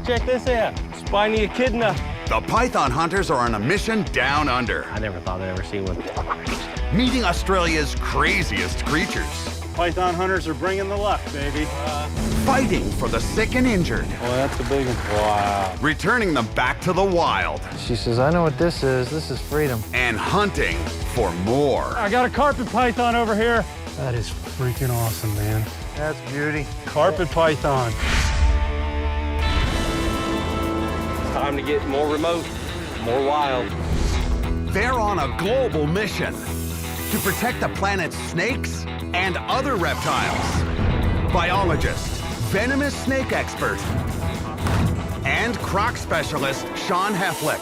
check this out. Spiny echidna. The python hunters are on a mission down under, I never thought I'd ever see one. meeting Australia's craziest creatures. Python hunters are bringing the luck, baby. Fighting for the sick and injured. Well, that's a big one. Wow. Returning them back to the wild. She says, I know what this is. This is freedom. And hunting for more. I got a carpet python over here. That is freaking awesome, man. That's beauty. Carpet python. Time to get more remote, more wild. They're on a global mission to protect the planet's snakes and other reptiles. Biologist, venomous snake expert, and croc specialist Sean Heflick.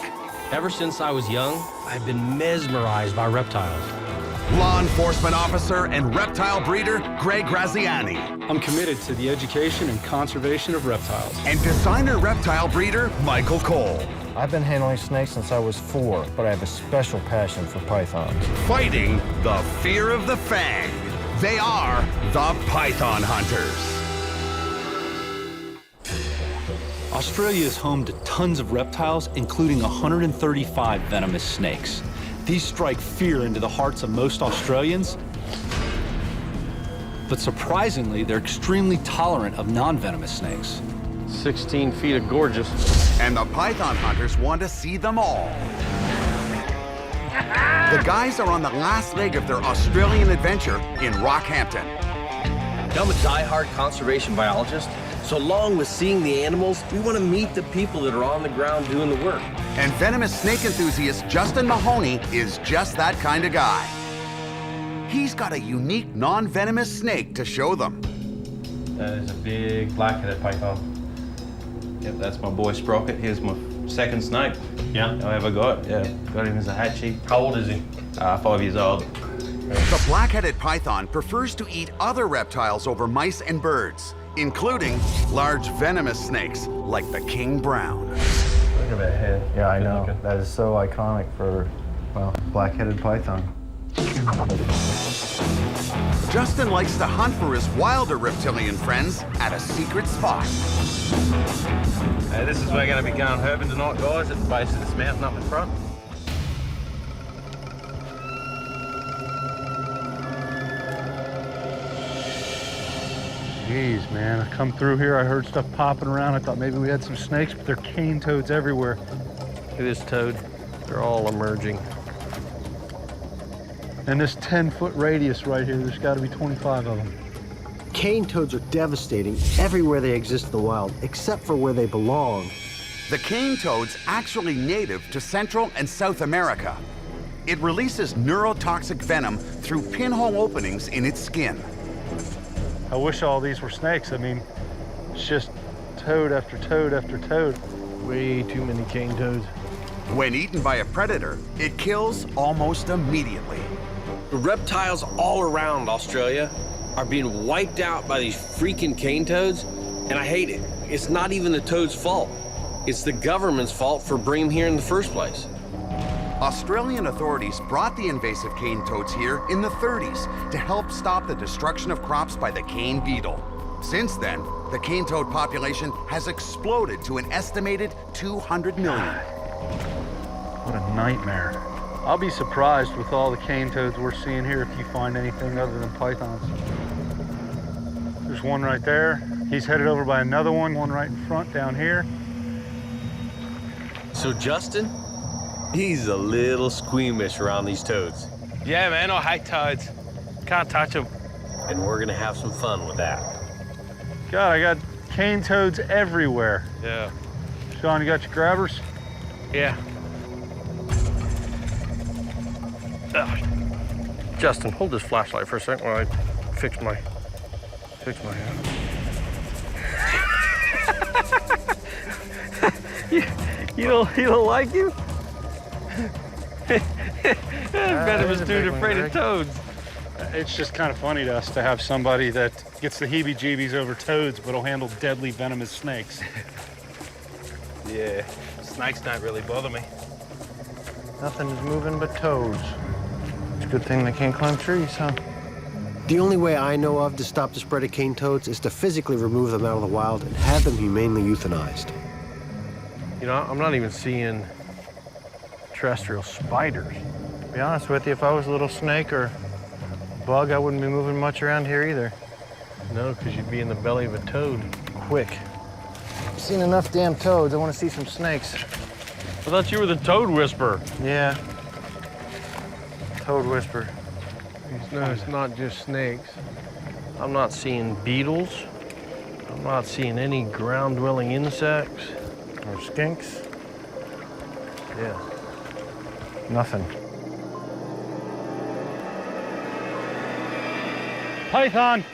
Ever since I was young, I've been mesmerized by reptiles. Law enforcement officer and reptile breeder Greg Graziani. I'm committed to the education and conservation of reptiles. And designer reptile breeder Michael Cole. I've been handling snakes since I was 4, but I have a special passion for pythons. Fighting the fear of the fang. They are the Python Hunters. Australia is home to tons of reptiles, including 135 venomous snakes. These strike fear into the hearts of most Australians, but surprisingly, they're extremely tolerant of non-venomous snakes. 16 feet of gorgeous. And the Python Hunters want to see them all. The guys are on the last leg of their Australian adventure in Rockhampton. I'm a die-hard conservation biologist, so along with seeing the animals, we want to meet the people that are on the ground doing the work. And venomous snake enthusiast Justin Mahoney is just that kind of guy. He's got a unique non-venomous snake to show them. That is a big black-headed python. Yep, that's my boy Sprocket. Here's my second snake. Yeah? I ever got. Yeah, got him as a hatchie. How old is he? 5 years old. The black-headed python prefers to eat other reptiles over mice and birds, including large venomous snakes like the king brown. Look at that head. Yeah, I Good know. looking. That is so iconic for, well, black-headed python. Justin likes to hunt for his wilder reptilian friends at a secret spot. This is where we're going to be going herbing tonight, guys, at the base of this mountain up in front. Jeez, man. I come through here, I heard stuff popping around. I thought maybe we had some snakes, but there are cane toads everywhere. Look at this toad. They're all emerging. And this 10-foot radius right here, there's got to be 25 of them. Cane toads are devastating everywhere they exist in the wild, except for where they belong. The cane toad's actually native to Central and South America. It releases neurotoxic venom through pinhole openings in its skin. I wish all these were snakes. I mean, it's just toad after toad after toad. Way too many cane toads. When eaten by a predator, it kills almost immediately. The reptiles all around Australia are being wiped out by these freaking cane toads, and I hate it. It's not even the toad's fault. It's the government's fault for bringing them here in the first place. Australian authorities brought the invasive cane toads here in the 30s to help stop the destruction of crops by the cane beetle. Since then, the cane toad population has exploded to an estimated 200 million. What a nightmare. I'll be surprised with all the cane toads we're seeing here if you find anything other than pythons. There's one right there. He's headed over by another one right in front down here. So Justin, he's a little squeamish around these toads. Yeah, man, I hate toads. Can't touch them. And we're gonna have some fun with that. God, I got cane toads everywhere. Yeah. Sean, you got your grabbers? Yeah. Justin, hold this flashlight for a second while I fix my hand. you don't like you? Venomous dude afraid of toads. It's just kind of funny to us to have somebody that gets the heebie-jeebies over toads, but will handle deadly venomous snakes. Yeah. Snakes don't really bother me. Nothing is moving but toads. It's a good thing they can't climb trees, huh? The only way I know of to stop the spread of cane toads is to physically remove them out of the wild and have them humanely euthanized. You know, I'm not even seeing terrestrial spiders. To be honest with you, if I was a little snake or bug, I wouldn't be moving much around here either. No, because you'd be in the belly of a toad quick. I've seen enough damn toads. I want to see some snakes. I thought you were the toad whisperer. Yeah. Toad whisperer. No, it's not just snakes. I'm not seeing beetles. I'm not seeing any ground-dwelling insects. Or skinks. Yeah. Nothing. Python.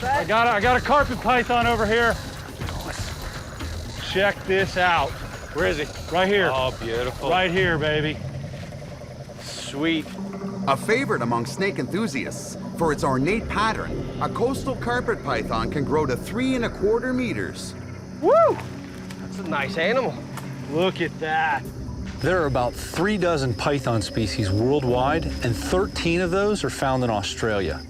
I got a carpet python over here. Check this out. Where is he? Right here. Oh, beautiful. Right here, baby. Sweet. A favorite among snake enthusiasts. For its ornate pattern, a coastal carpet python can grow to 3 1/4 meters. Woo! That's a nice animal. Look at that. There are about 3 dozen python species worldwide, and 13 of those are found in Australia.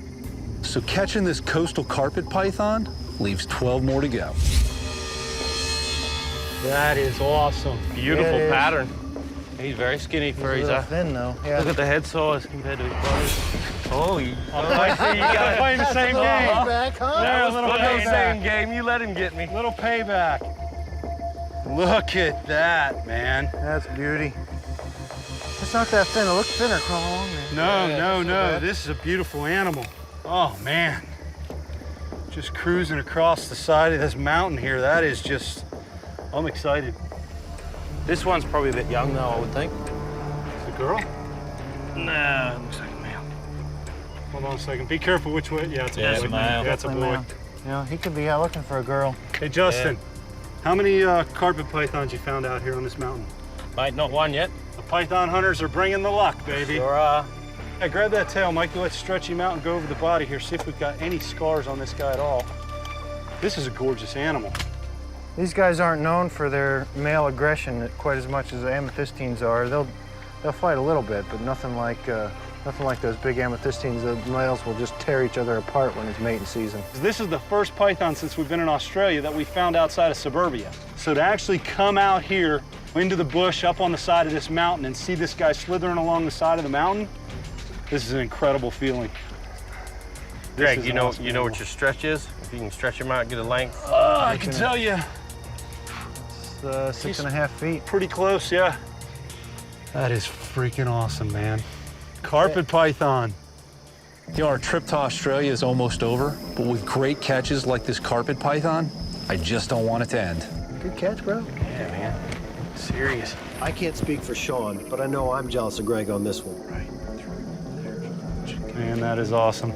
So catching this coastal carpet python leaves 12 more to go. That is awesome. Beautiful It is. pattern. He's very skinny for He's his a little thin though. Yeah. Look at the head size compared to his body. Holy. I see you gotta play the same game. Back, huh? There, a little Playing the same payback. game. You let him get me. Little payback. Look at that, man. That's beauty. It's not that thin. It looks thinner crawling along there. No. This is a beautiful animal. Oh, man. Just cruising across the side of this mountain here. That is just, I'm excited. This one's probably a bit young though, I would think. It's a girl? Nah, looks like a male. Hold on a second. Be careful which way. Yeah, it's a Yeah, boy. it's a male. Yeah, it's a Definitely boy. male. You know, he could be out looking for a girl. Hey, Justin, how many carpet pythons you found out here on this mountain? Mate, not one yet. The python hunters are bringing the luck, baby. Sure. Hey, grab that tail, Mikey. Let's stretch him out and go over the body here. See if we've got any scars on this guy at all. This is a gorgeous animal. These guys aren't known for their male aggression quite as much as the amethystines are. They'll fight a little bit, but nothing like those big amethystines. The males will just tear each other apart when it's mating season. This is the first python since we've been in Australia that we found outside of suburbia. So to actually come out here into the bush up on the side of this mountain and see this guy slithering along the side of the mountain, this is an incredible feeling. Greg, you know what your stretch is? If you can stretch him out, get a length. I can tell you. It's 6.5 feet. Pretty close, yeah. That is freaking awesome, man. Carpet python. You know, our trip to Australia is almost over, but with great catches like this carpet python, I just don't want it to end. Good catch, bro. Yeah, man. Serious. I can't speak for Sean, but I know I'm jealous of Greg on this one. Man, that is awesome.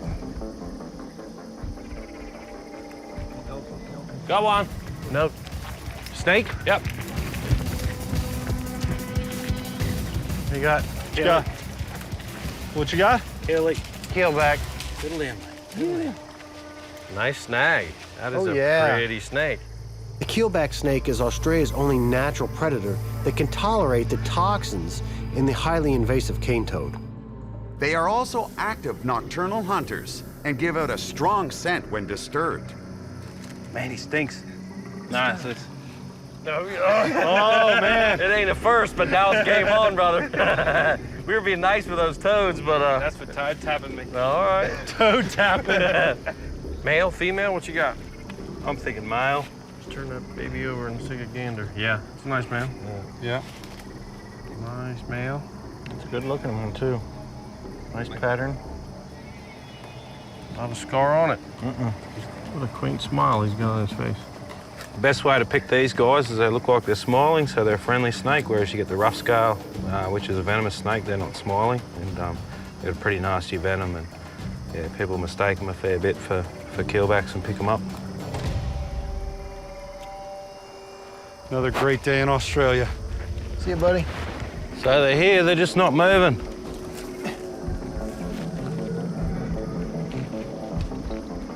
Go on. Nope. Snake? Yep. You got What you got? What you got? keelback. Nice snag. That is Oh, a yeah. pretty snake. The keelback snake is Australia's only natural predator that can tolerate the toxins in the highly invasive cane toad. They are also active nocturnal hunters and give out a strong scent when disturbed. Man, he stinks. Nice. Oh, man. It ain't a first, but now it's game on, brother. We were being nice with those toads, but that's for tide tapping me. All right. Toad tapping. Male, female, what you got? I'm thinking male. Let's turn that baby over and take a gander. Yeah, it's a nice male. Yeah. Nice male. It's a good looking one too. Nice pattern. Not a scar on it. What a quaint smile he's got on his face. The best way to pick these guys is they look like they're smiling, so they're a friendly snake, whereas you get the rough scale, which is a venomous snake, they're not smiling, and they have pretty nasty venom, and yeah, people mistake them a fair bit for keelbacks and pick them up. Another great day in Australia. See you, buddy. So they're here, they're just not moving.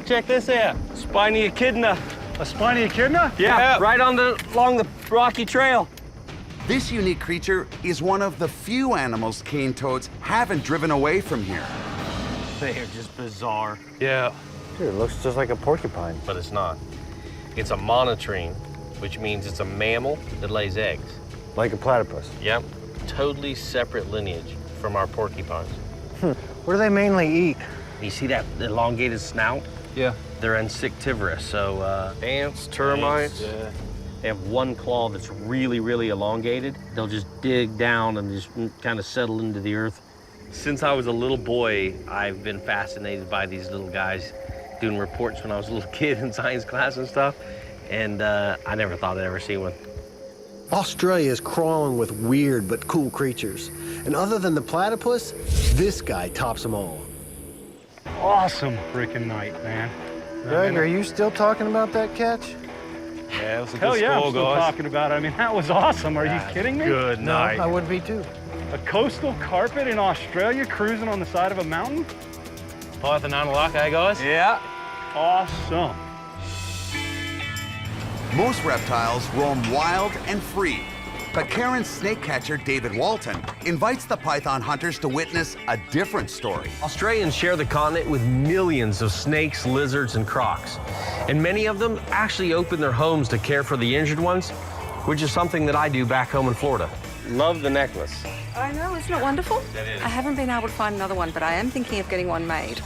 Check this out. Spiny echidna. A spiny echidna? Yeah, right along the rocky trail. This unique creature is one of the few animals cane toads haven't driven away from here. They're just bizarre. Yeah. Dude, it looks just like a porcupine. But it's not. It's a monotreme, which means it's a mammal that lays eggs. Like a platypus. Yep. Totally separate lineage from our porcupines. What do they mainly eat? You see that elongated snout? Yeah. They're insectivorous, so ants, termites. They have one claw that's really, really elongated. They'll just dig down and just kind of settle into the earth. Since I was a little boy, I've been fascinated by these little guys doing reports when I was a little kid in science class and stuff. And I never thought I'd ever see one. Australia is crawling with weird but cool creatures. And other than the platypus, this guy tops them all. Awesome freaking night, man. Greg, are you still talking about that catch? Yeah, it was a Hell good yeah, I'm score, still guys. talking about it. I mean, that was awesome. Are you kidding me? Good No, night. I would be too. A coastal carpet in Australia cruising on the side of a mountain? Python on luck, eh, guys? Yeah. Awesome. Most reptiles roam wild and free, but Karen's snake catcher, David Walton, invites the python hunters to witness a different story. Australians share the continent with millions of snakes, lizards, and crocs. And many of them actually open their homes to care for the injured ones, which is something that I do back home in Florida. Love the necklace. I know, isn't it wonderful? That is. I haven't been able to find another one, but I am thinking of getting one made.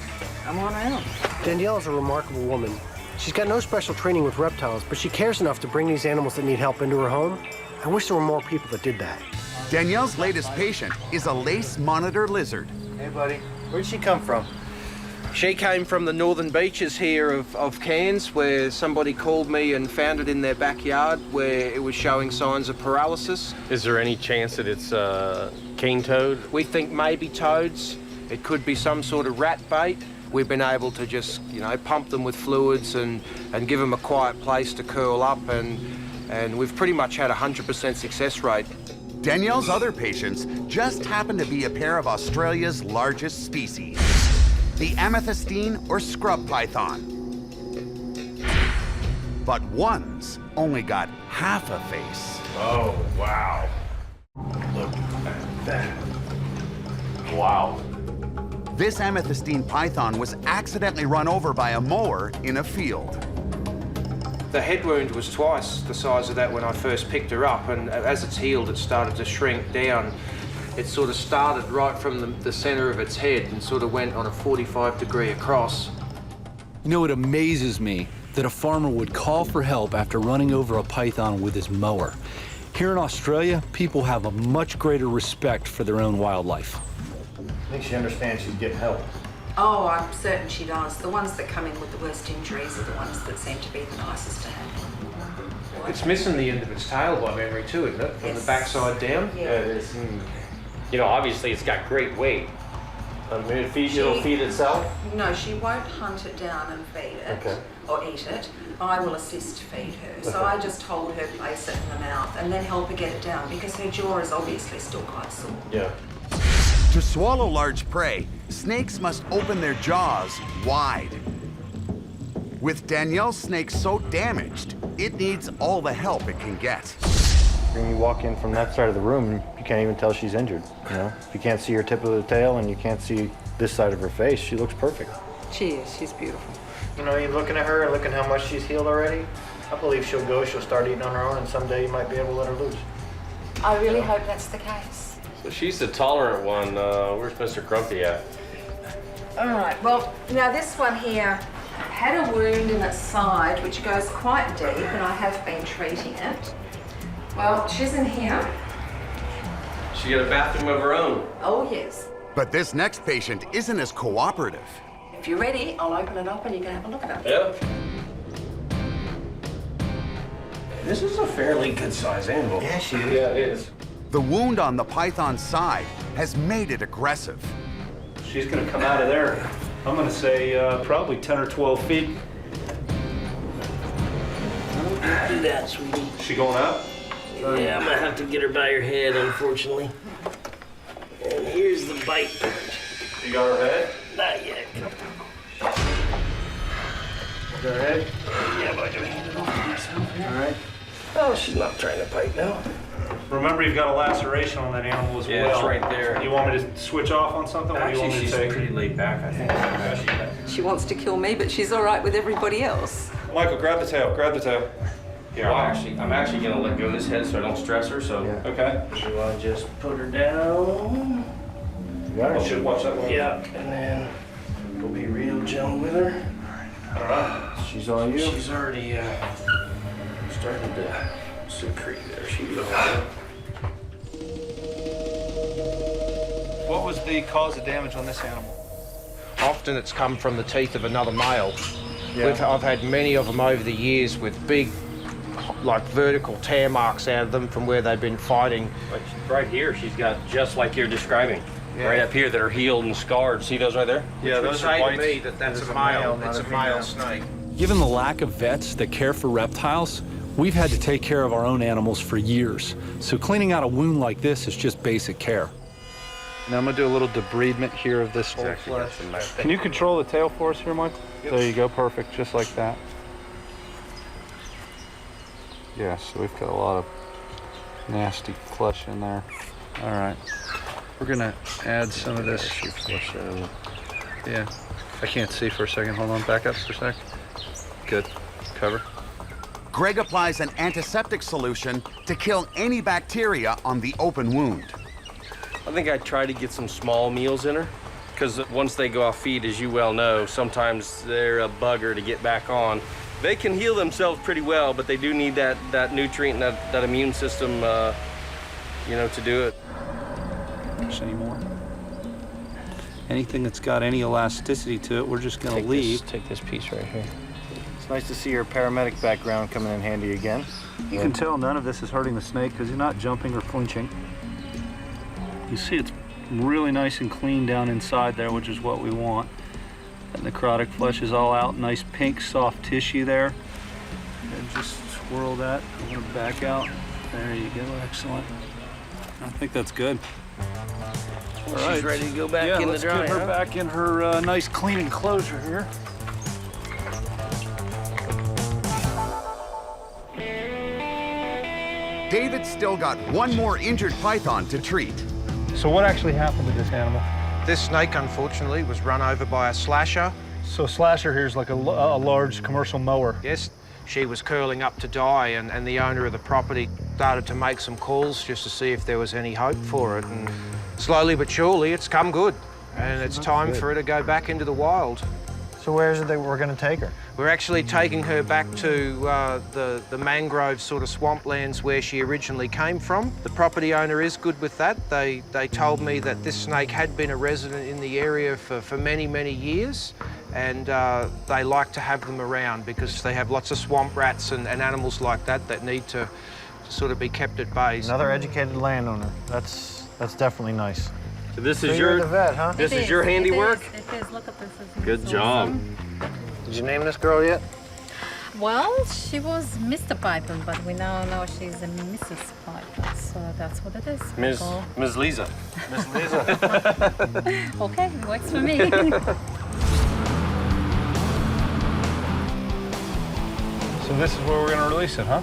Come on around. Danielle is a remarkable woman. She's got no special training with reptiles, but she cares enough to bring these animals that need help into her home. I wish there were more people that did that. Danielle's latest patient is a lace monitor lizard. Hey, buddy. Where'd she come from? She came from the northern beaches here of Cairns, where somebody called me and found it in their backyard where it was showing signs of paralysis. Is there any chance that it's cane toad? We think maybe toads. It could be some sort of rat bait. We've been able to just, pump them with fluids and give them a quiet place to curl up, and we've pretty much had a 100% success rate. Danielle's other patients just happen to be a pair of Australia's largest species, the amethystine or scrub python. But one's only got half a face. Oh, wow. Look at that. Wow. This amethystine python was accidentally run over by a mower in a field. The head wound was twice the size of that when I first picked her up, and as it's healed, it started to shrink down. It sort of started right from the center of its head and sort of went on a 45-degree across. You know, it amazes me that a farmer would call for help after running over a python with his mower. Here in Australia, people have a much greater respect for their own wildlife. I think she understands she's getting help. Oh, I'm certain she does. The ones that come in with the worst injuries are the ones that seem to be the nicest to handle. It's missing the end of its tail by memory too, isn't it? From Yes. the backside down? Yeah. It is. Obviously it's got great weight. I mean, it'll feed itself? No, she won't hunt it down and feed it, Okay. or eat it. I will assist feed her. So I just hold her, place it in the mouth, and then help her get it down, because her jaw is obviously still quite sore. Yeah. To swallow large prey, snakes must open their jaws wide. With Danielle's snake so damaged, it needs all the help it can get. When you walk in from that side of the room, you can't even tell she's injured, If you can't see her tip of the tail and you can't see this side of her face, she looks perfect. She is. She's beautiful. You're looking at her and looking how much she's healed already. I believe she'll start eating on her own, and someday you might be able to let her loose. I really hope that's the case. So she's the tolerant one. Where's Mr. Grumpy at? All right, well, now this one here had a wound in its side, which goes quite deep, and I have been treating it. Well, she's in here. She got a bathroom of her own. Oh, yes. But this next patient isn't as cooperative. If you're ready, I'll open it up and you can have a look at it. Yep. This is a fairly good-sized animal. Yeah, she is. Yeah, it is. The wound on the python's side has made it aggressive. She's gonna come out of there, I'm gonna say probably 10 or 12 feet. Don't do that, sweetie. She going up? Yeah, I'm gonna have to get her by her head, unfortunately. And here's the bite. You got her head? Not yet. Her head? Yeah, but I can hand it off to myself. All right. Oh, she's not trying to bite now. Remember, you've got a laceration on that animal as Yeah, well. it's right there. You want me to switch off on something? What do you want me to she's take? pretty laid back, I think. She wants to kill me, but she's all right with everybody else. Michael, grab the tail, grab the tail. Here, I'm actually gonna let go of this head so I don't stress her, so. Yeah. Okay. You wanna just put her down? Watch that one. Yeah, and then we'll be real gentle with her. All right. She's all you. She's already starting to secrete there. She goes. What was the cause of damage on this animal? Often it's come from the teeth of another male. Yeah. I've had many of them over the years with big, like vertical tear marks out of them from where they've been fighting. Like right here, she's got just like you're describing. Yeah. Right up here that are healed and scarred. See those right there? Yeah, Which would those are say whites. to me that that's a male. It's a male snake. Given the lack of vets that care for reptiles, we've had to take care of our own animals for years. So cleaning out a wound like this is just basic care. Now I'm gonna do a little debridement here of this whole flesh. Can you control the tail for us here, Mike? Yep. There you go, perfect, just like that. Yeah, so we've got a lot of nasty flesh in there. All right, we're gonna add some of this. Yeah, I can't see for a second. Hold on, back up for a sec. Good, cover. Greg applies an antiseptic solution to kill any bacteria on the open wound. I think I try to get some small meals in her, because once they go off feed, as you well know, sometimes they're a bugger to get back on. They can heal themselves pretty well, but they do need that nutrient and that immune system, you know, to do it. Any more? Anything that's got any elasticity to it, we're just gonna leave. Take this piece right here. It's nice to see your paramedic background coming in handy again. You can tell none of this is hurting the snake because you're not jumping or flinching. You see it's really nice and clean down inside there, which is what we want. That necrotic flesh is all out, nice pink soft tissue there. And just swirl that, I'm gonna back out. There you go, excellent. I think that's good. All right. She's ready to go back in the dry, let's get her back in her nice clean enclosure here. David's still got one more injured python to treat. So what actually happened to this animal? This snake, unfortunately, was run over by a slasher. So slasher here is like a large commercial mower. Yes, she was curling up to die, and the owner of the property started to make some calls just to see if there was any hope for it. And slowly but surely, it's come good, and it's time for her to go back into the wild. So where is it that we're going to take her? We're actually taking her back to the mangrove sort of swamplands where she originally came from. The property owner is good with that. They told me that this snake had been a resident in the area for many, many years, and they like to have them around because they have lots of swamp rats and animals like that need to sort of be kept at bay. Another educated landowner. That's definitely nice. So this So is you're your the vet, huh? This is your handiwork. It is. Look at this. Good job. Did you name this girl yet? Well, she was Mr. Python, but we now know she's a Mrs. Python, so that's what it is. Ms. Lisa. Miss Lisa. Okay, works for me. So this is where we're gonna release it, huh?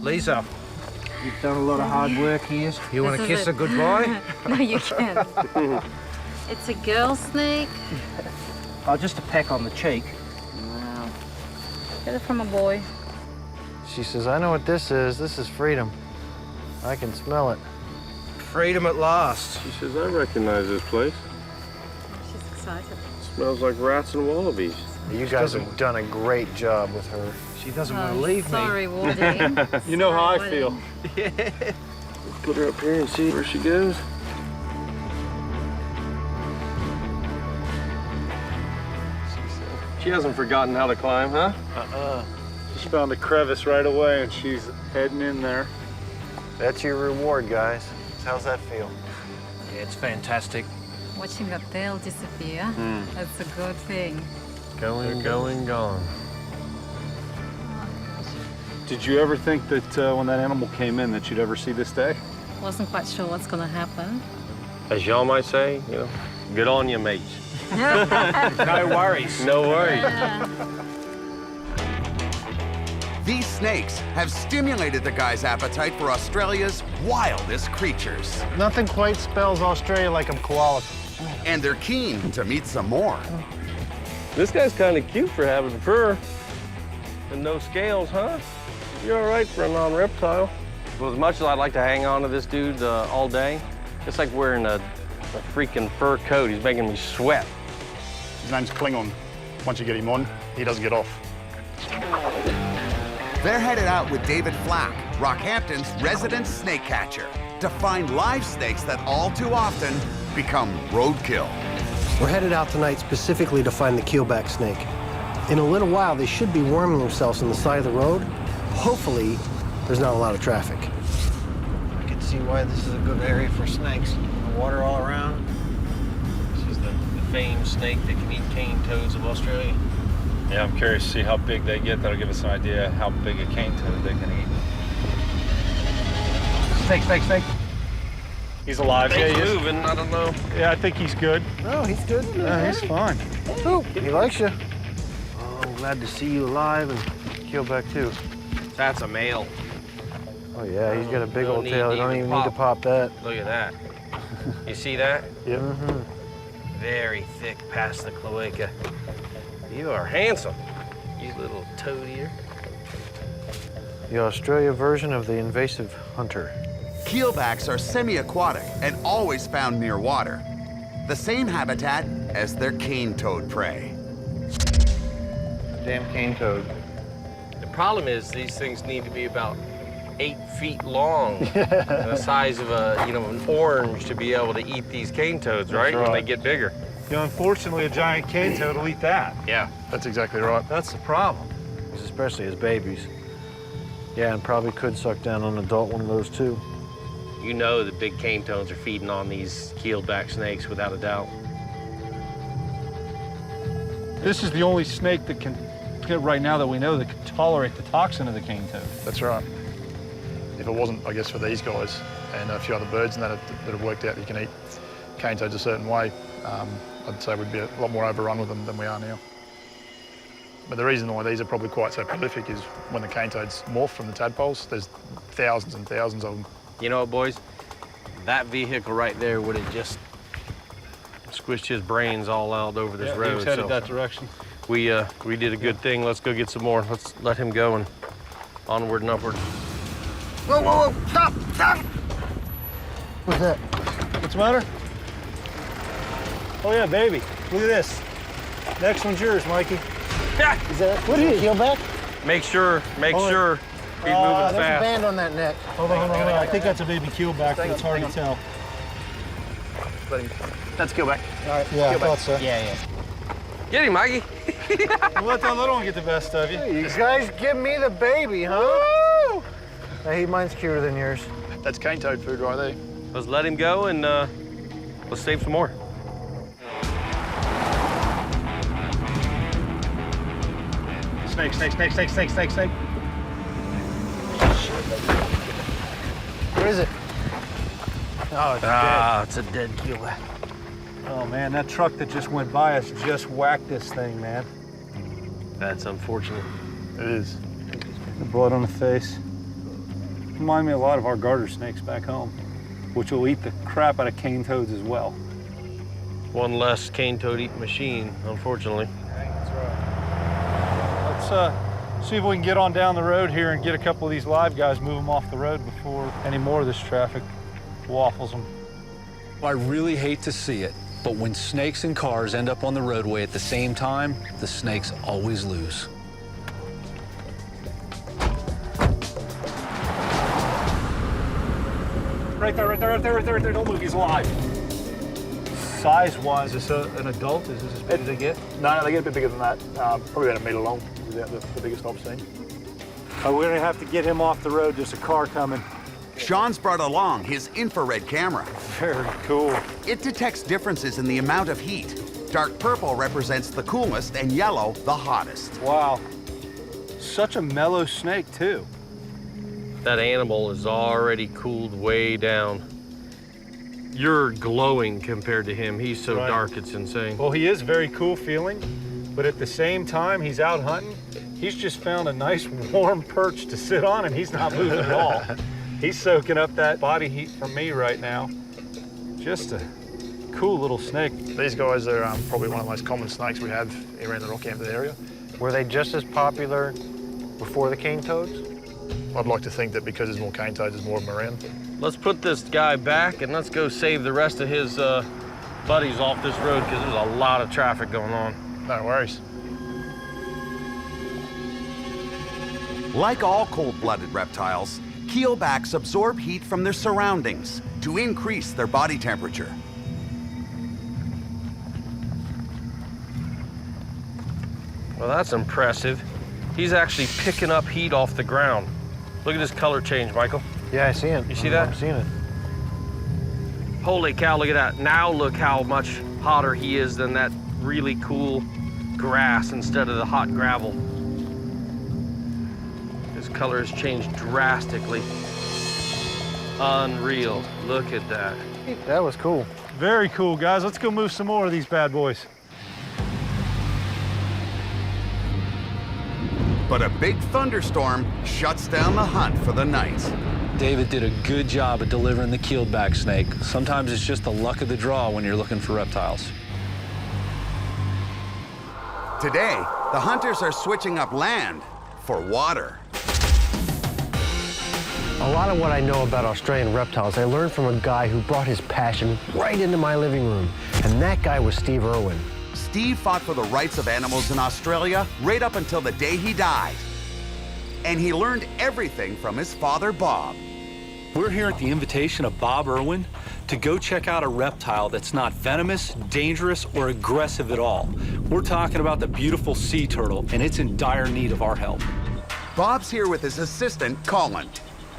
Lisa, You've done a lot of hard work here. you want to This is kiss her it. goodbye? No, you can't. It's a girl snake. Oh, just a peck on the cheek. Wow. Get it from a boy. She says, I know what this is. This is freedom. I can smell it. Freedom at last. She says, I recognize this place. She's excited. Smells like rats and wallabies. You guys have done a great job with her. She doesn't want to leave me. Sorry, Woody. You know how I Sorry, feel. Woody. Let's put her up here and see where she goes. She hasn't forgotten how to climb, huh? She found a crevice right away and she's heading in there. That's your reward, guys. How's that feel? Yeah, it's fantastic. Watching the tail disappear, that's a good thing. Going, gone. Did you ever think that when that animal came in that you'd ever see this day? Wasn't quite sure what's gonna happen. As y'all might say, you know, good on you, mates. No worries. No worries. These snakes have stimulated the guy's appetite for Australia's wildest creatures. Nothing quite spells Australia like a koala. And they're keen to meet some more. This guy's kind of cute for having fur. And no scales, huh? You're all right for a non-reptile. Well, as much as I'd like to hang on to this dude all day, it's like wearing a freaking fur coat. He's making me sweat. His name's Klingon. Once you get him on, he doesn't get off. They're headed out with David Flack, Rockhampton's resident snake catcher, to find live snakes that all too often become roadkill. We're headed out tonight specifically to find the keelback snake. In a little while, they should be warming themselves on the side of the road. Hopefully, there's not a lot of traffic. I can see why this is a good area for snakes. Water all around. This is the famed snake that can eat cane toads of Australia. Yeah, I'm curious to see how big they get. That'll give us an idea how big a cane toad they can eat. Snake, snake, snake. He's alive. He's Yeah, he is. moving, I don't know. Yeah, I think he's good. Oh, he's good. Yeah, he's fine. Oh, he likes you. Oh, I'm glad to see you alive and Keelback too. That's a male. Oh yeah, he's got a big No old need tail. to You don't even even need to pop that. Look at that. You see that? Yep. Very thick past the cloaca. You are handsome, you little toad ear. The Australia version of the invasive hunter. Keelbacks are semi-aquatic and always found near water, the same habitat as their cane toad prey. Damn cane toad. The problem is these things need to be about 8 feet long, and the size of an orange to be able to eat these cane toads, right? When they get bigger. You know, unfortunately, a giant cane toad will eat that. Yeah. That's exactly right. That's the problem. Especially as babies. Yeah, and probably could suck down an adult one of those too. You know the big cane toads are feeding on these keelback snakes without a doubt. This is the only snake that can, right now that we know, that can tolerate the toxin of the cane toad. That's right. If it wasn't, I guess, for these guys and a few other birds and that have worked out that you can eat cane toads a certain way, I'd say we'd be a lot more overrun with them than we are now. But the reason why these are probably quite so prolific is when the cane toads morph from the tadpoles, there's thousands and thousands of them. You know what, boys? That vehicle right there would have just squished his brains all out over this road. He was headed so that direction. we did a good thing. Let's go get some more. Let's let him go and onward and upward. Whoa, whoa, whoa, stop, stop! What's that? What's the matter? Oh yeah, baby. Look at this. Next one's yours, Mikey. Is that, what is it, keelback? Make sure he's moving There's a fast. band on that neck. Hold on. I think that's a baby keelback, but it's hard to tell. That's Keelback. All right, yeah, I thought so. Yeah. Get him, Mikey. Don't let that little one get the best of you. You guys give me the baby, huh? Woo! Hey, mine's cuter than yours. That's cane toad food right there. Let's let him go and let's save some more. Snake, snake, snake, snake, snake, snake, snake. What is it? Oh, it's Ah, it's a dead keelback. Oh man, that truck that just went by us just whacked this thing, man. That's unfortunate. It is. The blood on the face. Remind me a lot of our garter snakes back home, which will eat the crap out of cane toads as well. One less cane toad eating machine, unfortunately. That's right. Let's see if we can get on down the road here and get a couple of these live guys, move them off the road before any more of this traffic waffles them. I really hate to see it, but when snakes and cars end up on the roadway at the same time, the snakes always lose. Right there. Don't move, he's alive. Size-wise, is this an adult? Is this as big as they get? No, they get a bit bigger than that. Probably about a metre long is the biggest I've seen. Oh, we're gonna have to get him off the road. There's a car coming. Sean's brought along his infrared camera. Very cool. It detects differences in the amount of heat. Dark purple represents the coolest and yellow the hottest. Wow. Such a mellow snake, too. That animal is already cooled way down. You're glowing compared to him. He's so Right. dark, it's insane. Well, he is very cool feeling, but at the same time, he's out hunting. He's just found a nice warm perch to sit on, and he's not moving at all. He's soaking up that body heat from me right now. Just a cool little snake. These guys are probably one of the most common snakes we have around the Rockhampton area. Were they just as popular before the cane toads? I'd like to think that because there's more cane toads, there's more of them around. Let's put this guy back and let's go save the rest of his buddies off this road because there's a lot of traffic going on. No worries. Like all cold-blooded reptiles, keelbacks absorb heat from their surroundings to increase their body temperature. Well, that's impressive. He's actually picking up heat off the ground. Look at this color change, Michael. Yeah, I see it. You see that? I'm seeing it. Holy cow, look at that. Now look how much hotter he is than that really cool grass instead of the hot gravel. His color has changed drastically. Unreal. Look at that. That was cool. Very cool, guys. Let's go move some more of these bad boys. But a big thunderstorm shuts down the hunt for the night. David did a good job at delivering the keelback snake. Sometimes it's just the luck of the draw when you're looking for reptiles. Today, the hunters are switching up land for water. A lot of what I know about Australian reptiles, I learned from a guy who brought his passion right into my living room. And that guy was Steve Irwin. Steve fought for the rights of animals in Australia right up until the day he died. And he learned everything from his father, Bob. We're here at the invitation of Bob Irwin to go check out a reptile that's not venomous, dangerous, or aggressive at all. We're talking about the beautiful sea turtle, and it's in dire need of our help. Bob's here with his assistant, Colin.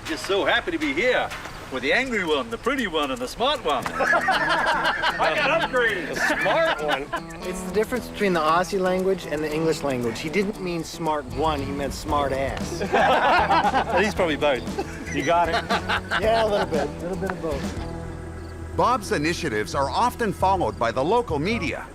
Just so happy to be here with the angry one, the pretty one, and the smart one. I got upgraded. The smart one. It's the difference between the Aussie language and the English language. He didn't mean smart one, he meant smart ass. He's probably both. You got it? Yeah, a little bit of both. Bob's initiatives are often followed by the local media.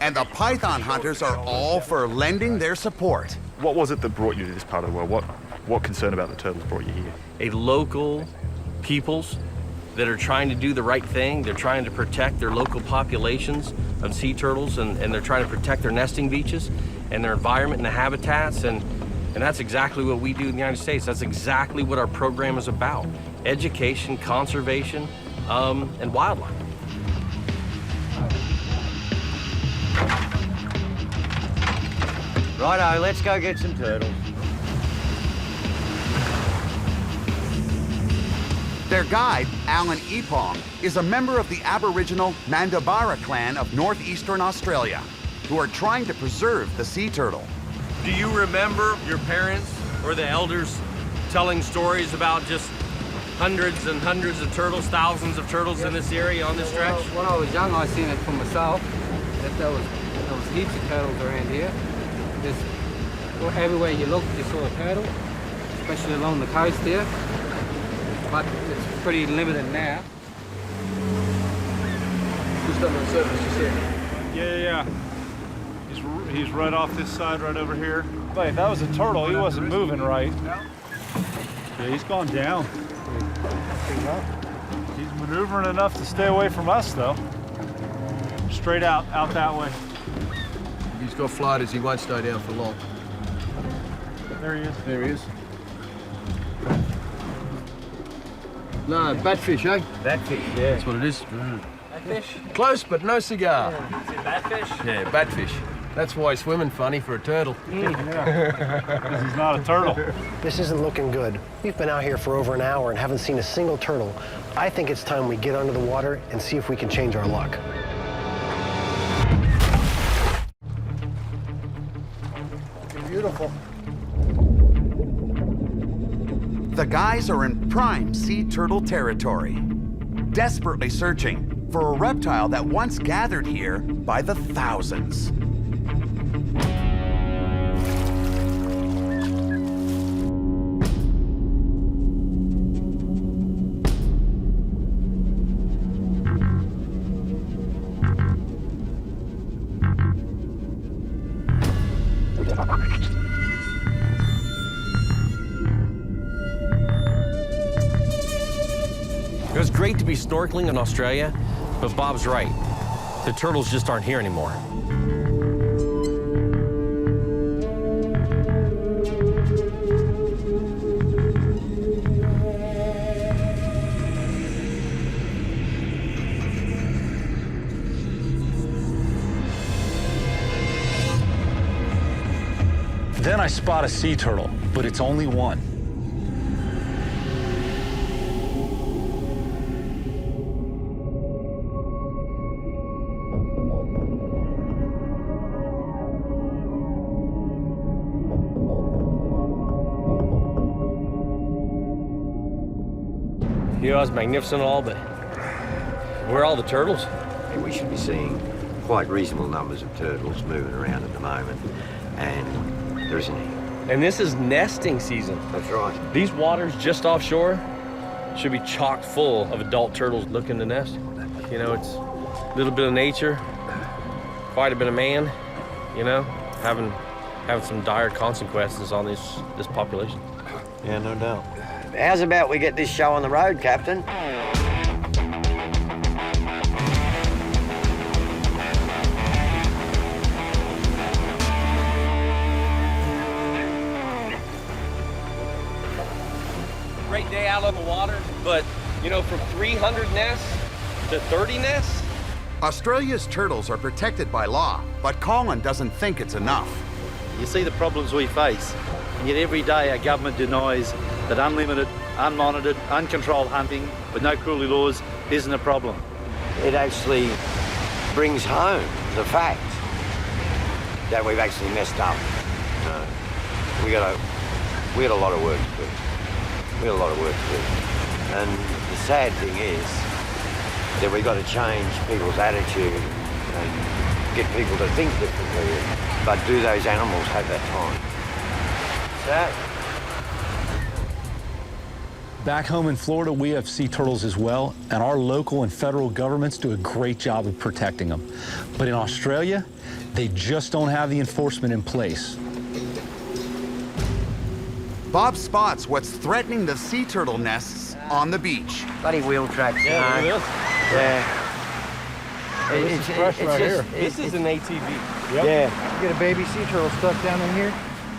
And the python hunters are all for lending their support. What was it that brought you to this part of the world? What concern about the turtles brought you here? A local peoples that are trying to do the right thing. They're trying to protect their local populations of sea turtles, and they're trying to protect their nesting beaches and their environment and the habitats, and that's exactly what we do in the United States. That's exactly what our program is about. Education, conservation, and wildlife. Righto, let's go get some turtles. Their guide, Alan Epong, is a member of the Aboriginal Mandabara clan of northeastern Australia, who are trying to preserve the sea turtle. Do you remember your parents or the elders telling stories about just hundreds and hundreds of turtles, thousands of turtles in this area on this stretch? When I was young, I seen it for myself. That there was heaps of turtles around here. Everywhere you looked, you saw a turtle, especially along the coast here. But it's pretty limited now. Just on the surface, you see? Yeah. He's right off this side, right over here. But if that was a turtle, he wasn't moving right. Yeah, he's gone down. He's maneuvering enough to stay away from us, though. Straight out that way. He's got floaters, he won't stay down for long. There he is. There he is. No, batfish, eh? Batfish, yeah. That's what it is. Batfish? Close, but no cigar. Yeah. Is it batfish? Yeah, batfish. That's why he's swimming funny for a turtle. Because he's not a turtle. This isn't looking good. We've been out here for over an hour and haven't seen a single turtle. I think it's time we get under the water and see if we can change our luck. Beautiful. The guys are in prime sea turtle territory, desperately searching for a reptile that once gathered here by the thousands. It was great to be snorkeling in Australia, but Bob's right. The turtles just aren't here anymore. I spot a sea turtle, but it's only one. You know, it's magnificent and all, but where are all the turtles? We should be seeing quite reasonable numbers of turtles moving around at the moment, and there isn't any. And this is nesting season. That's right. These waters just offshore should be chock full of adult turtles looking to nest. You know, it's a little bit of nature, quite a bit of man, you know, having some dire consequences on this population. Yeah, no doubt. How's about we get this show on the road, Captain? Great day out on the water, but, you know, from 300 nests to 30 nests? Australia's turtles are protected by law, but Colin doesn't think it's enough. You see the problems we face, and yet every day our government denies that unlimited, unmonitored, uncontrolled hunting with no cruelty laws isn't a problem. It actually brings home the fact that we've actually messed up. We got a lot of work to do. We got a lot of work to do. And the sad thing is that we've got to change people's attitude and get people to think differently. But do those animals have that time? Sad. Back home in Florida, we have sea turtles as well, and our local and federal governments do a great job of protecting them. But in Australia, they just don't have the enforcement in place. Bob spots what's threatening the sea turtle nests on the beach. Bloody wheel tracks. Yeah, look at this. Yeah. This is fresh right here. This is an ATV. Yep. Yeah. You get a baby sea turtle stuck down in here,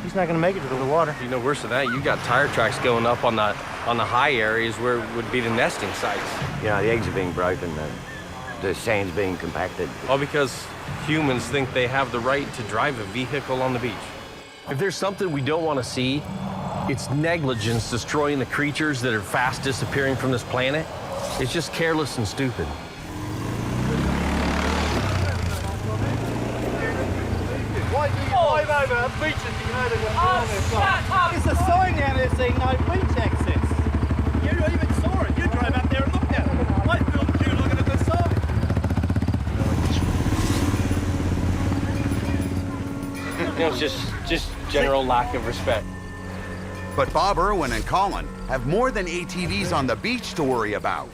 he's not gonna make it to the water. You know, worse than that, you got tire tracks going up on the high areas where would be the nesting sites. You know, the eggs are being broken, the sand's being compacted. All because humans think they have the right to drive a vehicle on the beach. If there's something we don't want to see, it's negligence destroying the creatures that are fast disappearing from this planet. It's just careless and stupid. Why do you drive over beaches? You know shut up! There's a sign down there saying no beach access. You even saw it. You drove up there and looked at it. I filmed you looking at the sign. You know, it's just general lack of respect. But Bob Irwin and Colin have more than ATVs on the beach to worry about.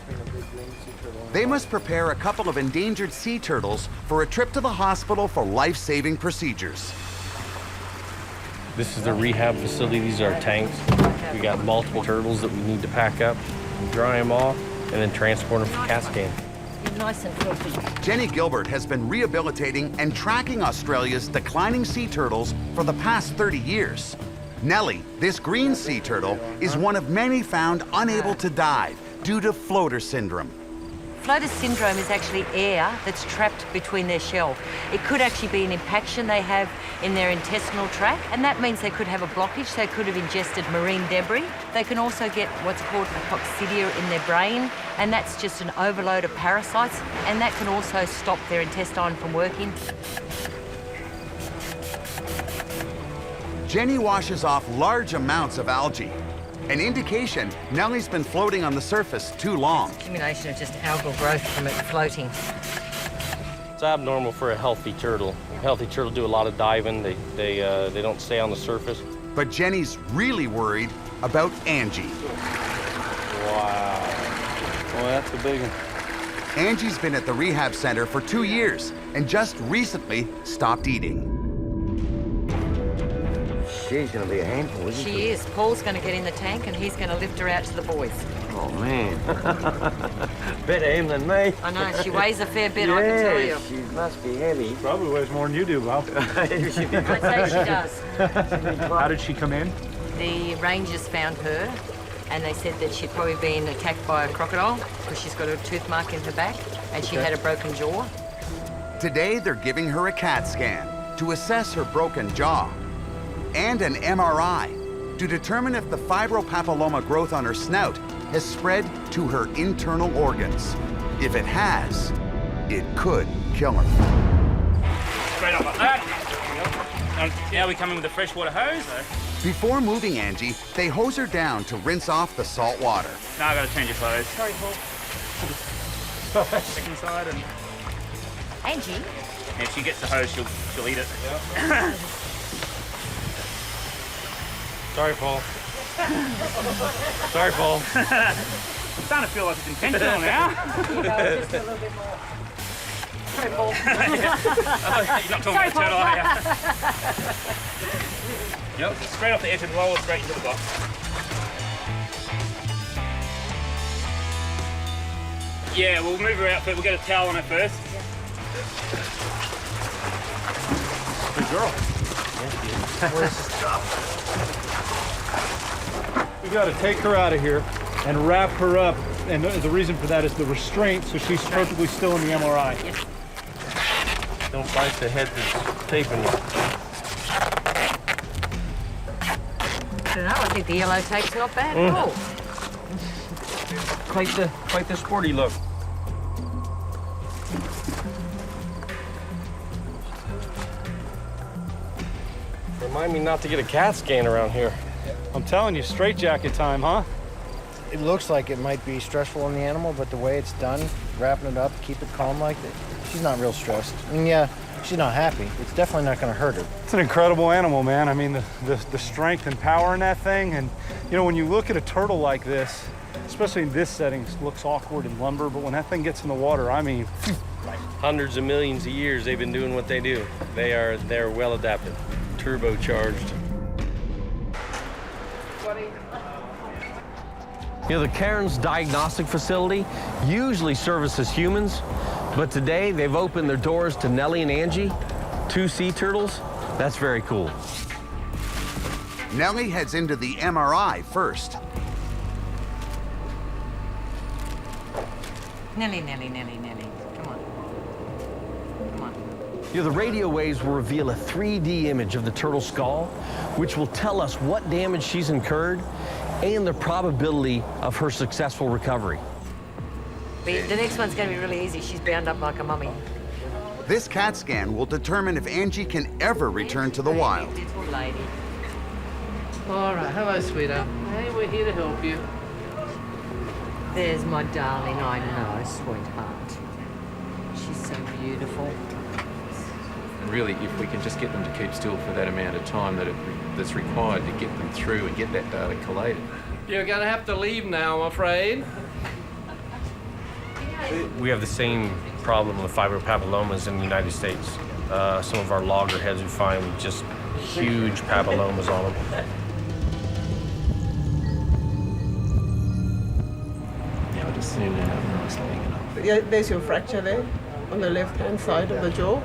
They must prepare a couple of endangered sea turtles for a trip to the hospital for life-saving procedures. This is the rehab facility. These are our tanks. We got multiple turtles that we need to pack up, dry them off, and then transport them for CAT scan. You're nice and filthy. Jenny Gilbert has been rehabilitating and tracking Australia's declining sea turtles for the past 30 years. Nellie, this green sea turtle, is one of many found unable to dive due to floater syndrome. Floater syndrome is actually air that's trapped between their shell. It could actually be an impaction they have in their intestinal tract, and that means they could have a blockage. They could have ingested marine debris. They can also get what's called a coccidia in their brain, and that's just an overload of parasites, and that can also stop their intestine from working. Jenny washes off large amounts of algae, an indication Nellie's been floating on the surface too long. Accumulation of just algal growth from it floating. It's abnormal for a healthy turtle. Healthy turtles do a lot of diving. They don't stay on the surface. But Jenny's really worried about Angie. Wow. Well, that's a big one. Angie's been at the rehab center for 2 years and just recently stopped eating. She's going to be a handful, isn't she? She is. Paul's going to get in the tank and he's going to lift her out to the boys. Oh, man. Better him than me. I know, she weighs a fair bit, I can tell you. She must be heavy. Probably weighs more than you do, Bob. I'd say she does. How did she come in? The rangers found her and they said that she'd probably been attacked by a crocodile because she's got a tooth mark in her back and she had a broken jaw. Today, they're giving her a CAT scan to assess her broken jaw. and an MRI to determine if the fibropapilloma growth on her snout has spread to her internal organs. If it has, it could kill her. Straight up like that. Now we come in with a freshwater hose. Before moving Angie, they hose her down to rinse off the salt water. Now I've got to change your clothes. Sorry, Paul. Second side and Angie? if she gets the hose, she'll eat it. Sorry, Paul. Sorry, Paul. It's starting to feel like it's intentional now. Just a little bit more. Sorry, Paul. You're not talking about a turtle, are you? Yep, straight off the edge of the roller, straight into the box. Yeah, we'll move her out first. We'll get a towel on her first. Good girl. We got to take her out of here and wrap her up. And the reason for that is the restraint, so she's perfectly still in the MRI. Don't bite the head that's taping you. I don't know, I think the yellow tape's not bad at all. Quite the sporty look. Remind me not to get a CAT scan around here. I'm telling you, straitjacket time, huh? It looks like it might be stressful on the animal, but the way it's done, wrapping it up, keep it calm like that, she's not real stressed. I mean, yeah, she's not happy. It's definitely not going to hurt her. It's an incredible animal, man. I mean, the strength and power in that thing. And, you know, when you look at a turtle like this, especially in this setting, it looks awkward and lumber, but when that thing gets in the water, I mean... Hundreds of millions of years they've been doing what they do. They're well adapted, turbocharged. You know, the Cairns Diagnostic Facility usually services humans, but today they've opened their doors to Nellie and Angie, 2 sea turtles. That's very cool. Nellie heads into the MRI first. Nellie. Come on. Come on. You know, the radio waves will reveal a 3D image of the turtle skull, which will tell us what damage she's incurred and the probability of her successful recovery. The next one's going to be really easy. She's bound up like a mummy. This CAT scan will determine if Angie can ever return to the wild. Poor lady. All right, hello, sweetheart. Hey, we're here to help you. There's my darling, I know, sweetheart. She's so beautiful. And really, if we can just get them to keep still for that amount of time that's required to get them through and get that data collated. You're going to have to leave now, I'm afraid. We have the same problem with fibropapillomas in the United States. Some of our loggerheads we find just huge papillomas on them. Yeah, I just seem to have a nice leg up. Yeah, there's your fracture there on the left-hand side of the jaw.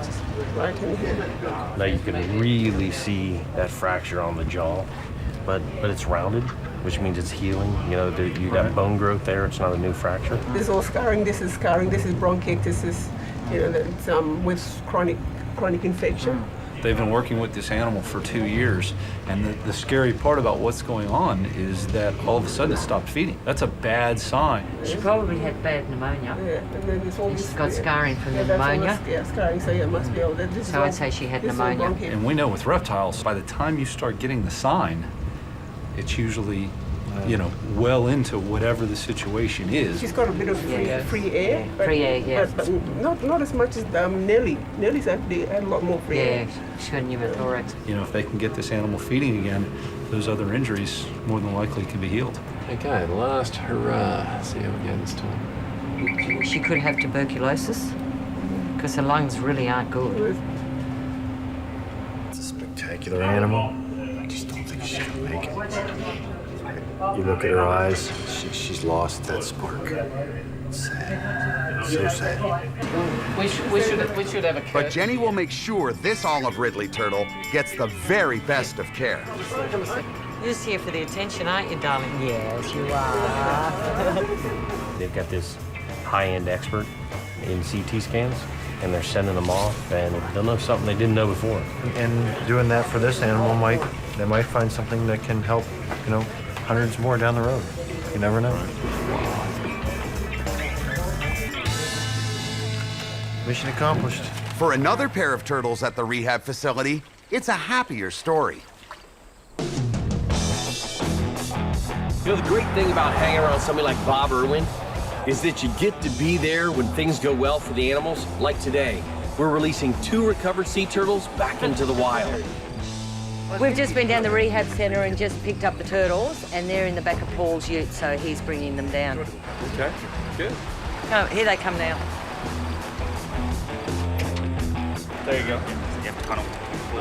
Just right in here. Now you can really see that fracture on the jaw, but it's rounded, which means it's healing. You know, you got bone growth there. It's not a new fracture. This is all scarring. This is bronchiectasis. You know, that's with chronic infection. They've been working with this animal for 2 years, and the scary part about what's going on is that all of a sudden it stopped feeding. That's a bad sign. She probably had bad pneumonia. Yeah, and then there's all And this. she's got scarring from the pneumonia. Scarring. So yeah, it must be all that. So I'd say she had pneumonia. And we know with reptiles, by the time you start getting the sign, it's usually, you know, well into whatever the situation is. She's got a bit of free air. But, free air, yeah. But not as much as Nellie. Nellie's actually had a lot more free air. Yeah, she got pneumothorax. You know, if they can get this animal feeding again, those other injuries more than likely can be healed. Okay, last hurrah. Let's see how we go this time. She could have tuberculosis because her lungs really aren't good. It's a spectacular animal. I just don't think she's gonna make it. You look at her eyes, she's lost that spark. It's sad. So sad. We should have a cat. But Jenny will make sure this olive Ridley turtle gets the very best of care. You're just here for the attention, aren't you, darling? Yes, you are. They've got this high-end expert in CT scans, and they're sending them off, and they'll know something they didn't know before. And doing that for this animal they might find something that can help, you know, hundreds more down the road. You never know. Mission accomplished. For another pair of turtles at the rehab facility, it's a happier story. You know, the great thing about hanging around somebody like Bob Irwin is that you get to be there when things go well for the animals. Like today, we're releasing 2 recovered sea turtles back into the wild. We've just been down the rehab centre and just picked up the turtles, and they're in the back of Paul's ute, so he's bringing them down. Okay, good. Oh, here they come now. There you go. You have to kind of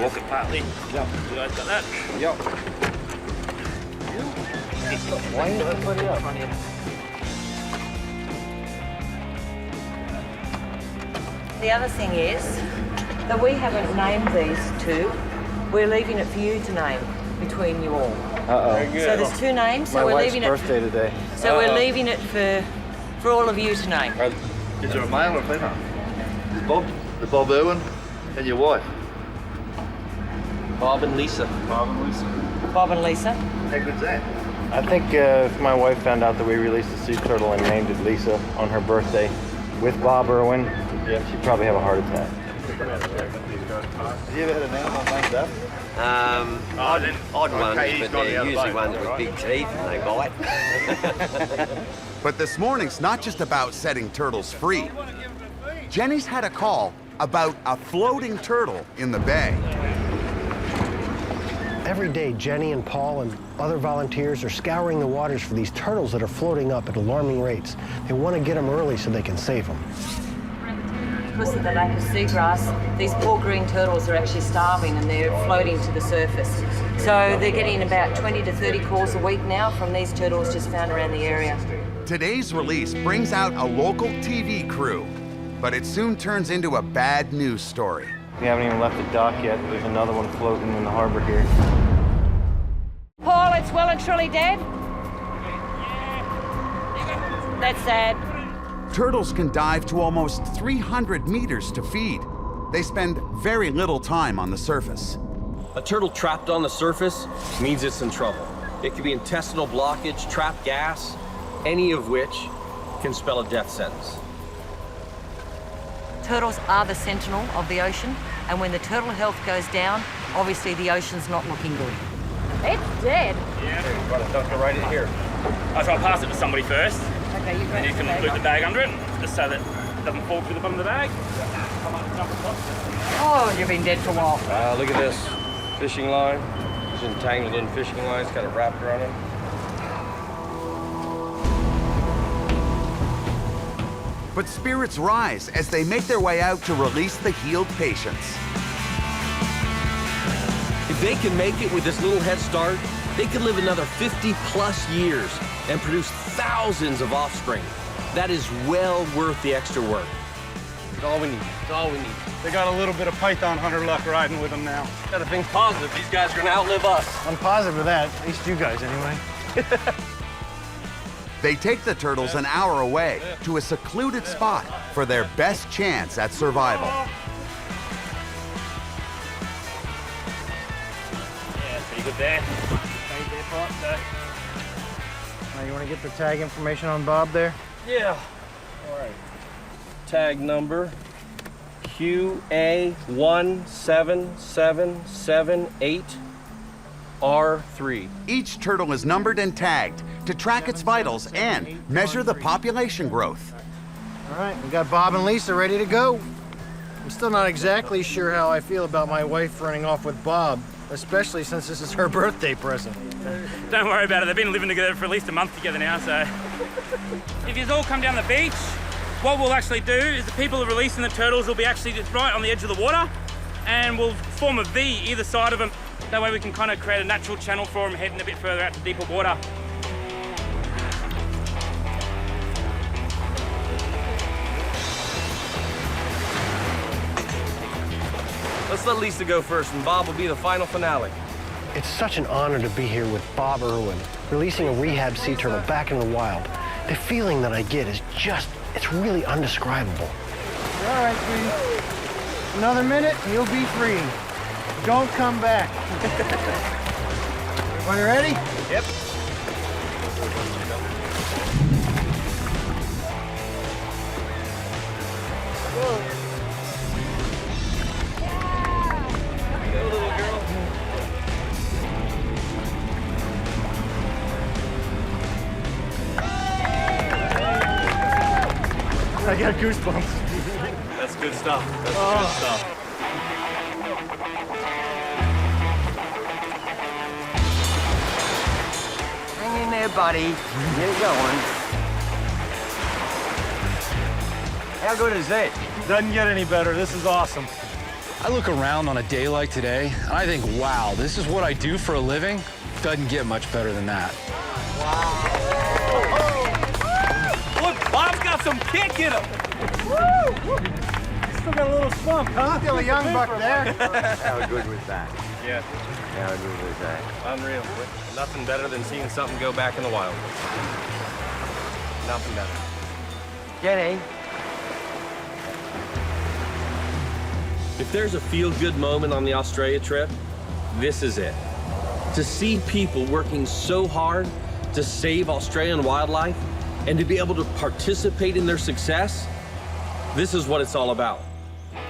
walk it partly. Yep. You guys got that? Yep. Why is everybody up? The other thing is that we haven't named these 2. We're leaving it for you to name between you all. Uh-oh. So there's 2 names, so My we're wife's leaving it. birthday today. So we're leaving it for all of you to name. Is there a male or female? Bob? The Bob Irwin and your wife? Bob and Lisa. Bob and Lisa. Bob and Lisa. How good's that? I think if my wife found out that we released a sea turtle and named it Lisa on her birthday with Bob Irwin, she'd probably have a heart attack. Have you ever had an animal named that? Odd ones, he's but got the they're other usually boat, ones with right? big teeth and they bite. But this morning's not just about setting turtles free. Jenny's had a call about a floating turtle in the bay. Every day, Jenny and Paul and other volunteers are scouring the waters for these turtles that are floating up at alarming rates. They want to get them early so they can save them. Because of the lack of seagrass, these poor green turtles are actually starving and they're floating to the surface. So they're getting about 20 to 30 calls a week now from these turtles just found around the area. Today's release brings out a local TV crew, but it soon turns into a bad news story. We haven't even left the dock yet. There's another one floating in the harbor here. Paul, it's well and truly dead? That's sad. Turtles can dive to almost 300 meters to feed. They spend very little time on the surface. A turtle trapped on the surface means it's in trouble. It could be intestinal blockage, trapped gas, any of which can spell a death sentence. Turtles are the sentinel of the ocean, and when the turtle health goes down, obviously the ocean's not looking good. It's dead. Yeah. You've got to duck it right in here. I'll try to pass it to somebody first. Okay, you And you can put the bag under it, just so that it doesn't fall through the bottom of the bag. Come on, jump across. Oh, you've been dead for a while. Look at this fishing line. It's entangled in fishing line. It's got a raptor on it. But spirits rise as they make their way out to release the healed patients. If they can make it with this little head start, they could live another 50+ years and produce thousands of offspring. That is well worth the extra work. It's all we need. It's all we need. They got a little bit of python hunter luck riding with them now. Gotta think positive. These guys are gonna outlive us. I'm positive of that, at least you guys anyway. They take the turtles an hour away to a secluded spot for their best chance at survival. Yeah, pretty good there. Now, you want to get the tag information on Bob there? Yeah. All right. Tag number QA17778R3. Each turtle is numbered and tagged to track its vitals and measure the population growth. All right, we got Bob and Lisa ready to go. I'm still not exactly sure how I feel about my wife running off with Bob, especially since this is her birthday present. Don't worry about it. They've been living together for at least a month together now, so. If you all come down the beach, what we'll actually do is the people who are releasing the turtles will be actually just right on the edge of the water, and we'll form a V either side of them. That way we can kind of create a natural channel for them heading a bit further out to deeper water. Let's let Lisa go first, and Bob will be the final finale. It's such an honor to be here with Bob Irwin, releasing a rehab sea turtle back in the wild. The feeling that I get is just, it's really undescribable. All right, sweetie. Another minute, and you'll be free. Don't come back. Everybody ready? Yep. I got goosebumps. That's good stuff. That's good stuff. Hang in there, buddy. Get it going. How good is that? Doesn't get any better. This is awesome. I look around on a day like today, and I think, wow, this is what I do for a living? Doesn't get much better than that. Look, Bob's got some kick in him. Still got a little spunk, huh? Still a young buck there. How good was that? Yeah, How good was that? unreal. Nothing better than seeing something go back in the wild. Nothing better. Jenny? If there's a feel-good moment on the Australia trip, this is it. To see people working so hard to save Australian wildlife and to be able to participate in their success, this is what it's all about.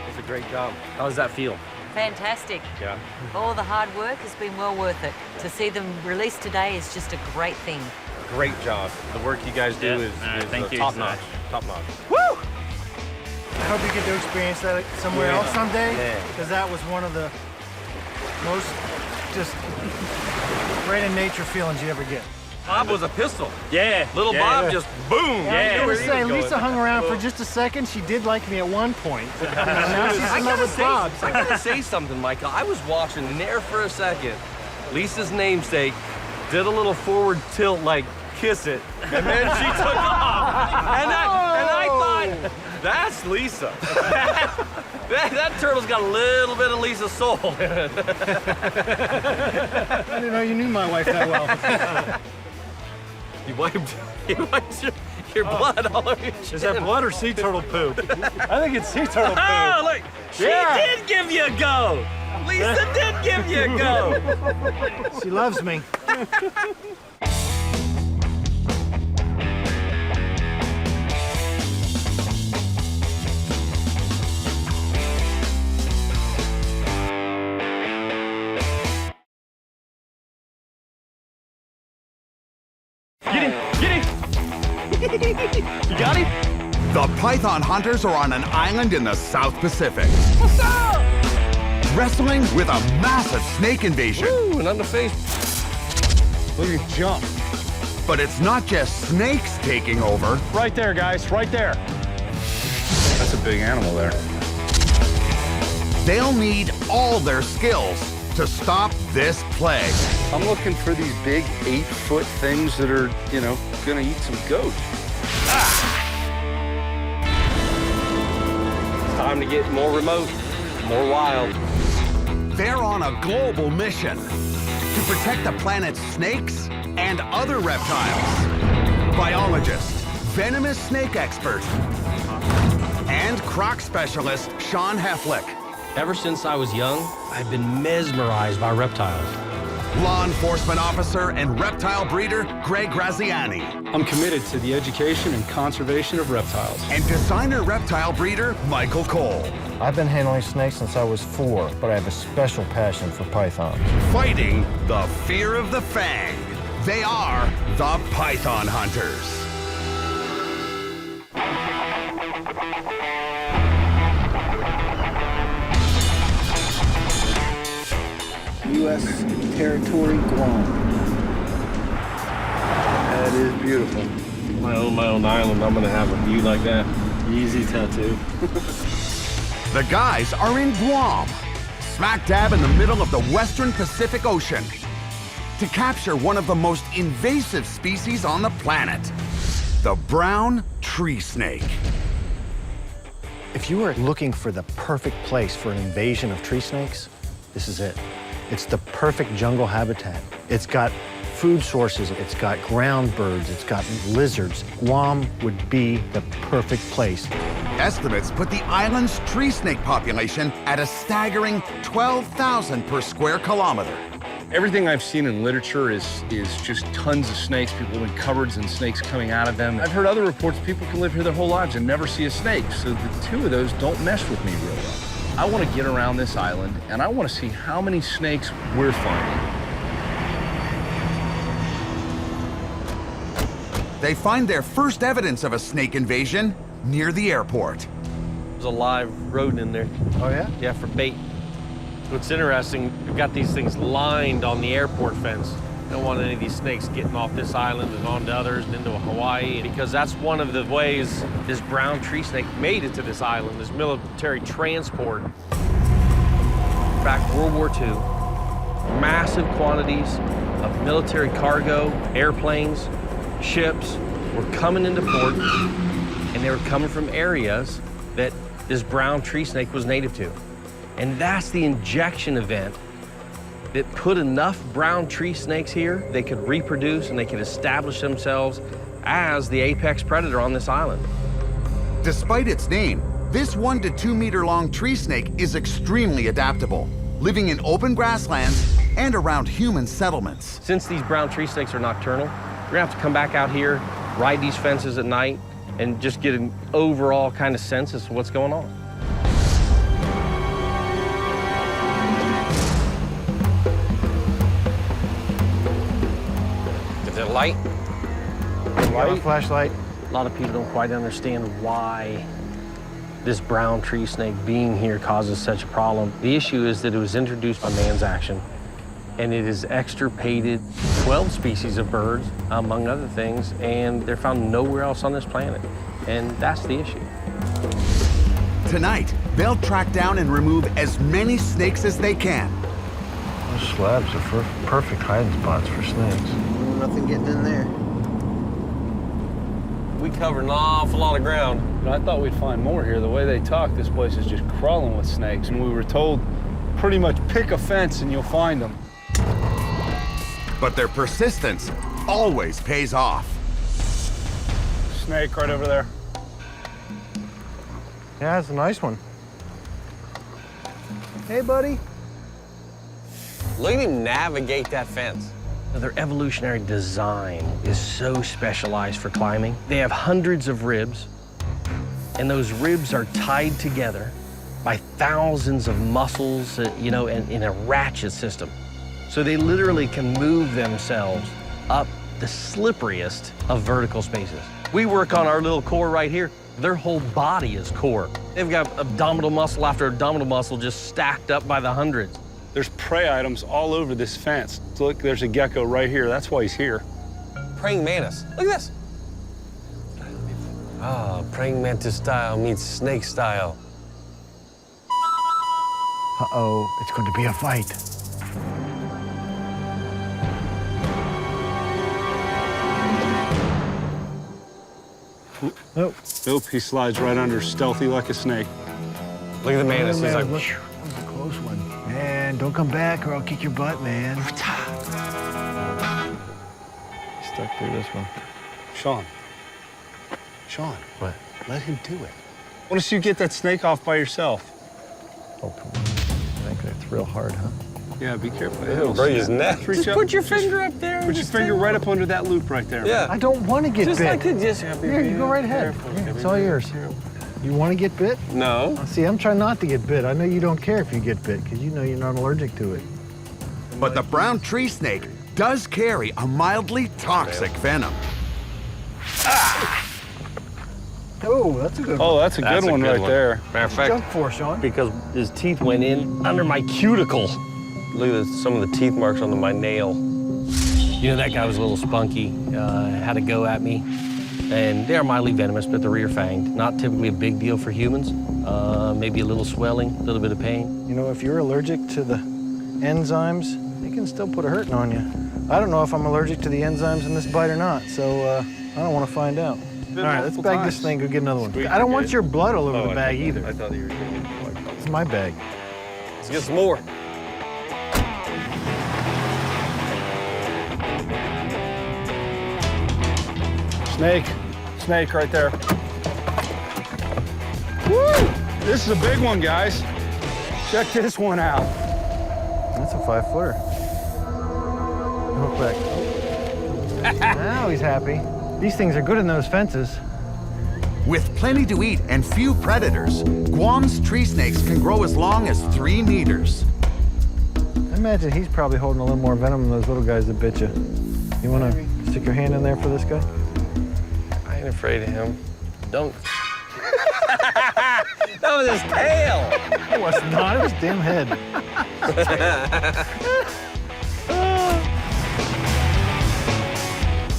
It's a great job. How does that feel? Fantastic. Yeah. All the hard work has been well worth it. To see them released today is just a great thing. Great job. The work you guys do is thank you. top-notch. Top-notch. Woo! I hope you get to experience that somewhere else someday, because that was one of the most just great in nature feelings you ever get. Bob was a pistol. Yeah. Little Bob just boom. I was gonna say, Lisa hung around for just a second. She did like me at one point. Now she's in love with Bob. I gotta say something, Michael. I was watching in there for a second. Lisa's namesake did a little forward tilt, like kiss it, and then she took off. And I thought, that's Lisa. that turtle's got a little bit of Lisa's soul. I didn't know you knew my wife that well. You wiped your blood all over your chin. Is that blood or sea turtle poop? I think it's sea turtle poop. Oh, look, she did give you a go. Lisa did give you a go. She loves me. You got him? The python hunters are on an island in the South Pacific. What's up? Wrestling with a massive snake invasion. Woo, and on the face. Look at him jump. But it's not just snakes taking over. Right there, guys, right there. That's a big animal there. They'll need all their skills to stop this plague. I'm looking for these big 8-foot things that are, gonna eat some goats. It's time to get more remote, more wild. They're on a global mission to protect the planet's snakes and other reptiles. Biologist, venomous snake expert, and croc specialist Sean Heflick. Ever since I was young, I've been mesmerized by reptiles. Law enforcement officer and reptile breeder Greg Graziani. I'm committed to the education and conservation of reptiles. And designer reptile breeder Michael Cole. I've been handling snakes since I was 4, but I have a special passion for pythons. Fighting the fear of the fang. They are the Python Hunters. U.S. territory, Guam. That is beautiful. My own island, I'm gonna have a view like that. Easy tattoo. The guys are in Guam, smack dab in the middle of the Western Pacific Ocean, to capture one of the most invasive species on the planet, the brown tree snake. If you are looking for the perfect place for an invasion of tree snakes, this is it. It's the perfect jungle habitat. It's got food sources. It's got ground birds, it's got lizards. Guam would be the perfect place. Estimates put the island's tree snake population at a staggering 12,000 per square kilometer. Everything I've seen in literature is just tons of snakes, people in cupboards and snakes coming out of them. I've heard other reports people can live here their whole lives and never see a snake, so the two of those don't mesh with me real well. I want to get around this island and I want to see how many snakes we're finding. They find their first evidence of a snake invasion near the airport. There's a live rodent in there. Oh, yeah? Yeah, for bait. What's interesting, we've got these things lined on the airport fence. Don't want any of these snakes getting off this island and onto others and into Hawaii, because that's one of the ways this brown tree snake made it to this island, this military transport. Back World War II, massive quantities of military cargo, airplanes, ships were coming into port, and they were coming from areas that this brown tree snake was native to. And that's the injection event that put enough brown tree snakes here, they could reproduce and they could establish themselves as the apex predator on this island. Despite its name, this 1 to 2 meter long tree snake is extremely adaptable, living in open grasslands and around human settlements. Since these brown tree snakes are nocturnal, we're gonna have to come back out here, ride these fences at night, and just get an overall kind of sense as to what's going on. Is there light? Light? Flashlight. A lot of people don't quite understand why this brown tree snake being here causes such a problem. The issue is that it was introduced by man's action, and it has extirpated 12 species of birds, among other things, and they're found nowhere else on this planet. And that's the issue. Tonight, they'll track down and remove as many snakes as they can. Those slabs are perfect hiding spots for snakes. Nothing getting in there. We covered an awful lot of ground. I thought we'd find more here. The way they talk, this place is just crawling with snakes. And we were told, pretty much pick a fence and you'll find them. But their persistence always pays off. Snake right over there. Yeah, it's a nice one. Hey, buddy. Look at him navigate that fence. Their evolutionary design is so specialized for climbing. They have hundreds of ribs, and those ribs are tied together by thousands of muscles, you know, in a ratchet system. So they literally can move themselves up the slipperiest of vertical spaces. We work on our little core right here. Their whole body is core. They've got abdominal muscle after abdominal muscle just stacked up by the hundreds. There's prey items all over this fence. So look, there's a gecko right here. That's why he's here. Praying mantis. Look at this. Ah, praying mantis style meets snake style. Uh-oh, it's going to be a fight. Nope. Nope, he slides right under, stealthy like a snake. Look at the mantis. He's like, look, that was a close one. Man, don't come back or I'll kick your butt, man. Stuck through this one. Sean. What? Let him do it. What if you get that snake off by yourself? Oh, come on. I think that's real hard, huh? Yeah, be careful. He'll break his neck. Just put your finger up there. Put your finger right up under that loop right there. Yeah. I don't want to get Just bit. like to just Here, you go right ahead. Here, it's all yours. You want to get bit? No. See, I'm trying not to get bit. I know you don't care if you get bit because you know you're not allergic to it. But the brown tree snake does carry a mildly toxic venom. Oh, that's a good one. Oh, that's a good one right there. Matter of fact, Jump for, Sean. because his teeth went in under my cuticle. Look at some of the teeth marks on my nail. You know, that guy was a little spunky, had a go at me. And they are mildly venomous, but they're rear-fanged. Not typically a big deal for humans. Maybe a little swelling, a little bit of pain. You know, if you're allergic to the enzymes, it can still put a hurting on you. I don't know if I'm allergic to the enzymes in this bite or not, so I don't want to find out. All right, let's bag this thing, go get another one. I don't want your blood all over the bag either. I thought you were getting it. It's my bag. Let's get some more. Snake right there. Woo! This is a big one, guys. Check this one out. That's a 5-footer. Hook back. Now he's happy. These things are good in those fences. With plenty to eat and few predators, Guam's tree snakes can grow as long as 3 meters. I imagine he's probably holding a little more venom than those little guys that bit you. You want to stick your hand in there for this guy? I ain't afraid of him. Don't. That was his tail. It was not. It was damn head.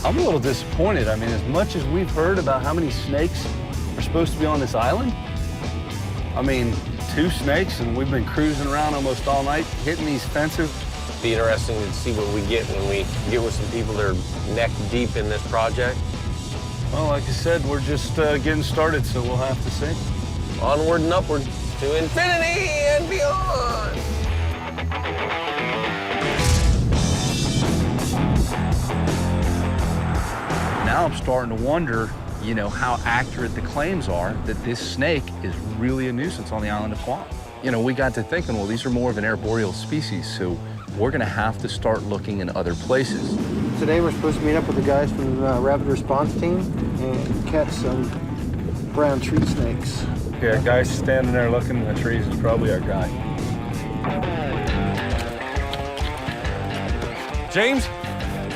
I'm a little disappointed. I mean, as much as we've heard about how many snakes are supposed to be on this island, I mean, 2 snakes, and we've been cruising around almost all night, hitting these fences. Be interesting to see what we get when we get with some people that are neck deep in this project. Well, like I said, we're just getting started, so we'll have to see. Onward and upward to infinity and beyond. Now I'm starting to wonder, you know, how accurate the claims are that this snake is really a nuisance on the island of Guam. You know, we got to thinking, well, these are more of an arboreal species, so we're gonna have to start looking in other places. Today we're supposed to meet up with the guys from the rapid response team and catch some brown tree snakes. Yeah, guys standing there looking in the trees is probably our guy. James?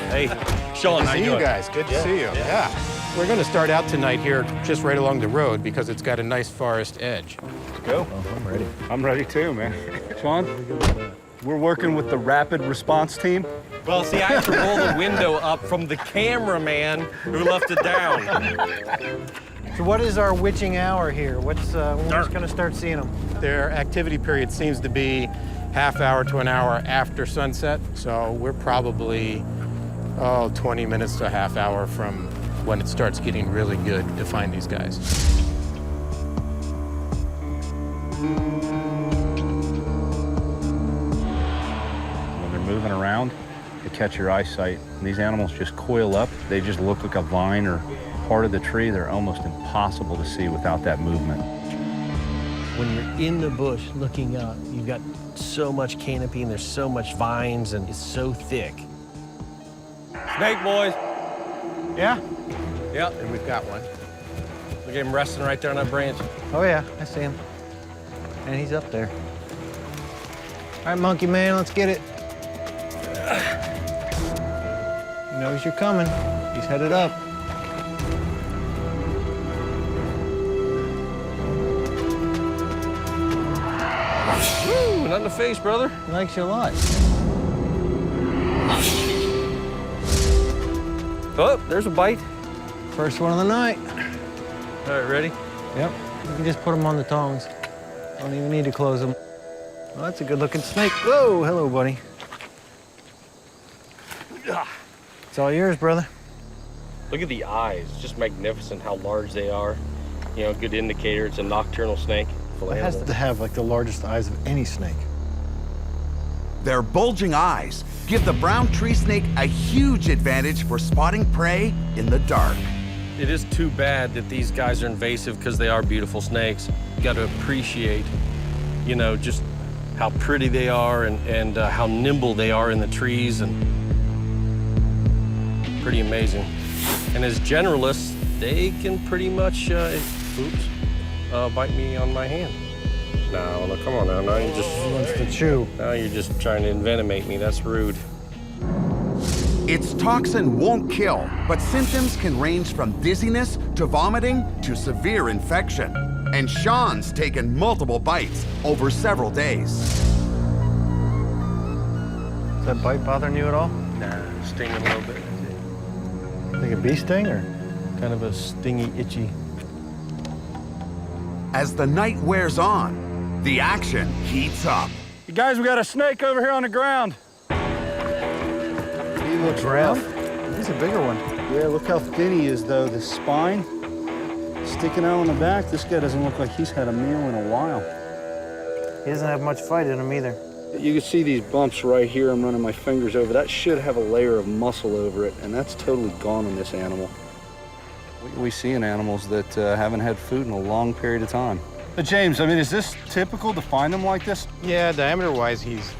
Hey, Sean, how See you you doing? guys. Good to see you. Yeah. We're going to start out tonight here just right along the road because it's got a nice forest edge. Let's go. Oh, I'm ready. I'm ready too, man. Sean, we're working with the rapid response team. Well, see, I have to roll the window up from the cameraman who left it down. So what is our witching hour here? What's when we're just gonna start seeing them? Their activity period seems to be half hour to an hour after sunset. So we're probably, 20 minutes to a half hour from when it starts getting really good to find these guys. When they're moving around, they catch your eyesight. And these animals just coil up. They just look like a vine or part of the tree. They're almost impossible to see without that movement. When you're in the bush looking up, you've got so much canopy and there's so much vines and it's so thick. Snake boys. Yeah? Yep. And we've got one. Look at him resting right there on that branch. Oh yeah, I see him. And he's up there. All right, monkey man, let's get it. He knows you're coming. He's headed up. Woo, not in the face, brother. He likes you a lot. Oh, there's a bite. First one of the night. All right, ready? Yep. You can just put them on the tongs. Don't even need to close them. Well, that's a good-looking snake. Whoa, hello, buddy. It's all yours, brother. Look at the eyes. It's just magnificent how large they are. You know, good indicator. It's a nocturnal snake. It has to have like the largest eyes of any snake. Their bulging eyes give the brown tree snake a huge advantage for spotting prey in the dark. It is too bad that these guys are invasive because they are beautiful snakes. You got to appreciate, you know, just how pretty they are and how nimble they are in the trees, and pretty amazing. And as generalists, they can pretty much, bite me on my hand. No, come on now. Now you just wants to chew. Now you're just trying to envenomate me. That's rude. Its toxin won't kill, but symptoms can range from dizziness to vomiting to severe infection. And Sean's taken multiple bites over several days. Is that bite bothering you at all? Nah, stinging a little bit. Like a bee sting or kind of a stingy, itchy? As the night wears on, the action heats up. You guys, we got a snake over here on the ground. He looks rough. He's a bigger one. Yeah, look how thin he is, though. The spine sticking out on the back. This guy doesn't look like he's had a meal in a while. He doesn't have much fight in him either. You can see these bumps right here. I'm running my fingers over. That should have a layer of muscle over it, and that's totally gone on this animal. We see in animals that haven't had food in a long period of time. But James, I mean, is this typical to find them like this? Yeah, diameter-wise, he's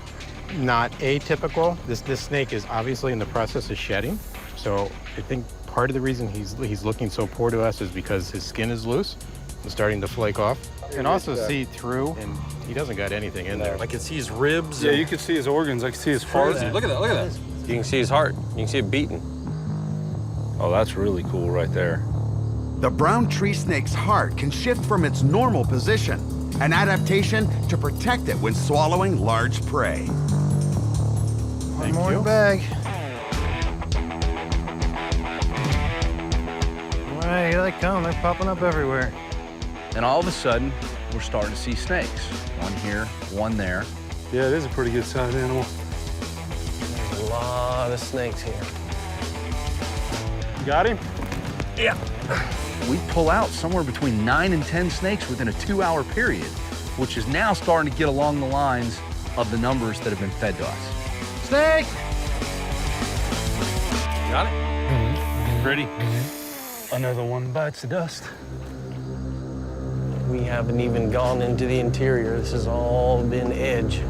not atypical. This snake is obviously in the process of shedding. So I think part of the reason he's looking so poor to us is because his skin is loose and starting to flake off. You can also see through, and he doesn't got anything in there. I can see his ribs. Yeah, you can see his organs. I can see his heart. Look at that, look at that. You can see his heart. You can see it beating. Oh, that's really cool right there. The brown tree snake's heart can shift from its normal position, an adaptation to protect it when swallowing large prey. One more bag. All right, here they come. They're popping up everywhere. And all of a sudden, we're starting to see snakes. One here, one there. Yeah, it is a pretty good sized animal. There's a lot of snakes here. You got him? Yeah. We pull out somewhere between 9 and 10 snakes within a 2-hour period, which is now starting to get along the lines of the numbers that have been fed to us. Snake! Got it? Ready? Another one bites the dust. We haven't even gone into the interior. This has all been edge.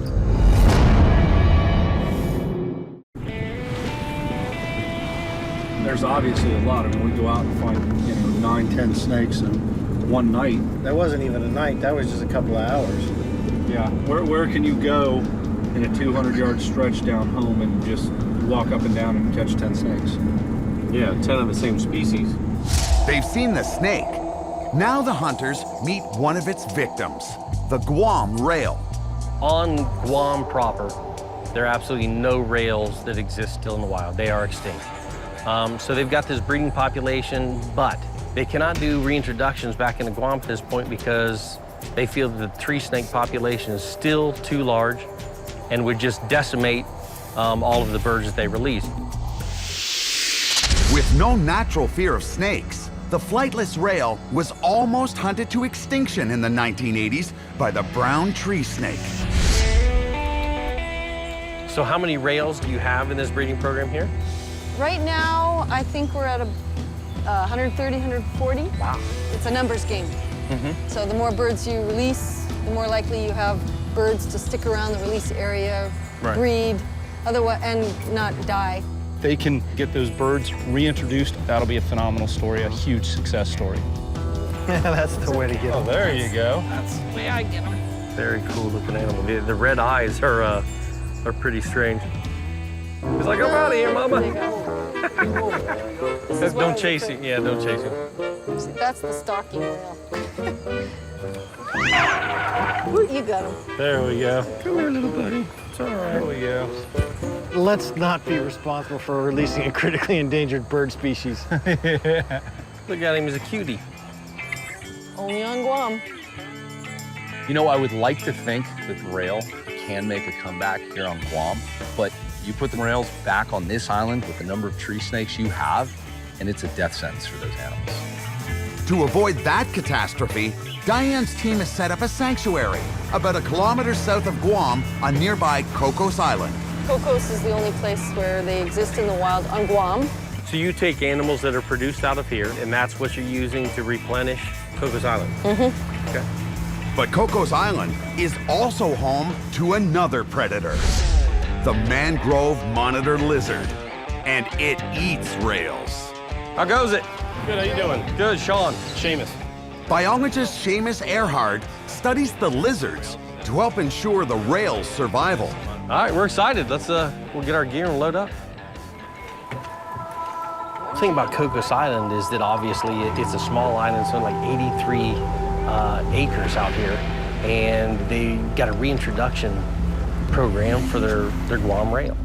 There's obviously a lot. I mean, we go out and find, 9, 10 snakes in one night. That wasn't even a night. That was just a couple of hours. Yeah. Where can you go in a 200-yard stretch down home and just walk up and down and catch 10 snakes? Yeah, 10 of the same species. They've seen the snake. Now the hunters meet one of its victims, the Guam rail. On Guam proper, there are absolutely no rails that exist still in the wild. They are extinct. So they've got this breeding population, but they cannot do reintroductions back into Guam at this point because they feel that the tree snake population is still too large and would just decimate all of the birds that they release. With no natural fear of snakes, the flightless rail was almost hunted to extinction in the 1980s by the brown tree snake. So how many rails do you have in this breeding program here? Right now, I think we're at 130, 140. Wow. It's a numbers game. So the more birds you release, the more likely you have birds to stick around the release area, breed, otherwise, and not die. They can get those birds reintroduced. That'll be a phenomenal story, a huge success story. Yeah, that's the way to get them. Oh, there you go. That's the way I get them. Very cool looking animal. The red eyes are pretty strange. He's like, I'm out of here, mama. Don't chase him. Yeah, don't chase him. See, that's the stalking rail. You got him. There we go. Come here, little buddy. It's all right. There we go. Let's not be responsible for releasing a critically endangered bird species. Yeah. Look at him, he's a cutie. Only on Guam. I would like to think that the rail can make a comeback here on Guam, but you put the rails back on this island with the number of tree snakes you have, and it's a death sentence for those animals. To avoid that catastrophe, Diane's team has set up a sanctuary about 1 kilometer south of Guam on nearby Cocos Island. Cocos is the only place where they exist in the wild on Guam. So you take animals that are produced out of here, and that's what you're using to replenish Cocos Island? Okay. But Cocos Island is also home to another predator, the mangrove monitor lizard, and it eats rails. How goes it? Good, how you doing? Good, Sean. Seamus. Biologist Seamus Earhart studies the lizards to help ensure the rail's survival. All right, we're excited. Let's we'll get our gear and load up. The thing about Cocos Island is that obviously it's a small island, so like 83 acres out here, and they got a reintroduction program for their Guam rail.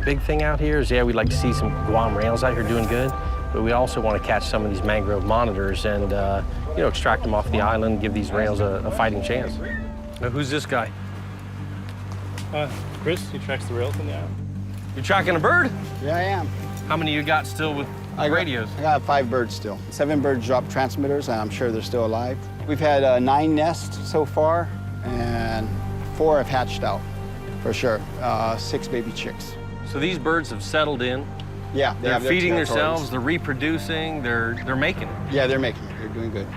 Big thing out here is, we'd like to see some Guam rails out here doing good, but we also want to catch some of these mangrove monitors and extract them off the island, give these rails a fighting chance. Now, who's this guy? Chris, he tracks the rails in the island. You tracking a bird? Yeah, I am. How many you got still with radios? I got 5 birds still. 7 birds dropped transmitters, and I'm sure they're still alive. We've had 9 nests so far, and 4 have hatched out, for sure. 6 baby chicks. So these birds have settled in, Yeah, they're their feeding territories. themselves, they're reproducing, they're making it. Yeah, they're making it. They're doing good.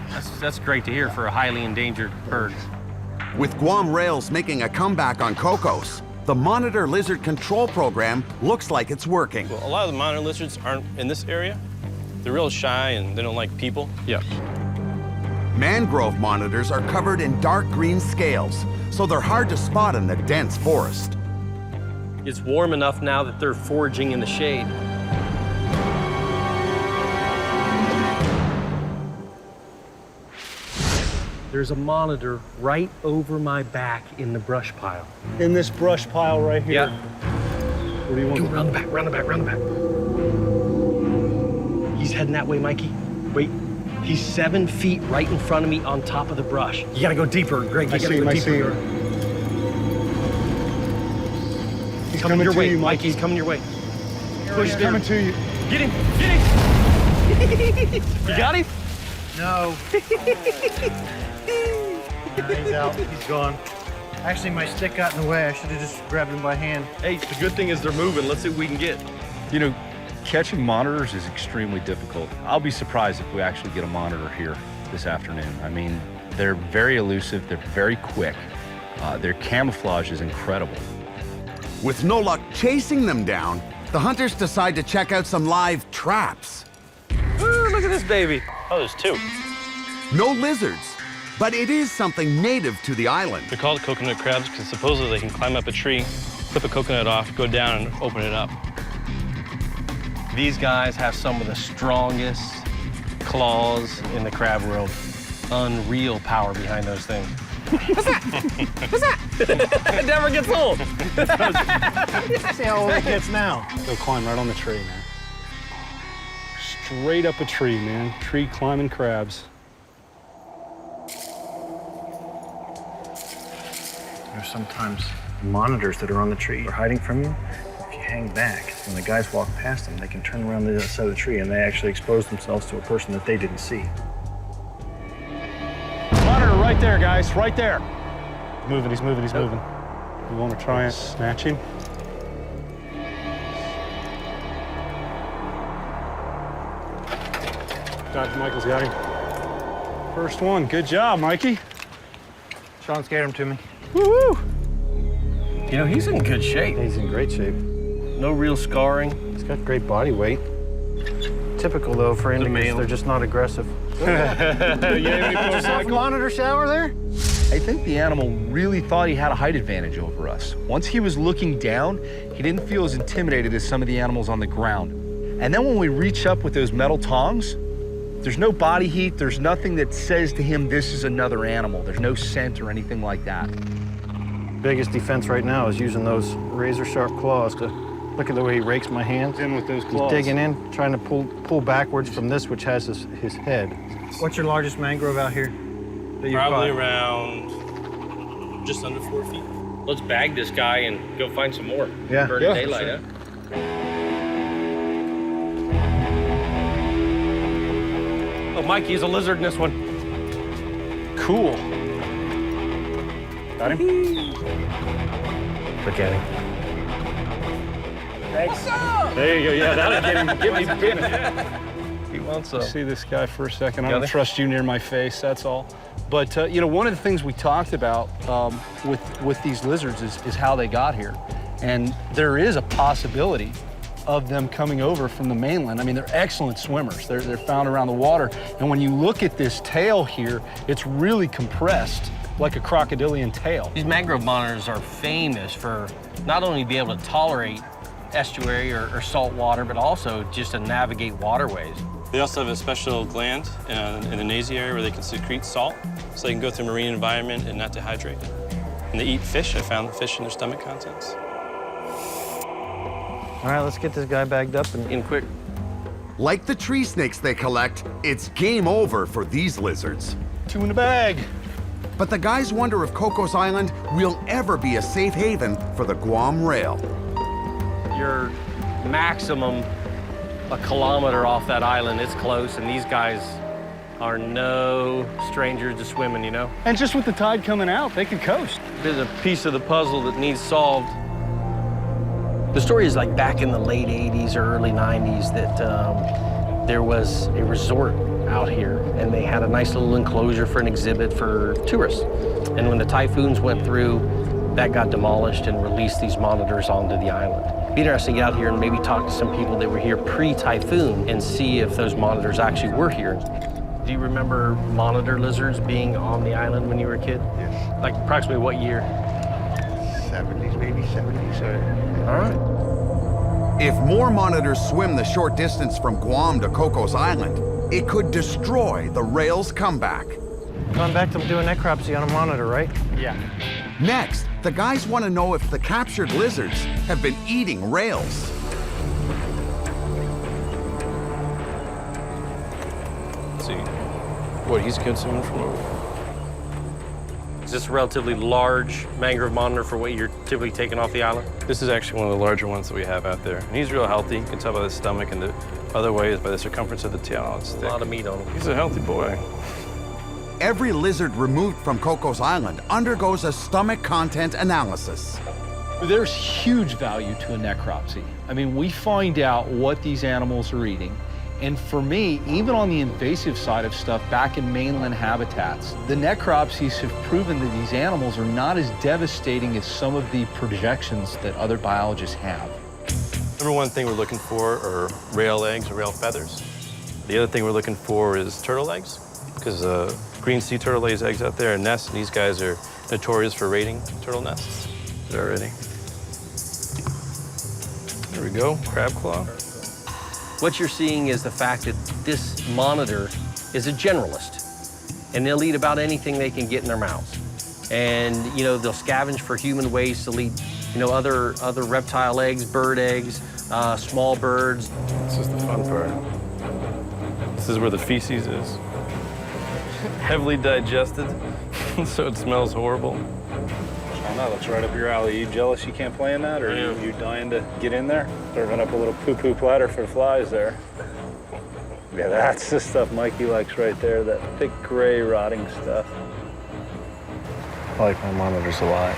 That's great to hear for a highly endangered bird. With Guam rails making a comeback on Cocos, the Monitor Lizard Control Program looks like it's working. Well, a lot of the monitor lizards aren't in this area. They're real shy and they don't like people. Yeah. Mangrove monitors are covered in dark green scales, so they're hard to spot in the dense forest. It's warm enough now that they're foraging in the shade. There's a monitor right over my back in the brush pile. In this brush pile right here? Yeah. What do you want? Go round the back, round the back, round the back. He's heading that way, Mikey. Wait, he's 7 feet right in front of me on top of the brush. You gotta go deeper, Greg. You gotta go deeper. He's coming your way, Mikey. He's coming your way. He's coming to you. Get him! Get him! You got him? No. He's out. He's gone. Actually, my stick got in the way. I should have just grabbed him by hand. Hey, the good thing is they're moving. Let's see what we can get. You know, catching monitors is extremely difficult. I'll be surprised if we actually get a monitor here this afternoon. I mean, they're very elusive. They're very quick. Their camouflage is incredible. With no luck chasing them down, the hunters decide to check out some live traps. Ooh, look at this baby. Oh, there's 2. No lizards, but it is something native to the island. They're called coconut crabs because supposedly they can climb up a tree, flip a coconut off, go down and open it up. These guys have some of the strongest claws in the crab world. Unreal power behind those things. What's that? What's that? It never gets old. See how old it gets now. Go climb right on the tree, man. Straight up a tree, man. Tree climbing crabs. There's sometimes monitors that are on the tree are hiding from you. If you hang back, when the guys walk past them, they can turn around the other side of the tree and they actually expose themselves to a person that they didn't see. Monitor right there, guys, right there. He's moving, he's moving, he's moving. We want to try and snatch him. Dr. Michael's got him. First one, good job, Mikey. Sean scared him to me. Woo-hoo! You know, he's in good shape. He's in great shape. No real scarring. He's got great body weight. Typical, though, for Indians, they're just not aggressive. Yeah, monitor shower there? I think the animal really thought he had a height advantage over us. Once he was looking down, he didn't feel as intimidated as some of the animals on the ground. And then when we reach up with those metal tongs, there's no body heat, there's nothing that says to him this is another animal. There's no scent or anything like that. Biggest defense right now is using those razor-sharp claws to look at the way he rakes my hands. In with those claws. He's digging in, trying to pull backwards from this, which has his head. What's your largest mangrove out here? Probably around just under 4 feet. Let's bag this guy and go find some more. Yeah. Burn Yeah, daylight, sure. huh? Oh, Mikey's a lizard in this one. Cool. Got him? Look at him. What's up? There you go. Yeah, that'll get him. Give me. He wants some. See this guy for a second. I Got don't it? trust you near my face, that's all. But, you know, one of the things we talked about with these lizards is how they got here. And there is a possibility of them coming over from the mainland. I mean, they're excellent swimmers. They're found around the water. And when you look at this tail here, it's really compressed like a crocodilian tail. These mangrove monitors are famous for not only being able to tolerate estuary or salt water, but also just to navigate waterways. They also have a special gland in the nasal area where they can secrete salt, so they can go through marine environment and not dehydrate. And they eat fish. I found the fish in their stomach contents. All right, let's get this guy bagged up and in quick. Like the tree snakes they collect, it's game over for these lizards. 2 in the bag. But the guys wonder if Cocos Island will ever be a safe haven for the Guam rail. You're maximum a kilometer off that island. It's close, and these guys are no strangers to swimming, you know? And just with the tide coming out, they can coast. There's a piece of the puzzle that needs solved. The story is like back in the late 80s or early 90s that there was a resort out here and they had a nice little enclosure for an exhibit for tourists. And when the typhoons went through, that got demolished and released these monitors onto the island. It'd be interesting to get out here and maybe talk to some people that were here pre-typhoon and see if those monitors actually were here. Do you remember monitor lizards being on the island when you were a kid? Yes. Like approximately what year? 70s, maybe 70s. All right. If more monitors swim the short distance from Guam to Cocos Island, it could destroy the rail's comeback. Going back to do a necropsy on a monitor, right? Yeah. Next, the guys want to know if the captured lizards have been eating rails. Let's see what he's consuming from over. Is this a relatively large mangrove monitor for what you're typically taking off the island? This is actually one of the larger ones that we have out there. And he's real healthy. You can tell by the stomach, and the other way is by the circumference of the tail. It's thick. A lot of meat on him. He's a healthy boy. Every lizard removed from Cocos Island undergoes a stomach content analysis. There's huge value to a necropsy. I mean, we find out what these animals are eating. And for me, even on the invasive side of stuff back in mainland habitats, the necropsies have proven that these animals are not as devastating as some of the projections that other biologists have. Number one thing we're looking for are rail eggs or rail feathers. The other thing we're looking for is turtle eggs, because green sea turtle lays eggs out there and nests, and these guys are notorious for raiding turtle nests. They're ready. There we go, crab claw. What you're seeing is the fact that this monitor is a generalist, and they'll eat about anything they can get in their mouths. And, you know, they'll scavenge for human waste. They'll eat, you know, other reptile eggs, bird eggs, small birds. This is the fun part. This is where the feces is. Heavily digested, so it smells horrible. Oh no, that's right up your alley. You jealous you can't play in that, or are you dying to get in there? Serving up a little poo-poo platter for the flies there. Yeah, that's the stuff Mikey likes right there, that thick gray rotting stuff. I like my monitors a lot.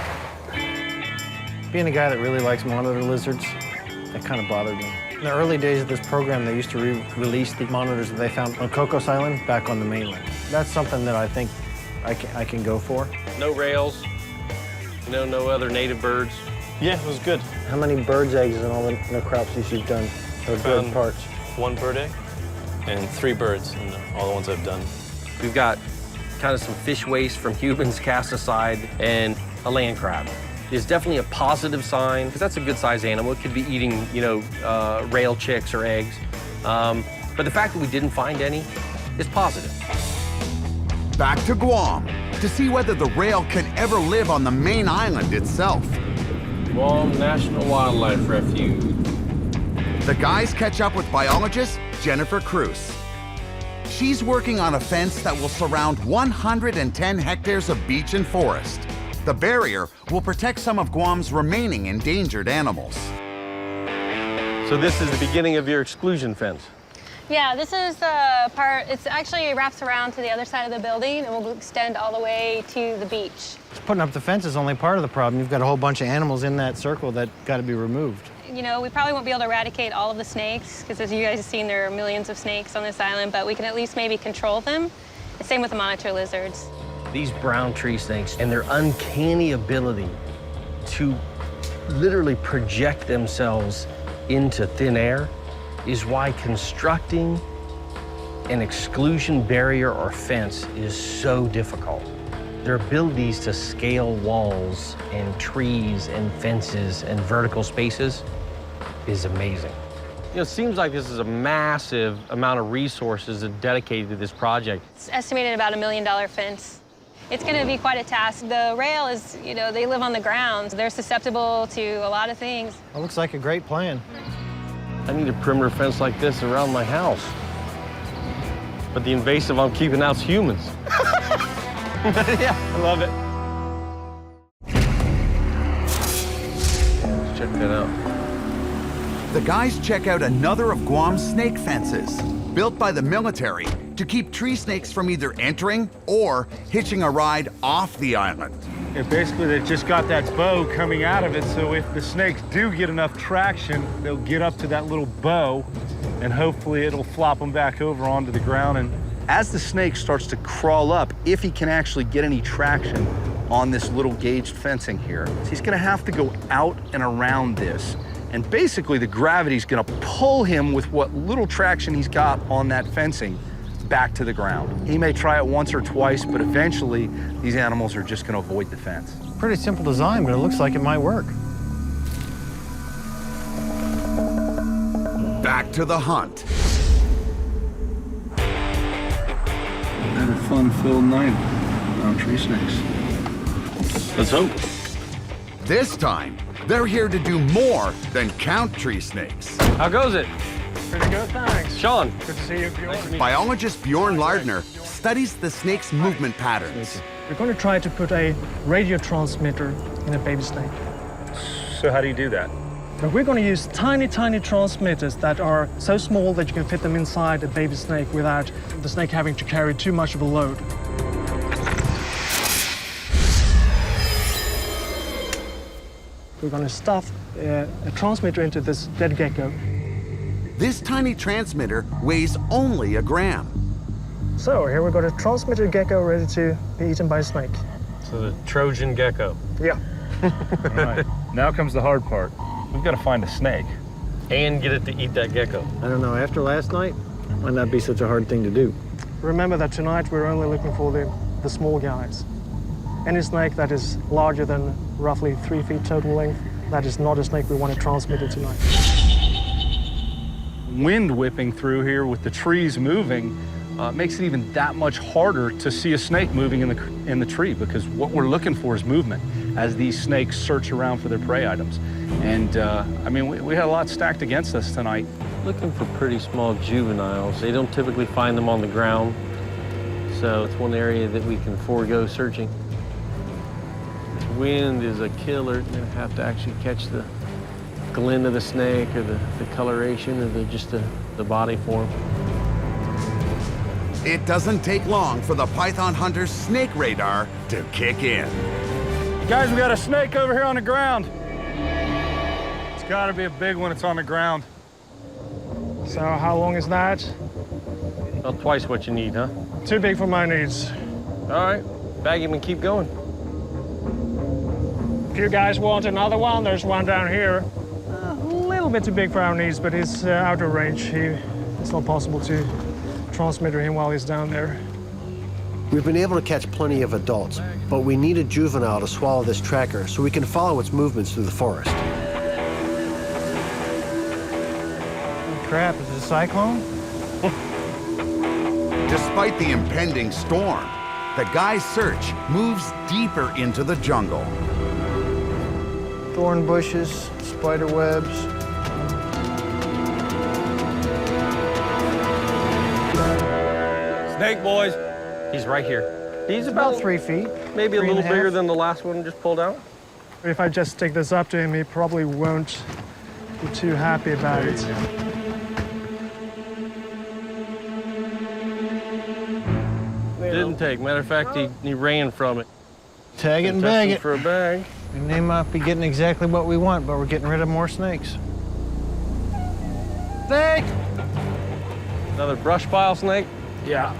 Being a guy that really likes monitor lizards, that kind of bothered me. In the early days of this program, they used to release the monitors that they found on Cocos Island back on the mainland. That's something that I think I can go for. No rails, you know, no other native birds. Yeah, it was good. How many birds' eggs in all the necropsies you've done, or bird parts? One bird egg and 3 birds in all the ones I've done. We've got kind of some fish waste from humans cast aside and a land crab. It's definitely a positive sign, because that's a good-sized animal. It could be eating, you know, rail chicks or eggs. But the fact that we didn't find any is positive. Back to Guam to see whether the rail can ever live on the main island itself. Guam National Wildlife Refuge. The guys catch up with biologist Jennifer Cruz. She's working on a fence that will surround 110 hectares of beach and forest. The barrier will protect some of Guam's remaining endangered animals. So this is the beginning of your exclusion fence. Yeah, this is the part, it actually wraps around to the other side of the building and will extend all the way to the beach. Putting up the fence is only part of the problem. You've got a whole bunch of animals in that circle that got to be removed. You know, we probably won't be able to eradicate all of the snakes, because as you guys have seen, there are millions of snakes on this island, but we can at least maybe control them. The same with the monitor lizards. These brown tree snakes and their uncanny ability to literally project themselves into thin air is why constructing an exclusion barrier or fence is so difficult. Their abilities to scale walls and trees and fences and vertical spaces is amazing. You know, it seems like this is a massive amount of resources dedicated to this project. It's estimated about $1 million fence. It's going to be quite a task. The rail is, you know, they live on the ground. They're susceptible to a lot of things. It looks like a great plan. I need a perimeter fence like this around my house. But the invasive I'm keeping out's humans. Yeah, I love it. Let's check that out. The guys check out another of Guam's snake fences, built by the military to keep tree snakes from either entering or hitching a ride off the island. Basically, they've just got that bow coming out of it, so if the snakes do get enough traction, they'll get up to that little bow, and hopefully it'll flop them back over onto the ground. And as the snake starts to crawl up, if he can actually get any traction on this little gauged fencing here, he's gonna have to go out and around this. And basically, the gravity's gonna pull him with what little traction he's got on that fencing back to the ground. He may try it once or twice, but eventually these animals are just going to avoid the fence. Pretty simple design, but it looks like it might work. Back to the hunt. Another fun-filled night on tree snakes. Let's hope. This time, they're here to do more than count tree snakes. How goes it? Pretty good, thanks. Sean. Good to see you, Bjorn. Biologist Bjorn Lardner studies the snake's movement patterns. We're going to try to put a radio transmitter in a baby snake. So how do you do that? But we're going to use tiny, tiny transmitters that are so small that you can fit them inside a baby snake without the snake having to carry too much of a load. We're going to stuff a transmitter into this dead gecko. This tiny transmitter weighs only a gram. So here we've got a transmitter gecko ready to be eaten by a snake. So the Trojan gecko. Yeah. All right. Now comes the hard part. We've got to find a snake. And get it to eat that gecko. I don't know, after last night, might not be such a hard thing to do. Remember that tonight we're only looking for the small guys. Any snake that is larger than roughly 3 feet total length, that is not a snake we want to transmit it tonight. Wind whipping through here with the trees moving makes it even that much harder to see a snake moving in the tree, because what we're looking for is movement as these snakes search around for their prey items. And I mean, we had a lot stacked against us tonight. Looking for pretty small juveniles. They don't typically find them on the ground, so it's one area that we can forego searching. Wind is a killer. You're gonna have to actually catch the glint of the snake or the coloration or just the body form. It doesn't take long for the python hunter's snake radar to kick in. Guys, we got a snake over here on the ground. It's got to be a big one. It's on the ground. So how long is that? About twice what you need, huh? Too big for my needs. All right, bag him and keep going. If you guys want another one, there's one down here. A little bit too big for our needs, but he's out of range. It's not possible to transmit him while he's down there. We've been able to catch plenty of adults, but we need a juvenile to swallow this tracker so we can follow its movements through the forest. Crap, is it a cyclone? Despite the impending storm, the guy's search moves deeper into the jungle. Thorn bushes, spider webs. Snake, boys. He's right here. He's about 3 feet. Maybe a 3.5. little bigger than the last one just pulled out. If I just stick this up to him, he probably won't be too happy about it. Didn't take. Matter of fact, he ran from it. Tag it and bag it. For a bag. We may not be getting exactly what we want, but we're getting rid of more snakes. Snake! Another brush pile snake? Yeah.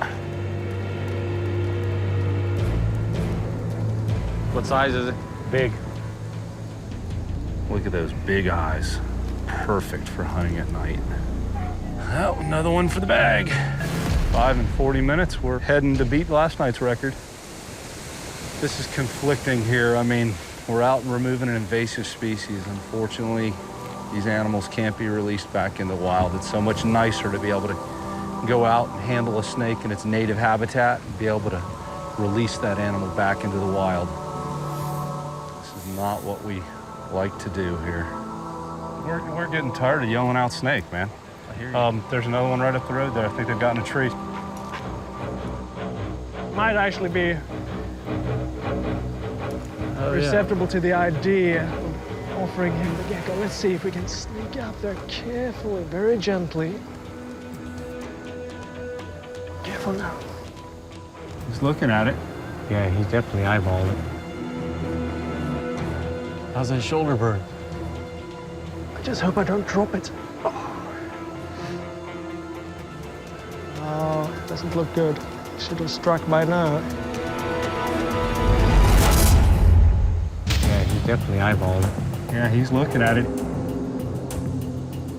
What size is it? Big. Look at those big eyes. Perfect for hunting at night. Oh, another one for the bag. 5 and 40 minutes. We're heading to beat last night's record. This is conflicting here. I mean, we're out and removing an invasive species. Unfortunately, these animals can't be released back in the wild. It's so much nicer to be able to go out and handle a snake in its native habitat and be able to release that animal back into the wild. This is not what we like to do here. We're getting tired of yelling out snake, man. I hear you. There's another one right up the road there. I think they've gotten a tree. Might actually be receptible to the idea of offering him the gecko. Let's see if we can sneak up there carefully, very gently. Careful now. He's looking at it. Yeah, he's definitely eyeballed it. How's that shoulder burn? I just hope I don't drop it. Oh, doesn't look good. Should have struck by now. Yeah, he definitely eyeballed it. Yeah, he's looking at it.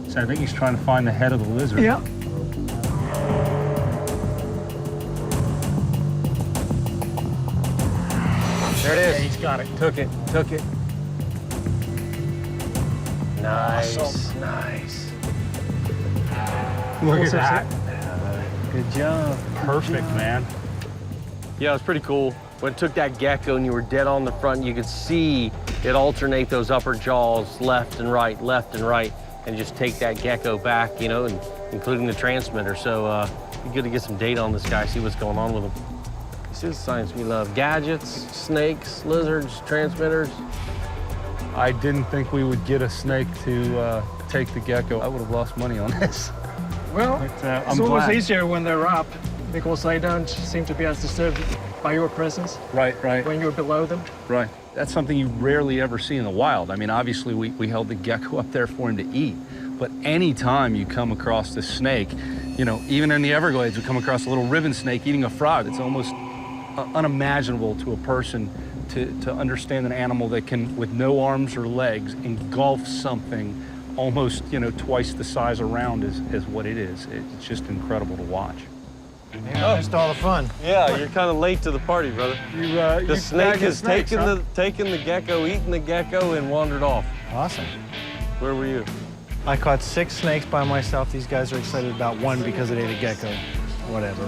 So I think he's trying to find the head of the lizard. Yeah. There it is. Yeah, he's got it. Took it. Took it. Nice, Awesome. nice. Look at that. Good job. Perfect, man. Yeah, it was pretty cool. When it took that gecko and you were dead on the front, you could see it alternate those upper jaws left and right, and just take that gecko back, you know, and including the transmitter. So it's good to get some data on this guy, see what's going on with him. This is science we love. Gadgets, snakes, lizards, transmitters. I didn't think we would get a snake to take the gecko. I would have lost money on this. Well, But, it's I'm always glad. easier when they're up because they don't seem to be as disturbed by your presence Right, right, when you're below them. right. That's something you rarely ever see in the wild. I mean, obviously, we held the gecko up there for him to eat. But anytime you come across this snake, you know, even in the Everglades, we come across a little ribbon snake eating a frog. It's almost unimaginable to a person to understand an animal that can, with no arms or legs, engulf something almost, you know, twice the size around as what it is. It's just incredible to watch. Yeah, I missed all the fun. Yeah, you're kind of late to the party, brother. The snake has taken the gecko, eaten the gecko, and wandered off. Awesome. Where were you? I caught 6 snakes by myself. These guys are excited about one because it ate a gecko. Whatever.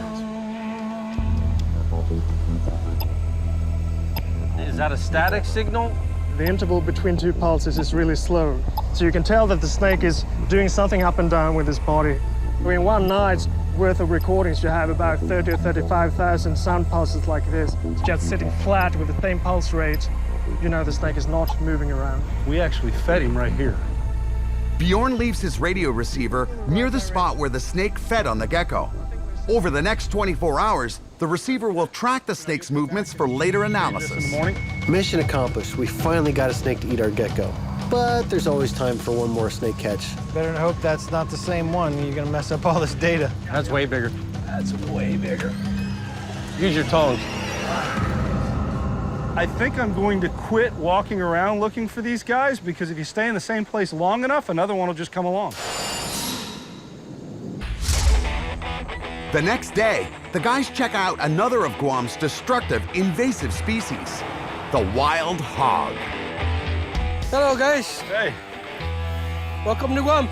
Is that a static signal? The interval between two pulses is really slow. So you can tell that the snake is doing something up and down with his body. In one night's worth of recordings, you have about 30 or 35,000 sound pulses like this. It's just sitting flat with the same pulse rate. You know the snake is not moving around. We actually fed him right here. Bjorn leaves his radio receiver near the spot where the snake fed on the gecko. Over the next 24 hours, the receiver will track the snake's movements for later analysis. In the morning. Mission accomplished. We finally got a snake to eat our gecko. But there's always time for one more snake catch. Better hope that's not the same one. You're gonna mess up all this data. That's way bigger. That's way bigger. Use your tongs. I think I'm going to quit walking around looking for these guys because if you stay in the same place long enough, another one will just come along. The next day, the guys check out another of Guam's destructive invasive species, the wild hog. Hello, guys. Hey. Welcome to Guam.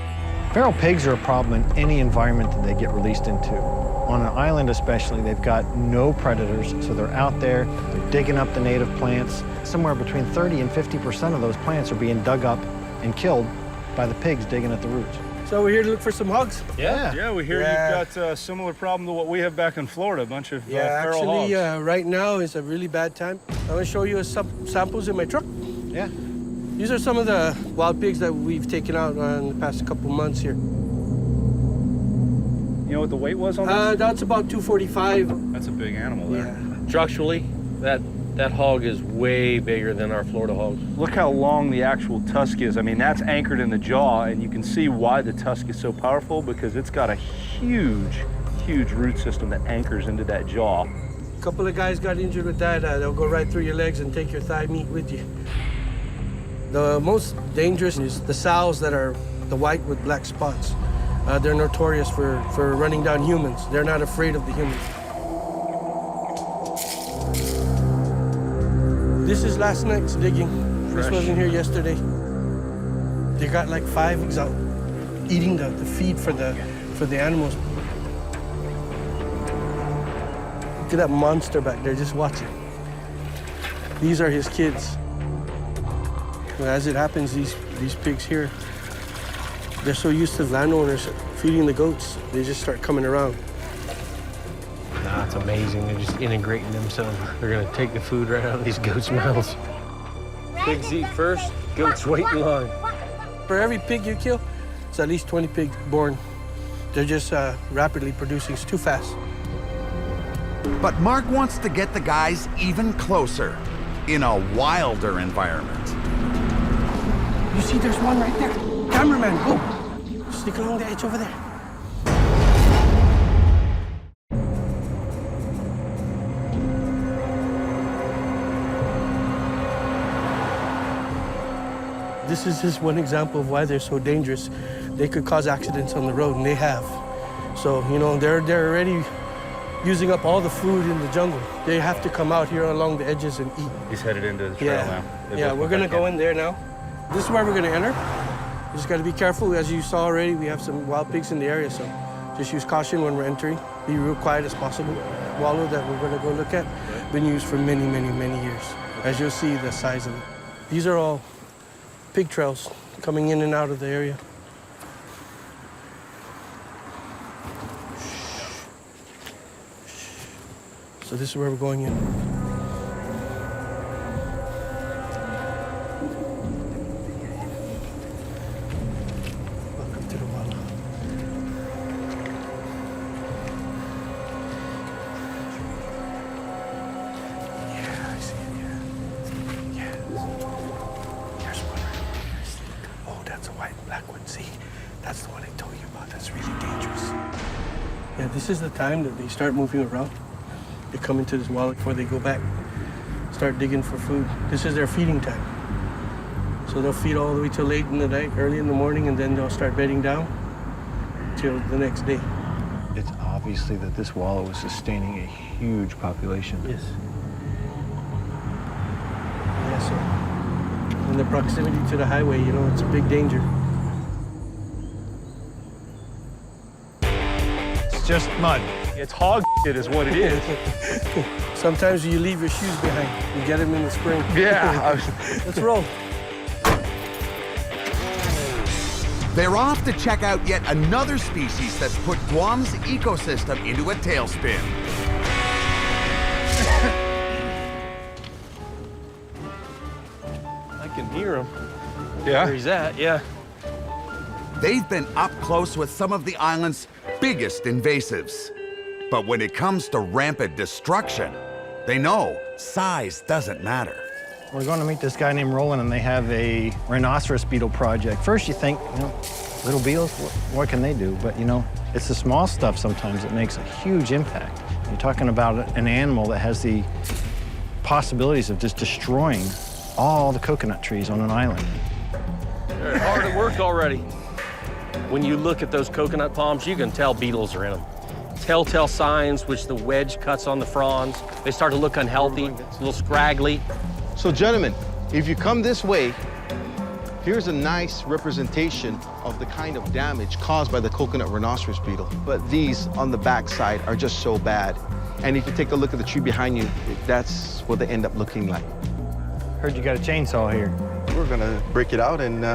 Feral pigs are a problem in any environment that they get released into. On an island especially, they've got no predators, so they're out there, they're digging up the native plants. Somewhere between 30 and 50% of those plants are being dug up and killed by the pigs digging at the roots. So we're here to look for some hogs? Yeah, we hear you've got a similar problem to what we have back in Florida, a bunch of feral hogs. Right now is a really bad time. I'm gonna show you some samples in my truck. Yeah. These are some of the wild pigs that we've taken out in the past couple months here. You know what the weight was on this? That's about 245. That's a big animal there. Yeah. Structurally, that hog is way bigger than our Florida hogs. Look how long the actual tusk is. I mean, that's anchored in the jaw, and you can see why the tusk is so powerful because it's got a huge, huge root system that anchors into that jaw. A couple of guys got injured with that. They'll go right through your legs and take your thigh meat with you. The most dangerous is the sows that are the white with black spots. They're notorious for running down humans. They're not afraid of the humans. This is last night's digging. Fresh. This wasn't here yesterday. They got like 5 eggs out, eating the feed for the animals. Look at that monster back there, just watching. These are his kids. As it happens, these pigs here, they're so used to landowners feeding the goats, they just start coming around. Nah, it's amazing. They're just integrating themselves. They're gonna take the food right out of these goats' mouths. Pigs eat first, goats wait in line. For every pig you kill, it's at least 20 pigs born. They're just rapidly producing. It's too fast. But Mark wants to get the guys even closer in a wilder environment. You see there's one right there. Cameraman, go. Stick along the edge over there. This is just one example of why they're so dangerous. They could cause accidents on the road, and they have. So, you know, they're already using up all the food in the jungle. They have to come out here along the edges and eat. He's headed into the trail now. Yeah, we're gonna go in there now. This is where we're gonna enter. You just gotta be careful. As you saw already, we have some wild pigs in the area, so just use caution when we're entering. Be real quiet as possible. Wallow that we're gonna go look at, been used for many, many, many years. As you'll see the size of it. These are all pig trails coming in and out of the area. So this is where we're going in. Welcome to the wild. Yeah, I see it, yeah. Yeah. There's one right there. Oh, that's a white and black one. See, that's the one I told you about. That's really dangerous. Yeah, this is the time that they start moving around. They come into this wallet before they go back, start digging for food. This is their feeding time. So they'll feed all the way till late in the night, early in the morning, and then they'll start bedding down till the next day. It's obviously that this wallow is sustaining a huge population. Yes. Yeah, so in the proximity to the highway, you know, it's a big danger. It's just mud. It's hog shit is what it is. Sometimes you leave your shoes behind. You get them in the spring. Yeah. Let's roll. They're off to check out yet another species that's put Guam's ecosystem into a tailspin. I can hear him. Yeah? Where he's at, yeah. They've been up close with some of the island's biggest invasives. But when it comes to rampant destruction, they know size doesn't matter. We're going to meet this guy named Roland, and they have a rhinoceros beetle project. First, you think, you know, little beetles, what can they do? But, you know, it's the small stuff sometimes that makes a huge impact. You're talking about an animal that has the possibilities of just destroying all the coconut trees on an island. They're hard at work already. When you look at those coconut palms, you can tell beetles are in them. Telltale signs, which the wedge cuts on the fronds. They start to look unhealthy, a little scraggly. So gentlemen, if you come this way, here's a nice representation of the kind of damage caused by the coconut rhinoceros beetle. But these on the backside are just so bad. And if you take a look at the tree behind you, that's what they end up looking like. Heard you got a chainsaw here. We're gonna break it out and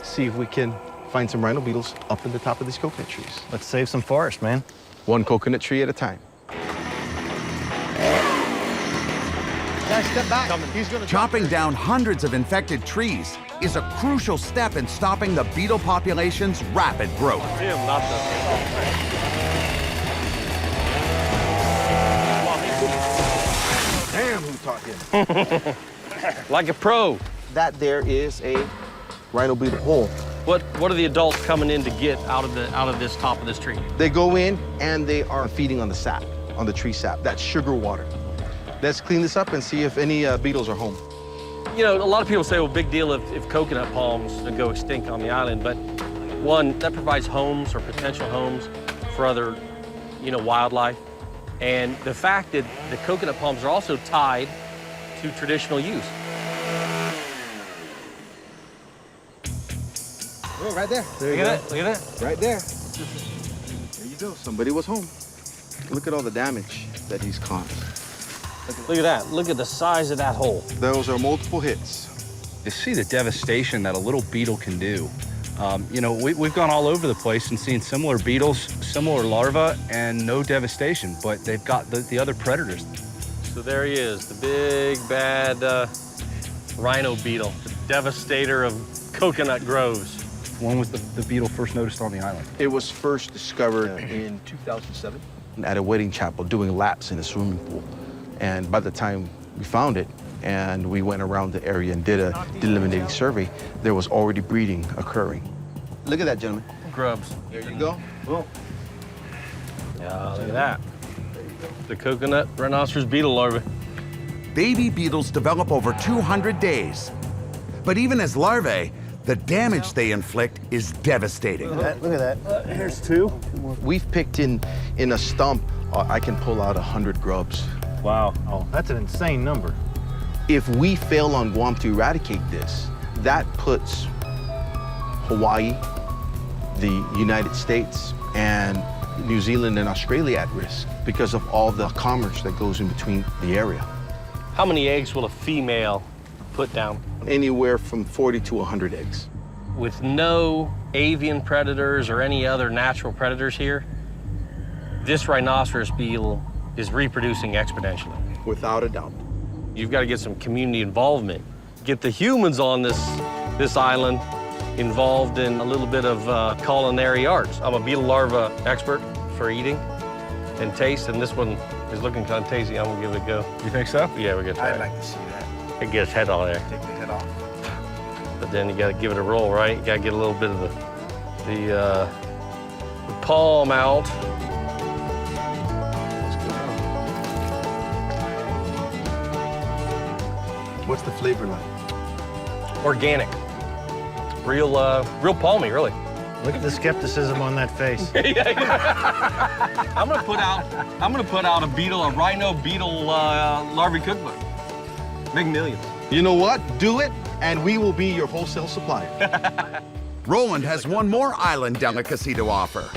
see if we can find some rhino beetles up in the top of these coconut trees. Let's save some forest, man. One coconut tree at a time. Guys, step back. He's gonna Chopping down hundreds of infected trees is a crucial step in stopping the beetle population's rapid growth. Him, not the... Damn, who taught him? Like a pro. That there is a rhino beetle hole. What are the adults coming in to get out of this top of this tree? They go in and they are feeding on the sap, on the tree sap. That's sugar water. Let's clean this up and see if any beetles are home. You know, a lot of people say, well, big deal if coconut palms go extinct on the island, but one, that provides homes or potential homes for other, you know, wildlife. And the fact that the coconut palms are also tied to traditional use. Oh, right there. There you go. Look at that. Right there. There you go. Somebody was home. Look at all the damage that he's caused. Look at that. Look at the size of that hole. Those are multiple hits. To see the devastation that a little beetle can do. You know, we've gone all over the place and seen similar beetles, similar larvae, and no devastation, but they've got the other predators. So there he is, the big, bad rhino beetle, the devastator of coconut groves. When was the beetle first noticed on the island? It was first discovered in 2007 at a wedding chapel doing laps in a swimming pool. And by the time we found it, and we went around the area and did a delimiting survey, there was already breeding occurring. Look at that, gentlemen. Grubs. There you go. Cool. Yeah, look at that. The coconut rhinoceros beetle larvae. Baby beetles develop over 200 days. But even as larvae, the damage they inflict is devastating. Look at that. Here's two. We've picked in a stump, I can pull out 100 grubs. Wow. Oh, that's an insane number. If we fail on Guam to eradicate this, that puts Hawaii, the United States, and New Zealand and Australia at risk because of all the commerce that goes in between the area. How many eggs will a female put down? Anywhere from 40 to 100 eggs. With no avian predators or any other natural predators here, this rhinoceros beetle is reproducing exponentially. Without a doubt. You've got to get some community involvement. Get the humans on this island involved in a little bit of culinary arts. I'm a beetle larva expert for eating and taste, and this one is looking kind of tasty. I'm gonna give it a go. You think so? Yeah, we're gonna try. I'd like to see that. It gets head on there. Take the head off. But then you gotta give it a roll, right? You gotta get a little bit of the palm out. What's the flavor like? Organic. Real palmy, really. Look at the skepticism on that face. I'm gonna put out a rhino beetle larvae cookbook. Make millions. You know what? Do it, and we will be your wholesale supplier. Roland has one more island delicacy to offer.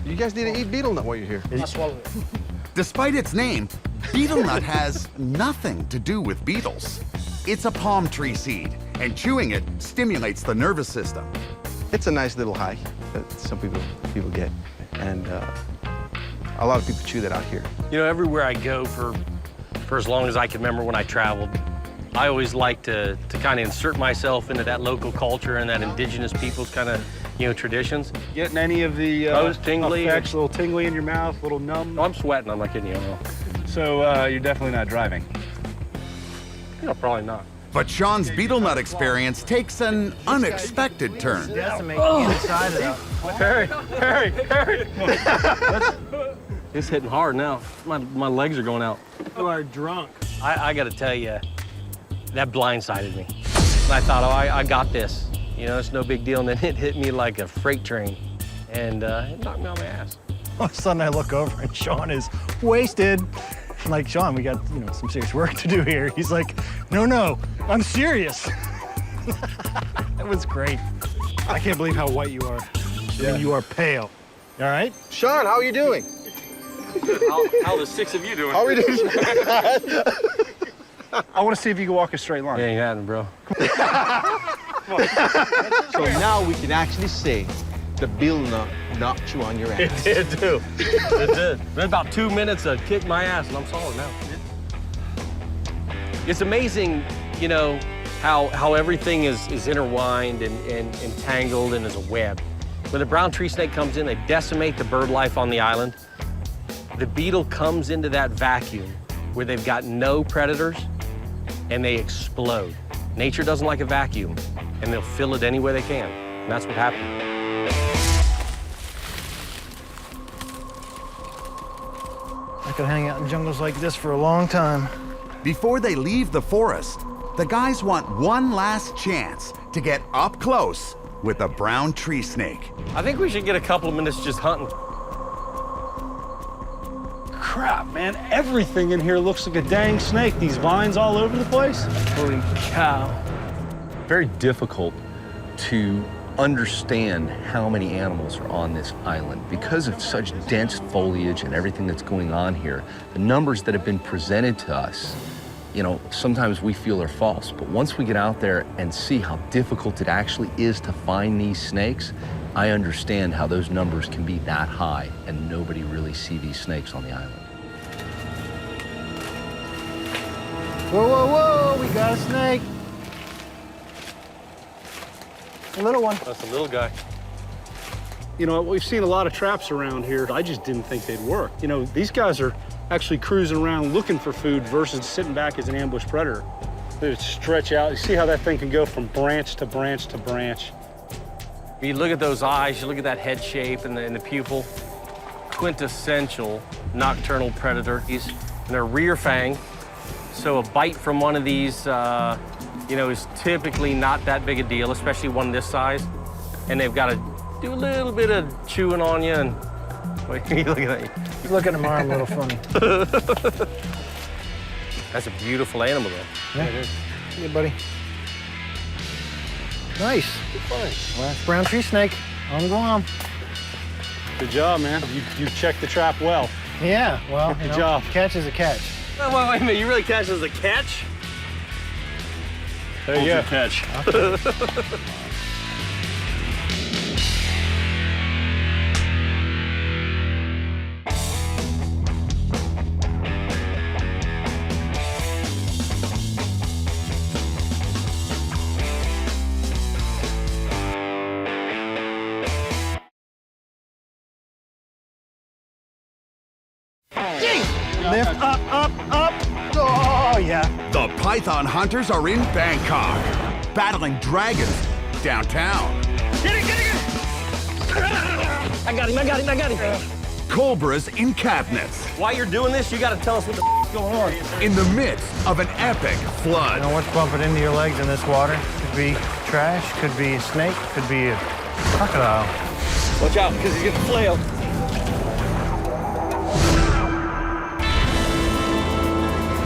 You guys need to eat beetle nut while you're here. I swallowed it. Despite its name, beetle nut has nothing to do with beetles. It's a palm tree seed, and chewing it stimulates the nervous system. It's a nice little high that some people get, and a lot of people chew that out here. You know, everywhere I go for as long as I can remember when I traveled, I always like to kind of insert myself into that local culture and that indigenous people's kind of, traditions. Getting any of the tingly effects, a little tingly in your mouth, a little numb? Oh, I'm sweating, I'm not kidding you. So you're definitely not driving? Probably not. But Sean's beetle nut experience takes an unexpected turn. Harry! It's hitting hard now. My legs are going out. You are drunk. I got to tell you, that blindsided me. And I thought, oh, I got this. It's no big deal. And then it hit me like a freight train, and it knocked me on my ass. All of a sudden, I look over and Sean is wasted. I'm like, Sean, we got some serious work to do here. He's like, no, I'm serious. That was great. I can't believe how white you are. I mean, you are pale. All right? Sean, how are you doing? How the six of you doing? How are we doing? I want to see if you can walk a straight line. Yeah, ain't happening, bro. So now we can actually say the beetle nut knocked you on your ass. It did, too. It did. In about 2 minutes, it kicked my ass, and I'm solid now. It's amazing, how everything is intertwined and entangled and is a web. When the brown tree snake comes in, they decimate the bird life on the island. The beetle comes into that vacuum where they've got no predators, and they explode. Nature doesn't like a vacuum, and they'll fill it any way they can. And that's what happened. I could hang out in jungles like this for a long time. Before they leave the forest, the guys want one last chance to get up close with a brown tree snake. I think we should get a couple of minutes just hunting. Crap, man, everything in here looks like a dang snake. These vines all over the place. Holy cow. Very difficult to understand how many animals are on this island. Because of such dense foliage and everything that's going on here, the numbers that have been presented to us, sometimes we feel are false. But once we get out there and see how difficult it actually is to find these snakes, I understand how those numbers can be that high and nobody really see these snakes on the island. Whoa, we got a snake. A little one. That's a little guy. We've seen a lot of traps around here. I just didn't think they'd work. These guys are actually cruising around looking for food versus sitting back as an ambush predator. They stretch out. You see how that thing can go from branch to branch to branch. You look at those eyes, you look at that head shape and the pupil. Quintessential nocturnal predator. He's in a rear fang, so a bite from one of these, you know, is typically not that big a deal, especially one this size. And they've got to do a little bit of chewing on you. And wait, you look at that. You look at him arm a little funny. That's a beautiful animal, though. Yeah, it is. Hey, buddy. Nice. Good find. Well, that's brown tree snake on Guam. Good job, man. You checked the trap well. Yeah, well, good job. Catch is a catch. Wait a minute, you really catch it as a catch? There you go. Catch. Lift up, up, up. Oh, yeah. The python hunters are in Bangkok, battling dragons downtown. Get it, get it, get it! I got him. Cobras in cabinets. While you're doing this, you got to tell us what the f*** is going on. In the midst of an epic flood. You know what's bumping into your legs in this water? Could be trash, could be a snake, could be a crocodile. Watch out, because he's getting flailed.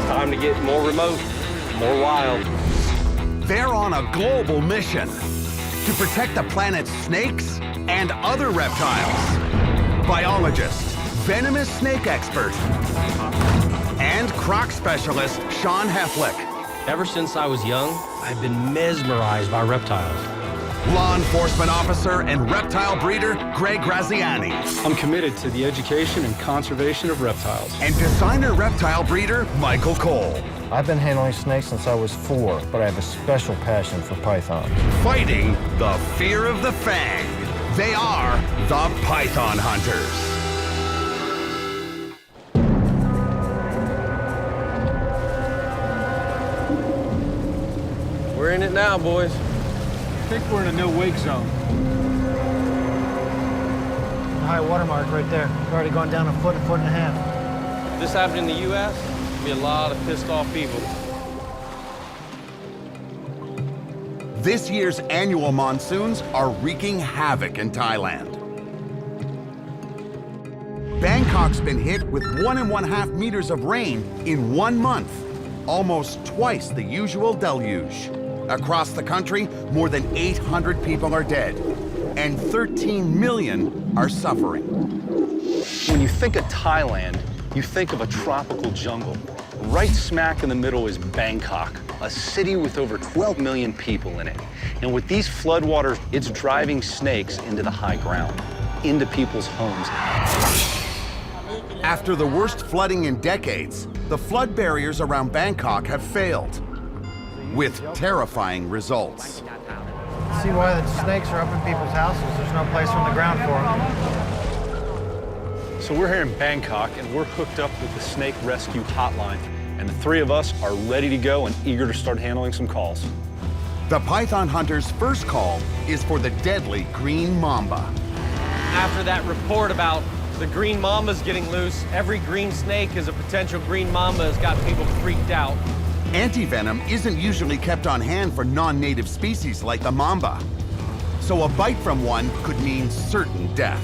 Time to get more remote, more wild. They're on a global mission to protect the planet's snakes and other reptiles. Biologist, venomous snake expert, and croc specialist Sean Heflick. Ever since I was young, I've been mesmerized by reptiles. Law enforcement officer and reptile breeder Greg Graziani. I'm committed to the education and conservation of reptiles. And designer reptile breeder Michael Cole. I've been handling snakes since I was 4, but I have a special passion for pythons. Fighting the fear of the fang. They are the Python Hunters. We're in it now, boys. I think we're in a no-wake zone. High water mark right there. We've already gone down a foot and a half. If this happened in the U.S., there'd be a lot of pissed off people. This year's annual monsoons are wreaking havoc in Thailand. Bangkok's been hit with 1.5 meters of rain in 1 month, almost twice the usual deluge. Across the country, more than 800 people are dead, and 13 million are suffering. When you think of Thailand, you think of a tropical jungle. Right smack in the middle is Bangkok, a city with over 12 million people in it. And with these floodwaters, it's driving snakes into the high ground, into people's homes. After the worst flooding in decades, the flood barriers around Bangkok have failed, with terrifying results. See why the snakes are up in people's houses. There's no place on the ground for them. So we're here in Bangkok, and we're hooked up with the Snake Rescue Hotline. And the 3 of us are ready to go and eager to start handling some calls. The Python Hunter's first call is for the deadly green mamba. After that report about the green mambas getting loose, every green snake is a potential green mamba has got people freaked out. Antivenom isn't usually kept on hand for non-native species like the mamba. So a bite from one could mean certain death.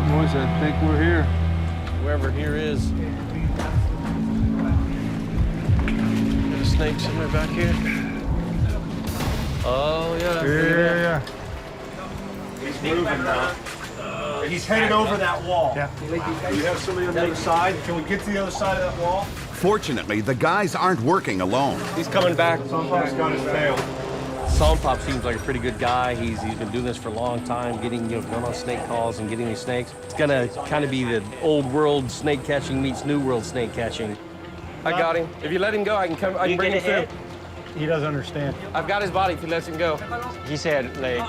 Boys, I think we're here. Whoever here is. There's a snake somewhere back here. Oh, yeah. Yeah. He's moving now. He's headed over that wall. Yeah. You have somebody on the other side? Can we get to the other side of that wall? Fortunately, the guys aren't working alone. He's coming back. Somebody's got his tail. Pop seems like a pretty good guy. He's been doing this for a long time, going on snake calls and getting these snakes. It's gonna kind of be the old world snake catching meets new world snake catching. I got him. If you let him go, I can bring him through. He doesn't understand. I've got his body if he lets him go. He said, like,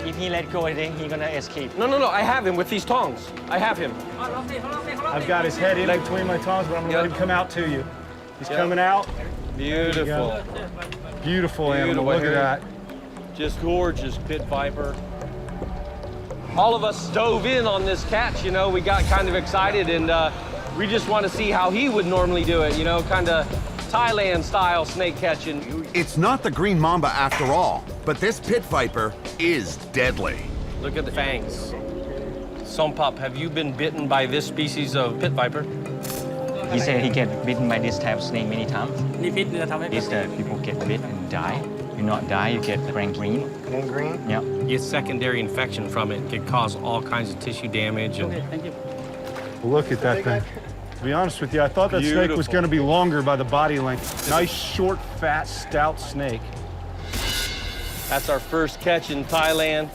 if he let go, then he's gonna escape. No, I have him with these tongs. I have him. I've got his head in between my tongs, but I'm gonna let him come out to you. He's coming out. Beautiful. Beautiful animal, look at that. Just gorgeous pit viper. All of us dove in on this catch, you know. We got kind of excited, and we just want to see how he would normally do it, you know, kind of Thailand-style snake catching. It's not the green mamba after all, but this pit viper is deadly. Look at the fangs. Sompap, have you been bitten by this species of pit viper? He said he get bitten by this type of snake many times. Is that people get bit and die. You not die, you get gangrene. Gangrene? Yeah. You get secondary infection from it. It can cause all kinds of tissue damage. And... Thank you. Look at that thing. To be honest with you, I thought that snake was going to be longer by the body length. Nice, short, fat, stout snake. That's our first catch in Thailand.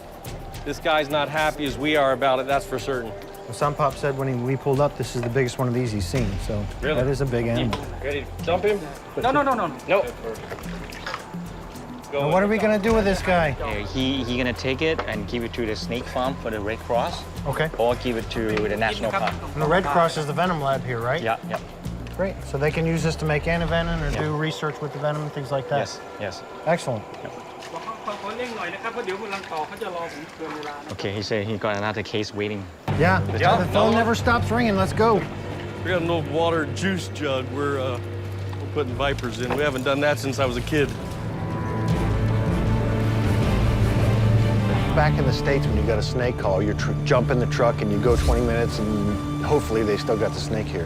This guy's not happy as we are about it, that's for certain. Well, Sompap said when we pulled up, this is the biggest one of these he's seen, so that is a big animal. Ready to jump him? No. Nope. Now, what are we gonna do with this guy? He gonna take it and give it to the snake farm for the Red Cross. Okay. Or give it to the National Park. And the Red Cross is the venom lab here, right? Yeah. Great. So they can use this to make antivenom or do research with the venom and things like that? Yes. Excellent. Okay, he said he got another case waiting. Yeah, the phone never stops ringing. Let's go. We got an old water juice jug. We're putting vipers in. We haven't done that since I was a kid. Back in the States, when you got a snake call, you jump in the truck and you go 20 minutes and hopefully they still got the snake here.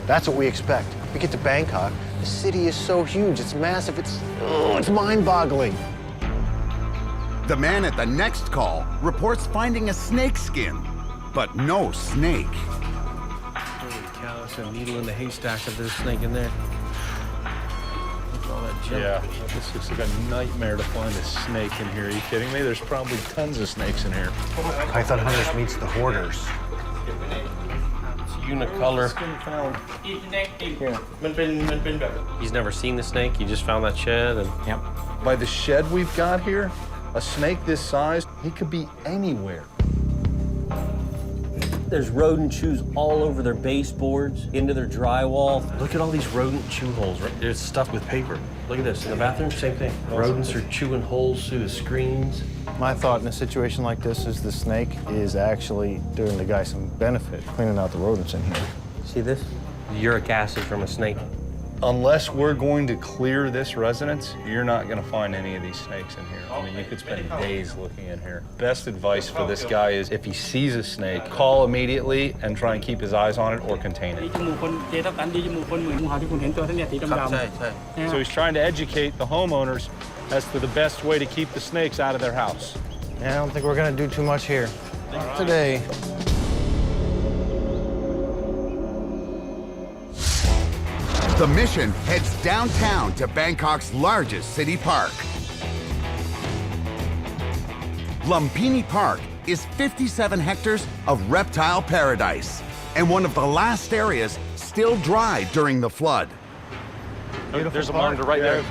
That's what we expect. We get to Bangkok, the city is so huge, it's massive, it's mind-boggling. The man at the next call reports finding a snake skin, but no snake. Holy cow, there's a needle in the haystack if there's a snake in there. Look at all that junk. Yeah, this looks like a nightmare to find a snake in here. Are you kidding me? There's probably tons of snakes in here. Python hunters meets the hoarders. It's unicolor. He's never seen the snake. He just found that shed. And Yep. By the shed we've got here, a snake this size, he could be anywhere. there's rodent chews all over their baseboards, into their drywall. Look at all these rodent chew holes. Right? There's stuff with paper. Look at this. In the bathroom, same thing. Rodents are chewing holes through the screens. My thought in a situation like this is the snake is actually doing the guy some benefit, cleaning out the rodents in here. See this? Uric acid from a snake. Unless we're going to clear this residence, you're not going to find any of these snakes in here. I mean, you could spend days looking in here. Best advice for this guy is if he sees a snake, call immediately and try and keep his eyes on it or contain it. So he's trying to educate the homeowners as to the best way to keep the snakes out of their house. Yeah, I don't think we're gonna do too much here. Not today. The mission heads downtown to Bangkok's largest city park. Lumpini Park is 57 hectares of reptile paradise and one of the last areas still dry during the flood. There's a monitor right there.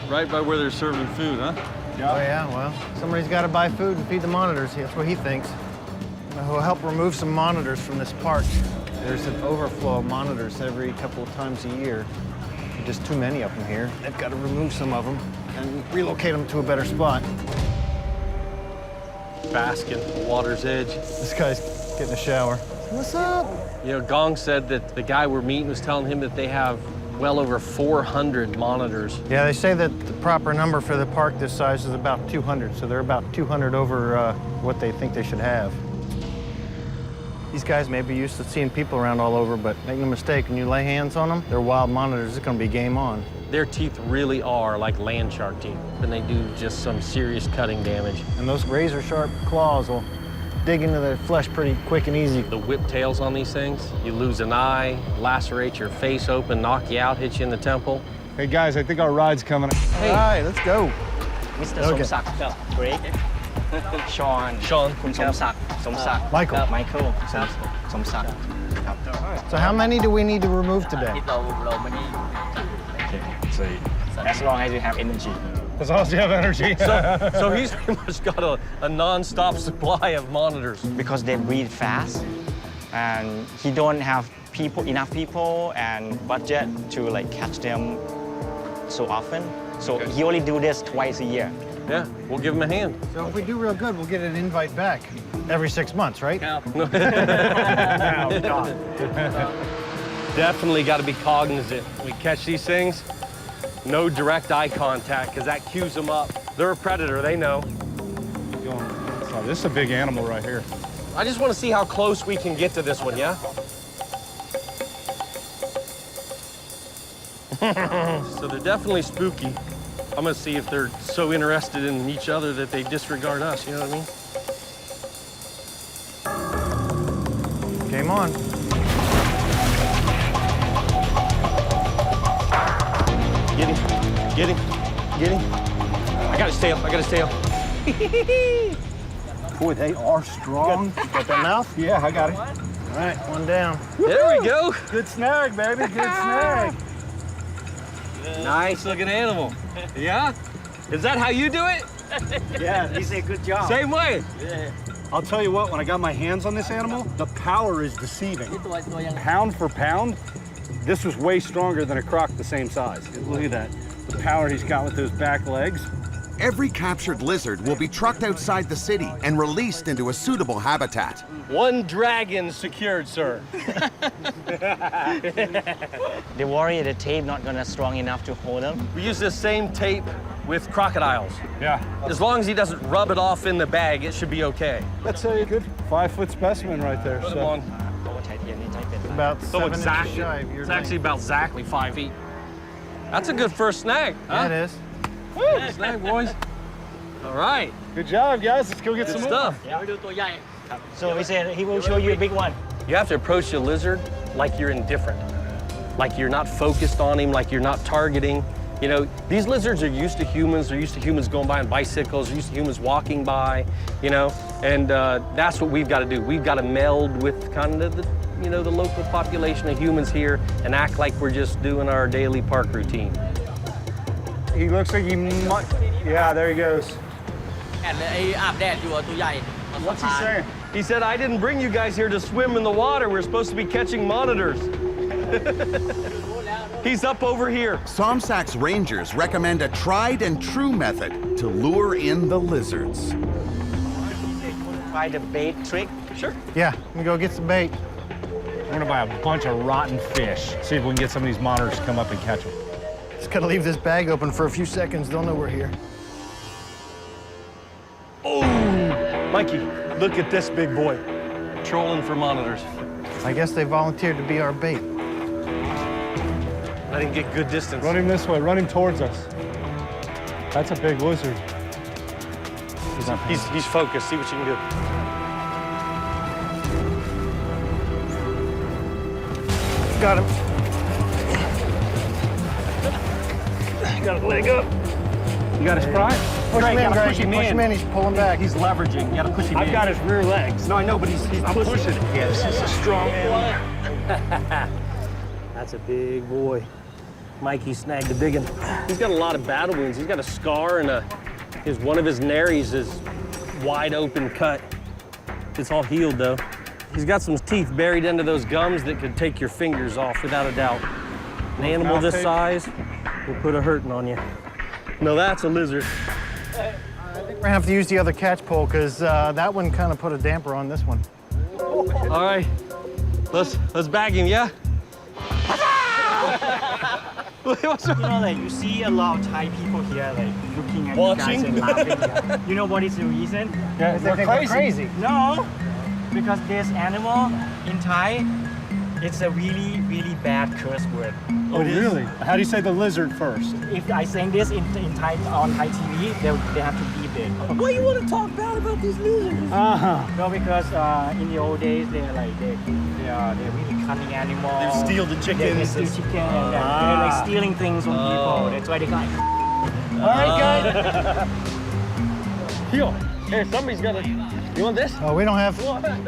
Right by where they're serving food, huh? Oh yeah, well, somebody's got to buy food and feed the monitors. That's what he thinks. We'll help remove some monitors from this park. There's an overflow of monitors every couple of times a year. Just too many of them here. They've got to remove some of them and relocate them to a better spot. Basking, water's edge. This guy's getting a shower. What's up? You know, Gong said that the guy we're meeting was telling him that they have well over 400 monitors. Yeah, they say that the proper number for the park this size is about 200, so they're about 200 over what they think they should have. These guys may be used to seeing people around all over, but make no mistake, when you lay hands on them, they're wild monitors. It's gonna be game on. Their teeth really are like land shark teeth, and they do just some serious cutting damage. And those razor-sharp claws will dig into the flesh pretty quick and easy. The whip tails on these things, you lose an eye, lacerate your face open, knock you out, hit you in the temple. Hey guys, I think our ride's coming. Hey. All right, let's go. Mr. Somsak, Greg. Sean. Kun Somsak. Michael. Michael. Somsak. So how many do we need to remove today? compensate. As long as you have energy. As long as you have energy. So he's pretty much got a non-stop supply of monitors. Because they breed fast, and he don't have enough people and budget to like catch them so often. So he only do this twice a year. Yeah, we'll give him a hand. So if we do real good, we'll get an invite back every 6 months, right? No, God. Definitely got to be cognizant. We catch these things, no direct eye contact, because that cues them up. They're a predator, they know. Oh, this is a big animal right here. I just want to see how close we can get to this one, yeah? So they're definitely spooky. I'm gonna see if they're so interested in each other that they disregard us, you know what I mean? Game on. Get him, get him, get him. I got his tail, I got his tail. Boy, they are strong. Got that mouth? Yeah, I got it. All right, one down. There we go. Good snag, baby, good snag. Nice looking animal. Yeah? Is that how you do it? Yeah, he said good job. Same way. Yeah. I'll tell you what, when I got my hands on this animal, the power is deceiving. Pound for pound, this was way stronger than a croc the same size. Look at that. The power he's got with those back legs. Every captured lizard will be trucked outside the city and released into a suitable habitat. One dragon secured, sir. They worry the tape not gonna strong enough to hold them. We use this same tape with crocodiles. Yeah. As long as he doesn't rub it off in the bag, it should be okay. That's a good 5-foot specimen right there. Put him on. About So 7 exactly, inches shy of your it's length. actually about exactly 5 feet. That's a good first snag. Yeah, it is. Woo, snag, boys. All right. Good job, guys. Let's go get Good some stuff. more. So he said he will show you a big one. You have to approach the lizard like you're indifferent, like you're not focused on him, like you're not targeting. You know, these lizards are used to humans. They're used to humans going by on bicycles. They're used to humans walking by, you know, and that's what we've got to do. We've got to meld with kind of the, you know, the local population of humans here and act like we're just doing our daily park routine. He looks like he might. Yeah, there he goes. What's he saying? He said, I didn't bring you guys here to swim in the water. We're supposed to be catching monitors. He's up over here. Somsak's rangers recommend a tried and true method to lure in the lizards. Try the bait trick. Sure. Yeah, let me go get some bait. We're gonna buy a bunch of rotten fish. See if we can get some of these monitors to come up and catch them. Just gotta leave this bag open for a few seconds. They'll know we're here. Oh, Mikey, look at this big boy. Trolling for monitors. I guess they volunteered to be our bait. Let him get good distance. Run him this way, run him towards us. That's a big lizard. He's focused. See what you can do. Got him. Got a leg up. You got his pride? Push him in, Greg. Push him in. He's pulling back. He's leveraging. You gotta push him in. I've got his rear legs. No, I know, but he's pushing. Yeah, this is a strong animal. That's a big boy. Mikey snagged a big one. He's got a lot of battle wounds. He's got a scar and one of his nares is wide open cut. It's all healed though. He's got some teeth buried into those gums that could take your fingers off without a doubt. An animal this size will put a hurting on you. No, that's a lizard. We're gonna have to use the other catch pole because that one kind of put a damper on this one. All right, let's bag him, yeah? What's You know, like you see a lot of Thai people here, like looking at watching? you guys and laughing. Yeah. You know what is the reason? Yeah, They think we're crazy. No, because this animal in Thai, it's a really, really bad curse word. Oh, really? How do you say the lizard first? If I say this in Thai on Thai TV, they have to beep it. Why you want to talk bad about these lizards? No, because in the old days they're really cunning animals. They steal the chickens. They steal chicken and they're like stealing things from people. That's why they got. All right, guys. Here, somebody's got to. You want this? Oh, we don't have.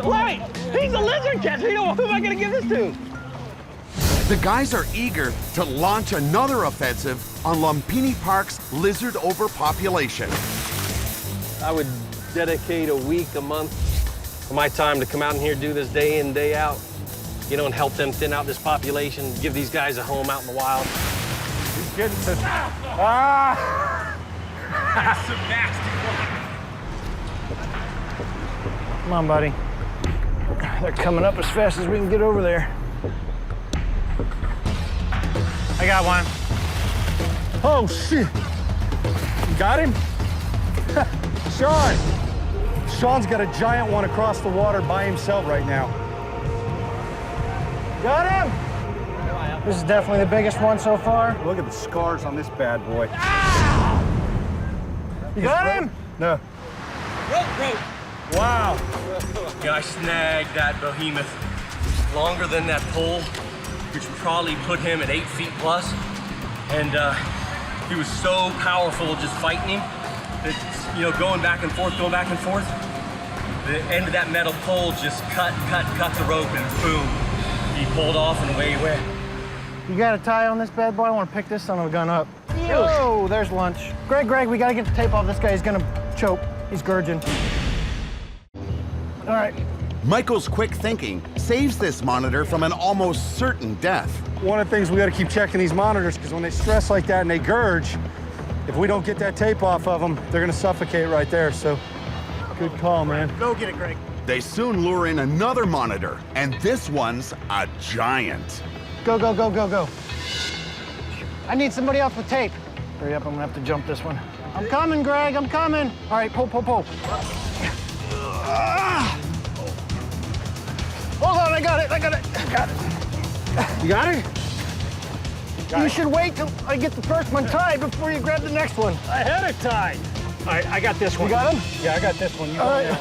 Wait, he's a lizard catcher. Who am I going to give this to? The guys are eager to launch another offensive on Lumpini Park's lizard overpopulation. I would dedicate a week, a month of my time to come out in here, do this day in, day out, you know, and help them thin out this population, give these guys a home out in the wild. He's getting to... Ah! That's some nasty one. Come on, buddy. They're coming up as fast as we can get over there. I got one. Oh, shit. You got him? Sean. Sean's got a giant one across the water by himself right now. Got him! This is definitely the biggest one so far. Look at the scars on this bad boy. You got him? No. Rope. Wow. Yeah, I snagged that behemoth longer than that pole, which probably put him at 8 feet plus. And he was so powerful just fighting him that, you know, going back and forth. The end of that metal pole just cut the rope, and boom, he pulled off and away he went. You got a tie on this bad boy? I want to pick this son of a gun up. Oh, there's lunch. Greg, we got to get the tape off this guy. He's going to choke. He's gurging. All right. Michael's quick thinking saves this monitor from an almost certain death. One of the things we got to keep checking these monitors, because when they stress like that and they gurge, if we don't get that tape off of them, they're going to suffocate right there. So, good call, man. Go get it, Greg. They soon lure in another monitor, and this one's a giant. Go. I need somebody else with tape. Hurry up, I'm gonna have to jump this one. I'm coming, Greg, I'm coming. All right, pull. Hold on, I got it. You got it? You should wait till I get the first one tied before you grab the next one. I had it tied. All right, I got this one. You got him? Yeah, I got this one. You got that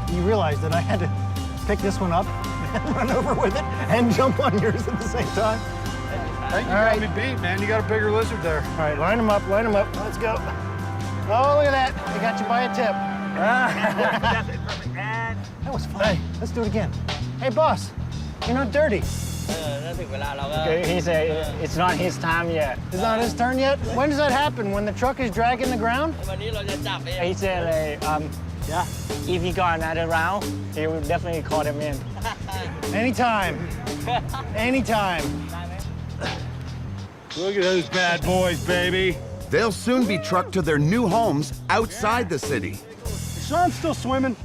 one. You realize that I had to pick this one up and run over with it and jump on yours at the same time? I think you got me beat, man. You got a bigger lizard there. All right, line them up. Let's go. Oh, look at that. I got you by a tip. That was fun. Hey, let's do it again. Hey, boss, you're not dirty. Okay, he said it's not his time yet. It's not his turn yet? When does that happen? When the truck is dragging the ground? He said, yeah, if he got another round, he would definitely call them in. Anytime. Look at those bad boys, baby. They'll soon be trucked to their new homes outside the city. Is Sean still swimming?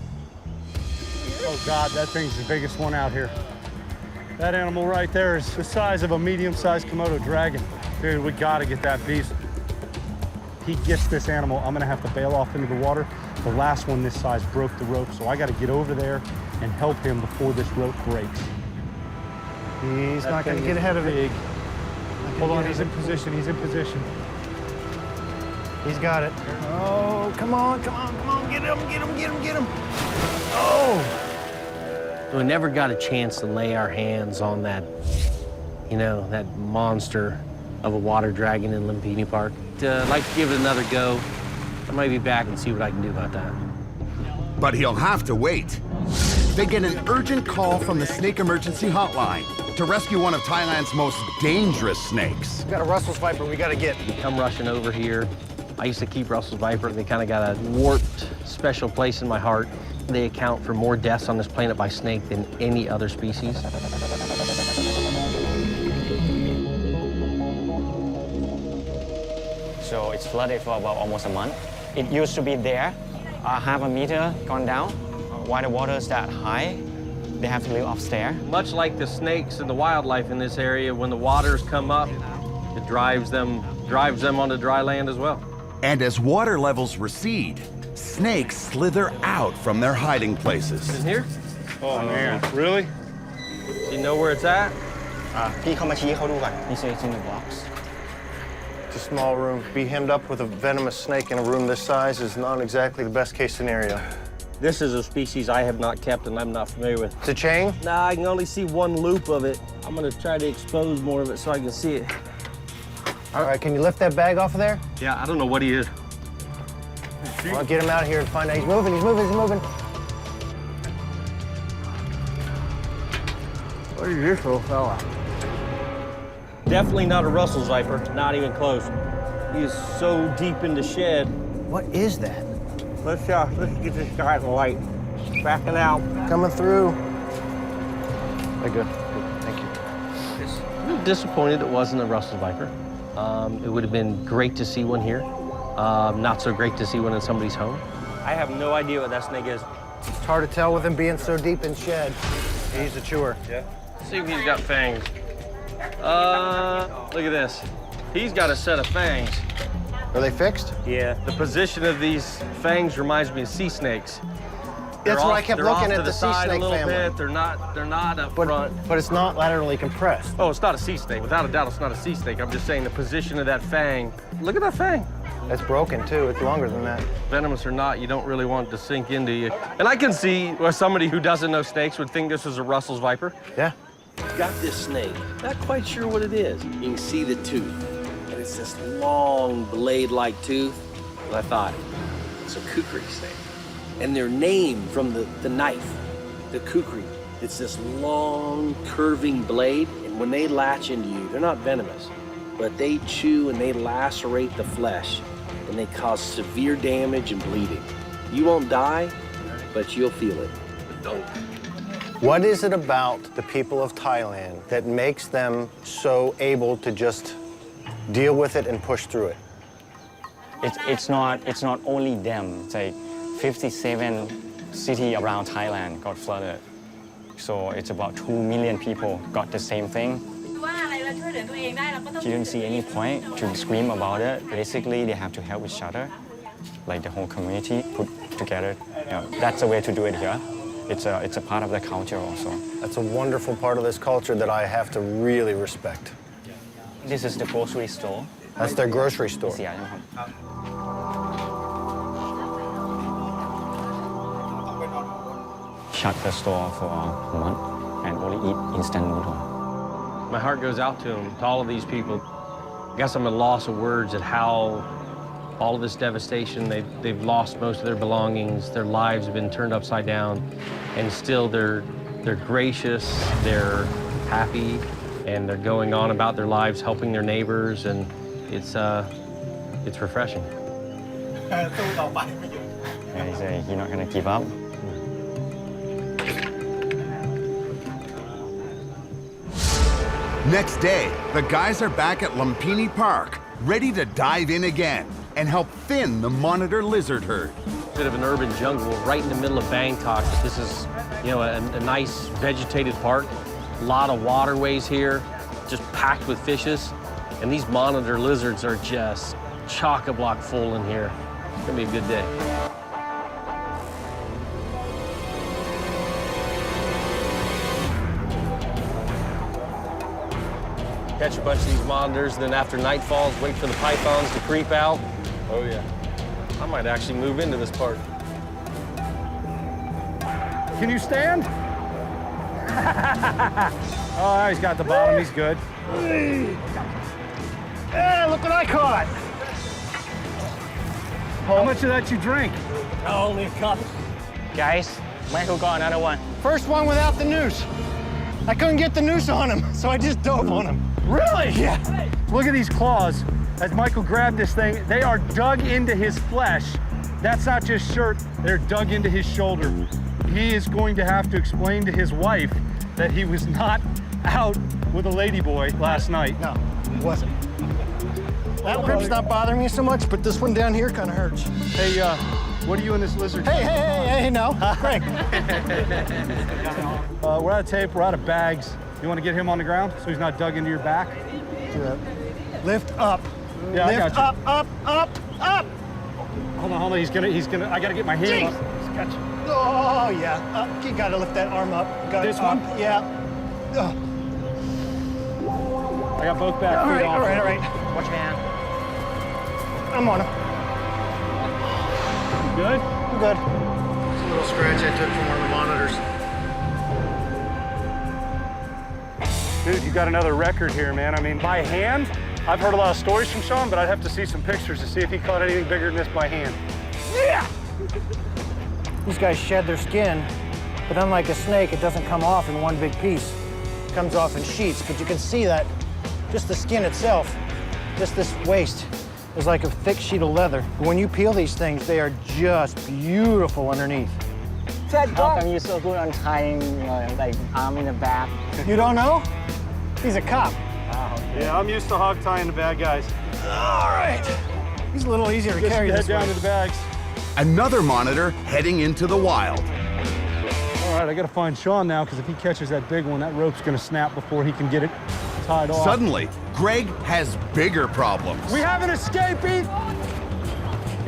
Oh, God, that thing's the biggest one out here. That animal right there is the size of a medium-sized Komodo dragon. Dude, we gotta get that beast. He gets this animal, I'm gonna have to bail off into the water. The last one this size broke the rope, so I gotta get over there and help him before this rope breaks. He's not gonna get ahead of it. Hold on, he's in position. He's got it. Oh, come on. Get him. Oh! We never got a chance to lay our hands on that, you know, that monster of a water dragon in Lumpini Park. I'd like to give it another go. I might be back and see what I can do about that. But he'll have to wait. They get an urgent call from the Snake Emergency Hotline to rescue one of Thailand's most dangerous snakes. We've got a Russell's Viper we gotta get. They come rushing over here. I used to keep Russell's Viper. They kind of got a warped, special place in my heart. They account for more deaths on this planet by snake than any other species. So it's flooded for about almost a month. It used to be there, half a meter gone down. While the water is that high, they have to live upstairs. Much like the snakes and the wildlife in this area, when the waters come up, it drives them onto dry land as well. And as water levels recede, snakes slither out from their hiding places. In here? Oh, man. Really? Do you know where it's at? He come and see how do that. He said it's in the box. It's a small room. Be hemmed up with a venomous snake in a room this size is not exactly the best case scenario. This is a species I have not kept and I'm not familiar with. It's a chain? Nah, I can only see one loop of it. I'm gonna try to expose more of it so I can see it. All right, can you lift that bag off of there? Yeah, I don't know what he is. I'll get him out of here and find out. He's moving. What is this little fella? Definitely not a Russell's viper, not even close. He is so deep in the shed. What is that? Let's get this guy the light. Backing out. Coming through. Very good. Thank you. I'm disappointed it wasn't a Russell's viper. It would have been great to see one here. Not so great to see one in somebody's home. I have no idea what that snake is. It's hard to tell with him being so deep in shed. He's a chewer. Yeah. Let's see if he's got fangs. Look at this. He's got a set of fangs. Are they fixed? Yeah. The position of these fangs reminds me of sea snakes. That's what I kept looking at, the sea snake a little family. bit. They're not up front. But it's not laterally compressed. Oh, it's not a sea snake. Without a doubt, it's not a sea snake. I'm just saying the position of that fang. Look at that fang. It's broken, too. It's longer than that. Venomous or not, you don't really want it to sink into you. And I can see where somebody who doesn't know snakes would think this is a Russell's viper. Yeah. Got this snake. Not quite sure what it is. You can see the tooth. And it's this long blade-like tooth. And I thought, it's a kukri snake. And they're named from the knife, the kukri. It's this long, curving blade. And when they latch into you, they're not venomous, but they chew and they lacerate the flesh. And they cause severe damage and bleeding. You won't die, but you'll feel it. Don't. What is it about the people of Thailand that makes them so able to just deal with it and push through it? It's not only them. It's like 57 cities around Thailand got flooded. So it's about 2 million people got the same thing. You don't see any point to scream about it. Basically, they have to help each other, like the whole community put together. You know, that's the way to do it here. It's a part of the culture also. That's a wonderful part of this culture that I have to really respect. This is the grocery store. That's their grocery store. Shut the store for a month and only eat instant noodle. My heart goes out to them, to all of these people. I guess I'm at a loss of words at how all of this devastation, they've lost most of their belongings, their lives have been turned upside down, and still they're gracious, they're happy, and they're going on about their lives, helping their neighbors, and it's refreshing. And he said, you're not gonna give up? Next day, the guys are back at Lumpini Park, ready to dive in again and help thin the monitor lizard herd. Bit of an urban jungle right in the middle of Bangkok. This is, you know, a nice vegetated park. A lot of waterways here, just packed with fishes. And these monitor lizards are just chock-a-block full in here. It's gonna be a good day. Catch a bunch of these monitors, then after night falls, wait for the pythons to creep out. Oh yeah. I might actually move into this park. Can you stand? Oh, he's got the bottom, he's good. Hey, look what I caught! How much of that you drink? Only a cup. Guys, Michael got another one. First one without the noose. I couldn't get the noose on him, so I just dove on him. Really? Yeah. Look at these claws. As Michael grabbed this thing, they are dug into his flesh. That's not just shirt, they're dug into his shoulder. He is going to have to explain to his wife that he was not out with a ladyboy last night. No, he wasn't. That grip's not bothering me so much, but this one down here kind of hurts. Hey, what are you and this lizard? Hey, no, Greg. We're out of tape, we're out of bags. You want to get him on the ground so he's not dug into your back? Lift up. Yeah, Lift I got you. up. Hold on, he's gonna, I gotta get my hand on. Gotcha. Oh, yeah, up. You gotta lift that arm up. This one? Yeah. I got both back feet off. All right. Watch your hand. I'm on him. You good? I'm good. It's a little scratch I took from one of the monitors. Dude, you got another record here, man. I mean, by hand, I've heard a lot of stories from Sean, but I'd have to see some pictures to see if he caught anything bigger than this by hand. Yeah! These guys shed their skin, but unlike a snake, it doesn't come off in one big piece. comes off in sheets, but you can see that just the skin itself, just this waist, is like a thick sheet of leather. But when you peel these things, they are just beautiful underneath. How come you're so good on tying, like arm in the back? You don't know? He's a cop. Yeah, I'm used to hog tying the bad guys. All right. He's a little easier to Just carry head this down way. to the bags. Another monitor heading into the wild. All right, I gotta find Sean now, because if he catches that big one, that rope's gonna snap before he can get it tied off. Suddenly, Greg has bigger problems. We have an escapee.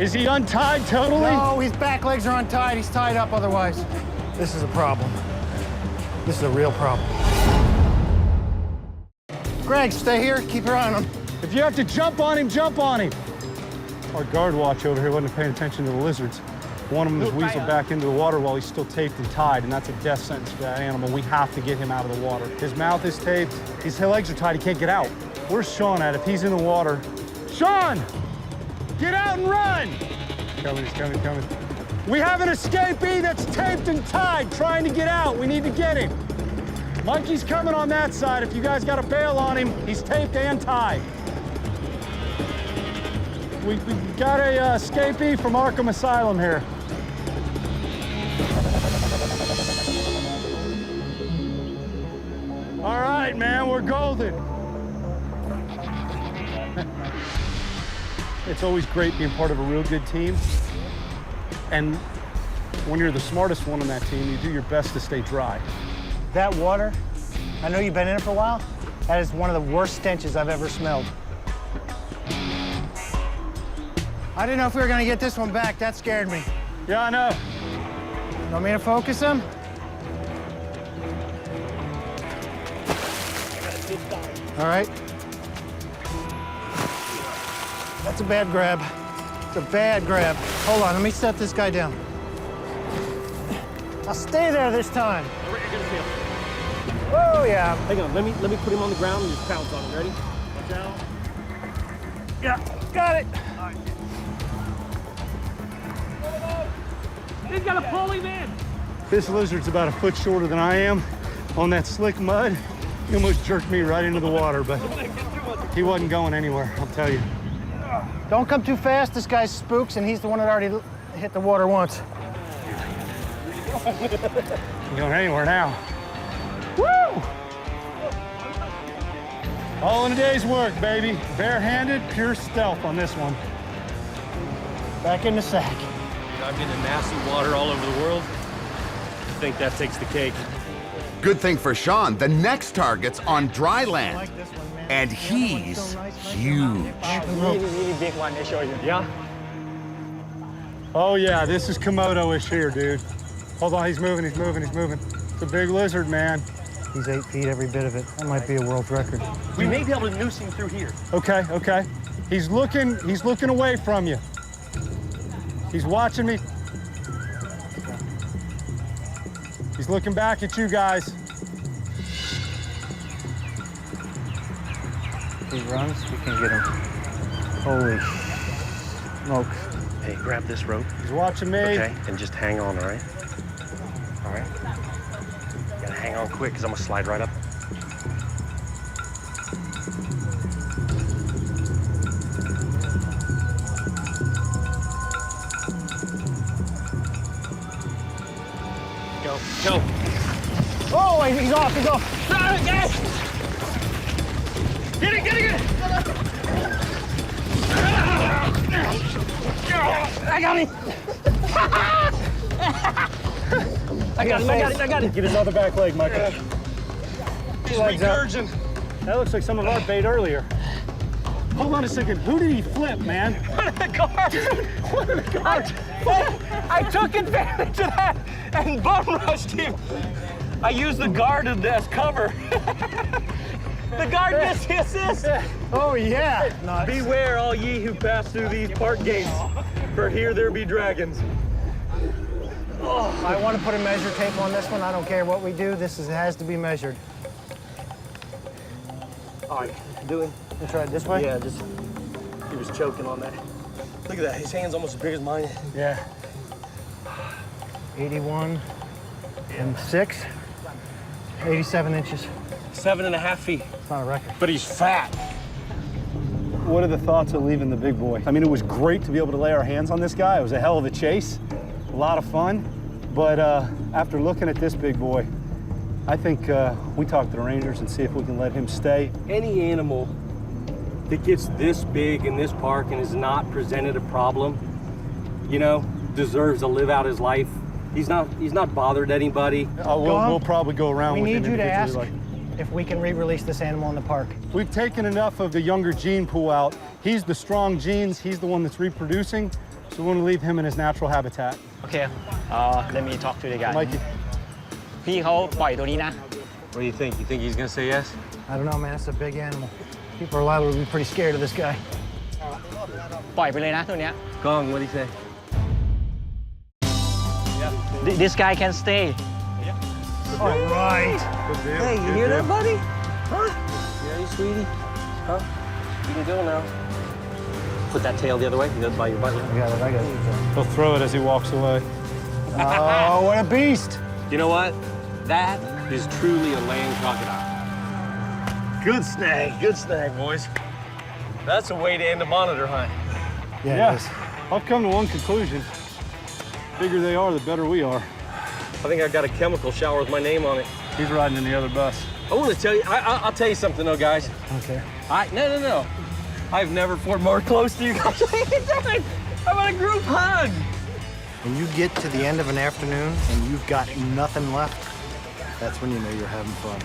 Is he untied totally? No, his back legs are untied. He's tied up otherwise. This is a problem. This is a real problem. Greg, stay here. Keep your eye on him. If you have to jump on him, jump on him. Our guard watch over here wasn't paying attention to the lizards. One of them is weaseled back into the water while he's still taped and tied, and that's a death sentence for that animal. We have to get him out of the water. His mouth is taped, his legs are tied, he can't get out. Where's Sean at if he's in the water? Sean! Get out and run! He's coming. We have an escapee that's taped and tied, trying to get out. We need to get him. Monkey's coming on that side. If you guys got a bail on him, he's taped and tied. We got a escapee from Arkham Asylum here. All right, man, we're golden. It's always great being part of a real good team. And when you're the smartest one on that team, you do your best to stay dry. That water, I know you've been in it for a while, that is one of the worst stenches I've ever smelled. I didn't know if we were gonna get this one back. That scared me. Yeah, I know. You want me to focus him? All right. That's a bad grab. It's a bad grab. Hold on, let me set this guy down. I'll stay there this time. Oh, yeah. Hang on, let me put him on the ground and just pounce on him. Ready? Watch out. Yeah, got it. He's got a pulley, man. This lizard's about a foot shorter than I am. On that slick mud, he almost jerked me right into the water, but he wasn't going anywhere, I'll tell you. Don't come too fast. This guy's spooks, and he's the one that already hit the water once. Ain't going anywhere now. Woo! All in a day's work, baby. Barehanded, pure stealth on this one. Back in the sack. I'm getting nasty water all over the world. I think that takes the cake. Good thing for Sean, the next target's on dry land. And he's huge. Really big one, they show you. Yeah? Oh, yeah, this is Komodo-ish here, dude. Hold on, he's moving. It's a big lizard, man. He's 8 feet, every bit of it. That might be a world record. We may be able to noose him through here. Okay. He's looking away from you. He's watching me. He's looking back at you guys. If he runs, we can get him. Holy smokes. Hey, grab this rope. He's watching me. Okay, and just hang on, all right? All right? You gotta hang on quick, because I'm gonna slide right up. Go. Oh, he's off. Get it! I got him. I got it. Get his other back leg, Michael. He's regurging. That looks like some of our bait earlier. Hold on a second. Who did he flip, man? One of the guards. I took advantage of that and bum rushed him. I used the guard as cover. The guard missed his assist. Oh, yeah. Nice. Beware, all ye who pass through these park gates, for here there be dragons. Oh, I want to put a measure tape on this one. I don't care what we do. This has to be measured. All right, do it. Let's try it this way? Yeah, he was choking on that. Look at that, his hand's almost as big as mine. Yeah. 81 and 6. 87 inches. 7.5 feet. It's not a record. But he's fat. What are the thoughts of leaving the big boy? I mean, it was great to be able to lay our hands on this guy. It was a hell of a chase, a lot of fun. But after looking at this big boy, I think we talk to the rangers and see if we can let him stay. Any animal that gets this big in this park and has not presented a problem, you know, deserves to live out his life. He's not bothered anybody. We'll probably go around We with him need you to ask individually, if we can re-release this animal in the park. We've taken enough of the younger gene pool out. He's the strong genes. He's the one that's reproducing. So we want to leave him in his natural habitat. Okay, let me talk to the guy. Mikey. พี่เขาปล่อยตัวนี้นะ What do you think? You think he's gonna say yes? I don't know, man. It's a big animal. People are liable to be pretty scared of this guy. ปล่อยไปเลยนะตัวเนี้ย Gong, what do you say? This guy can stay. All right. Hey, you hear that, buddy? Huh? Yeah, you sweetie? Huh? You can go now. Put that tail the other way. You go by your butt. I got it. He'll throw it as he walks away. Oh, what a beast. You know what? That is truly a land crocodile. Good snag, boys. That's a way to end a monitor hunt. Yeah. I've come to one conclusion. The bigger they are, the better we are. I think I got a chemical shower with my name on it. He's riding in the other bus. I want to tell you, I'll tell you something though, guys. Okay. No. I've never fought more close to you guys. How about a group hug? When you get to the end of an afternoon and you've got nothing left, that's when you know you're having fun.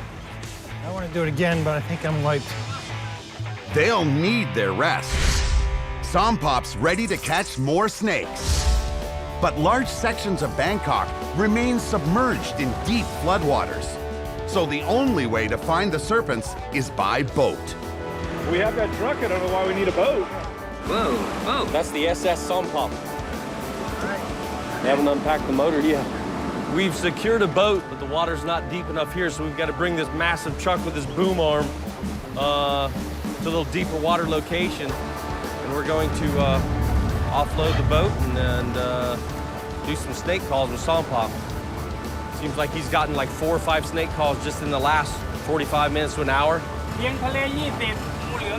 I want to do it again, but I think I'm wiped. They'll need their rest. Sompop's ready to catch more snakes. But large sections of Bangkok remain submerged in deep floodwaters. So the only way to find the serpents is by boat. We have that truck. I don't know why we need a boat. Whoa. That's the SS Sompop. They haven't unpacked the motor yet. We've secured a boat, but the water's not deep enough here, so we've got to bring this massive truck with this boom arm to a little deeper water location. And we're going to offload the boat and do some snake calls with Sompop. Seems like he's gotten like 4 or 5 snake calls just in the last 45 minutes to an hour.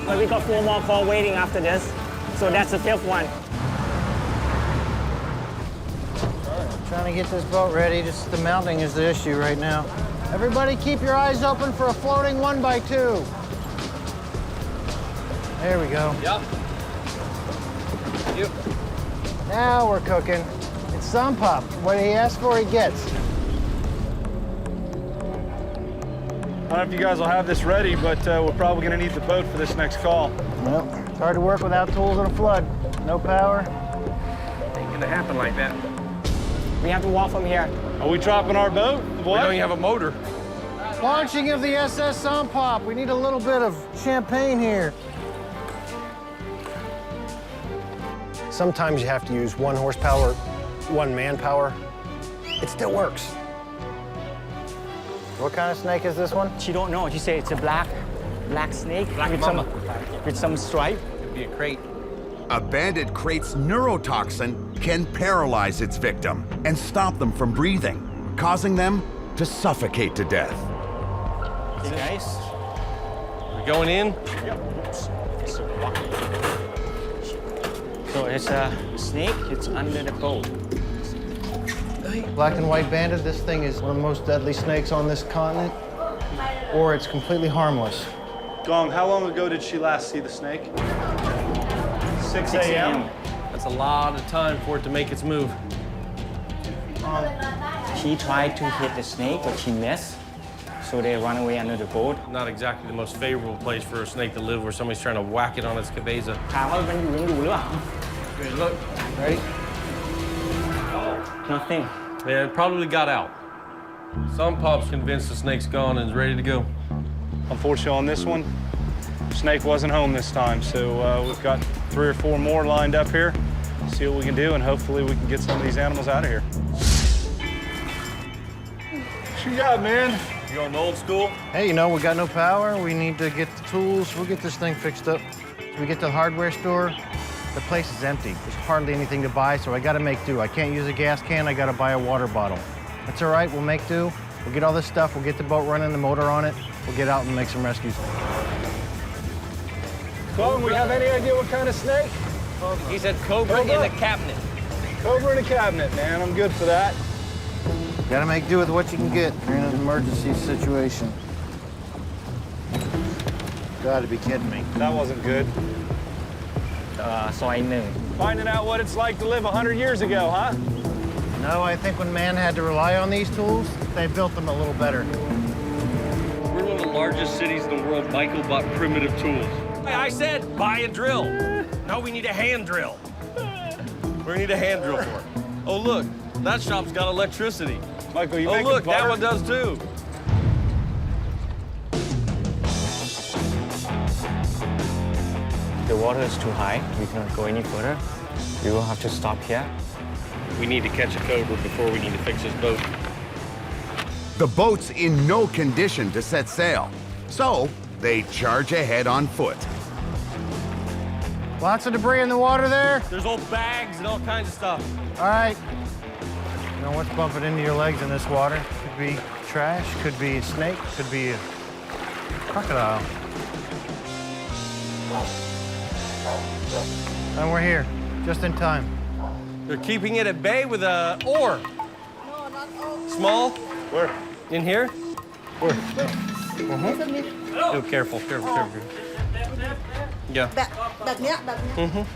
But we got 4 more calls waiting after this, so that's the 5th one. Trying to get this boat ready. Just the mounting is the issue right now. Everybody keep your eyes open for a floating 1x2. There we go. Yep. Now we're cooking. It's Sompop. What he asks for, he gets. I don't know if you guys will have this ready, but we're probably going to need the boat for this next call. Well, it's hard to work without tools in a flood. No power. Ain't gonna happen like that. We have to walk from here. Are we dropping our boat? We don't even have a motor. Launching of the SS Sompop. We need a little bit of champagne here. Sometimes you have to use 1 horsepower, 1 manpower. It still works. What kind of snake is this one? She don't know. She said it's a black snake with some stripe. Could be a crate. A banded crate's neurotoxin can paralyze its victim and stop them from breathing, causing them to suffocate to death. Okay, guys. We going in? So it's a snake. It's under the boat. Black and white banded, this thing is one of the most deadly snakes on this continent, or it's completely harmless. Gong, how long ago did she last see the snake? 6 a.m. That's a lot of time for it to make its move. She tried to hit the snake, but she missed. So they run away under the boat. Not exactly the most favorable place for a snake to live where somebody's trying to whack it on its cabeza. Look. Ready? Nothing. Yeah, it probably got out. Sompop's convinced the snake's gone and is ready to go. Unfortunately, on this one, snake wasn't home this time, so we've got 3 or 4 more lined up here. See what we can do, and hopefully we can get some of these animals out of here. What you got, man? You going old school? Hey, you know, we got no power. We need to get the tools. We'll get this thing fixed up. We get to the hardware store. The place is empty. There's hardly anything to buy, so I gotta make do. I can't use a gas can. I gotta buy a water bottle. That's all right, we'll make do. We'll get all this stuff, we'll get the boat running, the motor on it, we'll get out and make some rescues. Colin, we have any idea what kind of snake? He said cobra in the cabinet. Cobra in a cabinet, man. I'm good for that. Gotta make do with what you can get. You're in an emergency situation. Gotta be kidding me. That wasn't good. So I knew. Finding out what it's like to live 100 years ago, huh? No, I think when man had to rely on these tools, they built them a little better. We're one of the largest cities in the world. Michael bought primitive tools. I said buy a drill. No, we need a hand drill. We need a hand drill for it. Oh, look, that shop's got electricity. Michael, you oh, making look, that butter? one does too. The water is too high. We cannot go any further. We will have to stop here. We need to catch a cobra before we need to fix this boat. The boat's in no condition to set sail, so they charge ahead on foot. Lots of debris in the water there. There's old bags and all kinds of stuff. All right. You know what's bumping into your legs in this water? Could be trash, could be a snake, could be a crocodile. And we're here, just in time. They're keeping it at bay with a oar. No, not oar. Small? Where? In here? Where? Oh, careful, careful, careful. Yeah. แบบเนี้ยแบบเนี้ย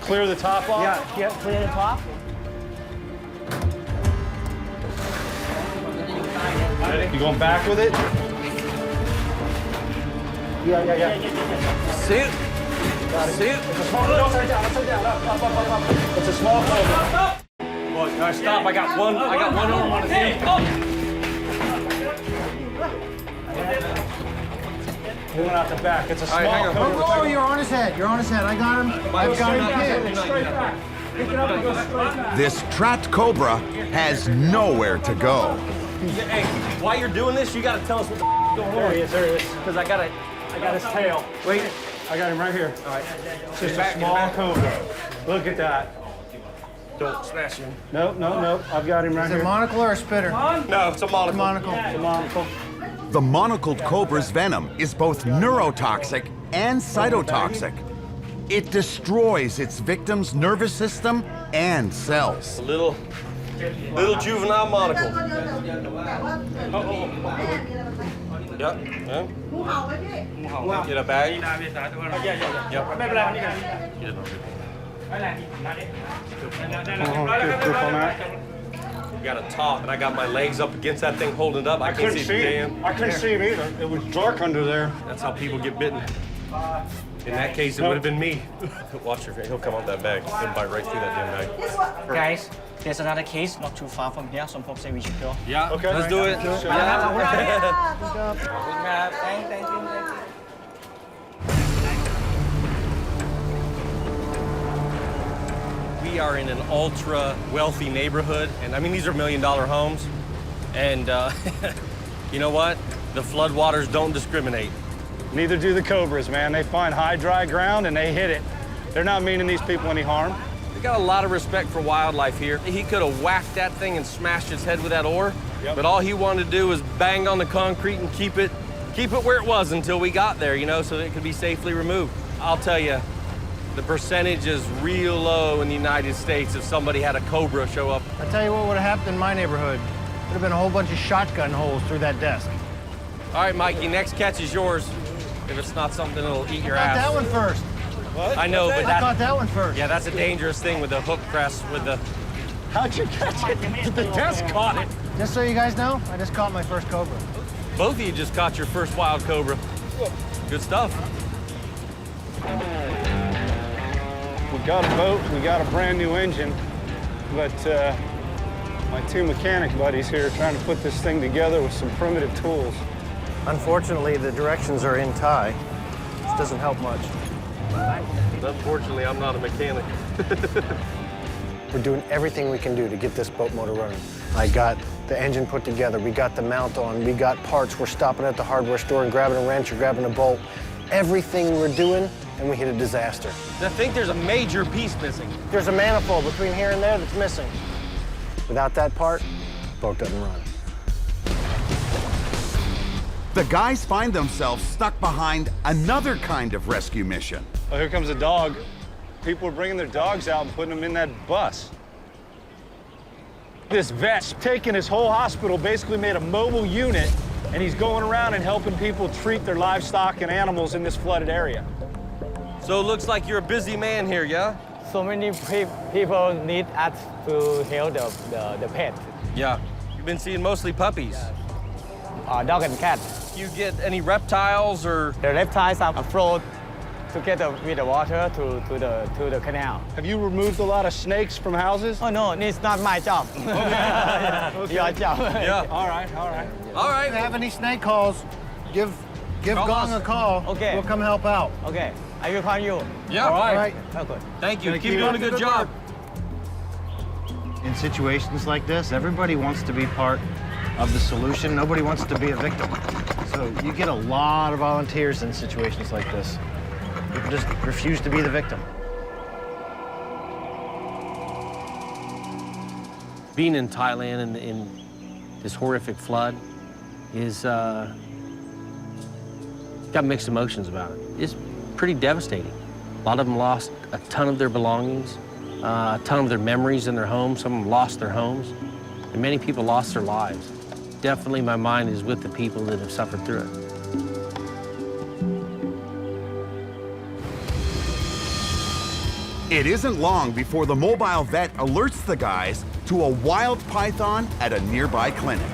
Clear the top off? Yeah, clear the top. You going back with it? Yeah. Suit. Suit. It's a small cobra. It's a small cobra. Look, guys, stop. I got one arm on his head. He went out the back. It's a small hang on. cobra. Oh, you're on his head. You're on his head. I got him. I've got him pinned. Straight back. Pick it up and go straight back. This trapped cobra has nowhere to go. Hey, while you're doing this, you got to tell us what the going on. There he is. Because I got his tail. Wait, I got him right here. All right. It's just a small cobra. Look at that. Don't smash him. Nope. I've got him right Is here. it a monocle or a spitter? No, it's a monocle. Monocle. It's a monocle. The monocled cobra's venom is both neurotoxic and cytotoxic. It destroys its victim's nervous system and cells. A little juvenile monocle. Yep. Get a bag. Yep. Grip on that. You got a top, and I got my legs up against that thing holding it up. I can't see the damn. I couldn't see him either. It was dark under there. That's how people get bitten. In that case, it would have been me. Watch your face. He'll come out that bag. He'll bite right through that damn bag. Guys, there's another case not too far from here. Some folks say we should go. Yeah. Okay. Let's do it. Thank you. We are in an ultra wealthy neighborhood, and I mean, these are $1 million homes. And you know what? The floodwaters don't discriminate. Neither do the cobras, man. They find high, dry ground and they hit it. They're not meaning these people any harm. We got a lot of respect for wildlife here. He could have whacked that thing and smashed its head with that oar, but all he wanted to do was bang on the concrete and keep it where it was until we got there, you know, so that it could be safely removed. I'll tell you, the percentage is real low in the United States if somebody had a cobra show up. I tell you what would have happened in my neighborhood. Would have been a whole bunch of shotgun holes through that desk. All right, Mike, your next catch is yours. If it's not something that'll eat your I ass. got that one first. What? I know, but I caught that one first. Yeah, that's a dangerous thing with the hook press with the... How'd you catch it? The desk caught it. Just so you guys know, I just caught my first cobra. Both of you just caught your first wild cobra. Good stuff. We got a boat, we got a brand new engine, but my two mechanic buddies here are trying to put this thing together with some primitive tools. Unfortunately, the directions are in Thai. This doesn't help much. Unfortunately, I'm not a mechanic. We're doing everything we can do to get this boat motor running. I got the engine put together, we got the mount on, we got parts, we're stopping at the hardware store and grabbing a wrench or grabbing a bolt, everything we're doing, and we hit a disaster. I think there's a major piece missing. There's a manifold between here and there that's missing. Without that part, boat doesn't run. The guys find themselves stuck behind another kind of rescue mission. Oh, here comes a dog. People are bringing their dogs out and putting them in that bus. This vet's taken his whole hospital, basically made a mobile unit, and he's going around and helping people treat their livestock and animals in this flooded area. So it looks like you're a busy man here, yeah? So many people need us to help the pet. Yeah. You've been seeing mostly puppies. Dog and cat. You get any reptiles or? The reptiles are afloat together with the water to the canal. Have you removed a lot of snakes from houses? Oh no, it's not my job. Okay. Your job. Yeah. All right. All right. All right. If you have any snake calls, give Call Gong us. a call. Okay. We'll come help out. Okay, I will call you. Yeah. All right. All right. Oh, good. Thank you. Thank Keep you. doing a good job. In situations like this, everybody wants to be part of the solution. Nobody wants to be a victim. So you get a lot of volunteers in situations like this. People just refuse to be the victim. Being in Thailand in this horrific flood is got mixed emotions about it. It's pretty devastating. A lot of them lost a ton of their belongings, a ton of their memories in their homes. Some of them lost their homes, and many people lost their lives. Definitely my mind is with the people that have suffered through it. It isn't long before the mobile vet alerts the guys to a wild python at a nearby clinic.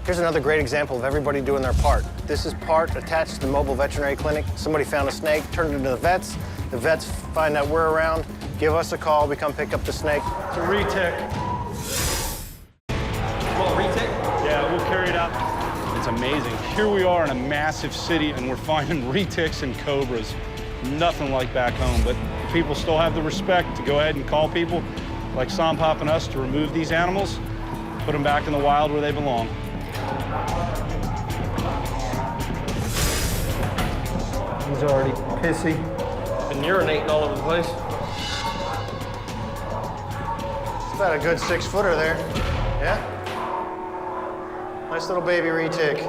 Here's another great example of everybody doing their part. This is part attached to the mobile veterinary clinic. Somebody found a snake, turned it into the vets. The vets find out we're around, give us a call, we come pick up the snake. It's a retic. Well, retic? Yeah, we'll carry it out. It's amazing. Here we are in a massive city, and we're finding retics and cobras. Nothing like back home, but people still have the respect to go ahead and call people like Sampop and us to remove these animals, put them back in the wild where they belong. He's already pissy. Been urinating all over the place. It's about a good 6-footer there. Yeah? Nice little baby retic.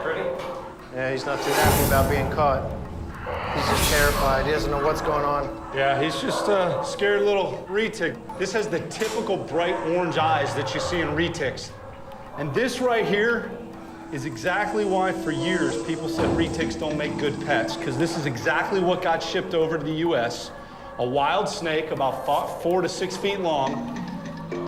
Pretty? Yeah, he's not too happy about being caught. He's just terrified. He doesn't know what's going on. Yeah, he's just a scared little retic. This has the typical bright orange eyes that you see in retics. And this right here is exactly why for years people said retics don't make good pets, because this is exactly what got shipped over to the US. A wild snake about 4 to 6 feet long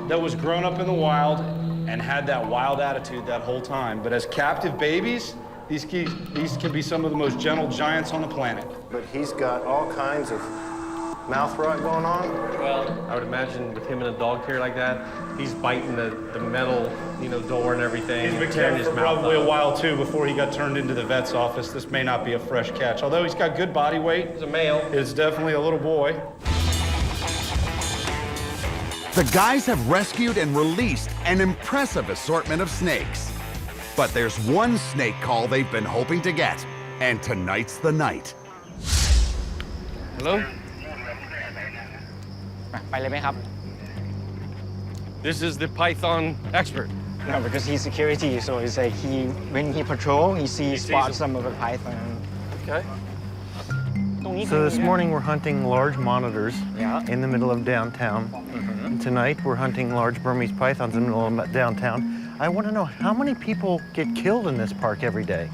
that was grown up in the wild and had that wild attitude that whole time. But as captive babies, these can be some of the most gentle giants on the planet. But he's got all kinds of mouth rot going on. Well, I would imagine with him in a dog care like that, he's biting the metal, door and everything. He's been tearing kept his for mouth probably up. a while too before he got turned into the vet's office. This may not be a fresh catch, although he's got good body weight. He's a male. It's definitely a little boy. The guys have rescued and released an impressive assortment of snakes. But there's one snake call they've been hoping to get, and tonight's the night. Hello? This is the python expert. No, because he's security, so it's like when he patrol, he spots some of the python. Okay. So this morning we're hunting large monitors in the middle of downtown. And tonight we're hunting large Burmese pythons in the middle of downtown. I want to know how many people get killed in this park every day?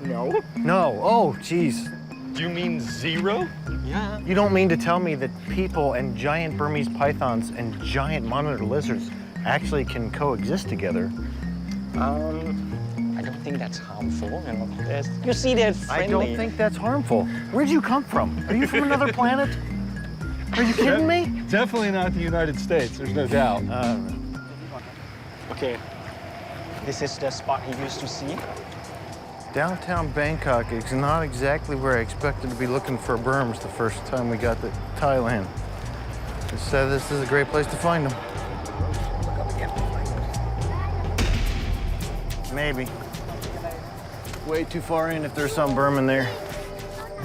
No. No. Oh, geez. Do you mean 0? Yeah. You don't mean to tell me that people and giant Burmese pythons and giant monitor lizards actually can coexist together? I don't think that's harmful. You see, they're friendly. I don't think that's harmful. Where'd you come from? Are you from another planet? Are you kidding me? Definitely not the United States, there's no doubt. Okay. This is the spot he used to see. Downtown Bangkok is not exactly where I expected to be looking for berms the first time we got to Thailand. They said this is a great place to find them. Maybe. way too far in if there's some berm in there.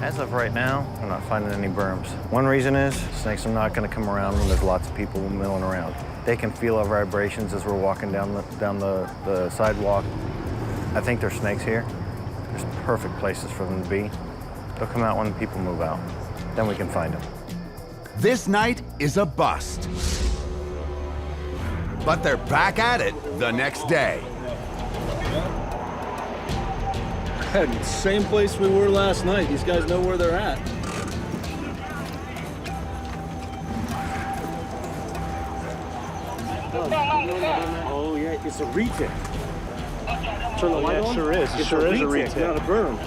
As of right now, I'm not finding any berms. One reason is snakes are not going to come around when there's lots of people milling around. They can feel our vibrations as we're walking down the sidewalk. I think there's snakes here. There's perfect places for them to be. They'll come out when the people move out. Then we can find them. This night is a bust. But they're back at it the next day. Same place we were last night. These guys know where they're at. Oh yeah, it's a retic. Turn the light on. It sure is. It sure is a retic, not a berm.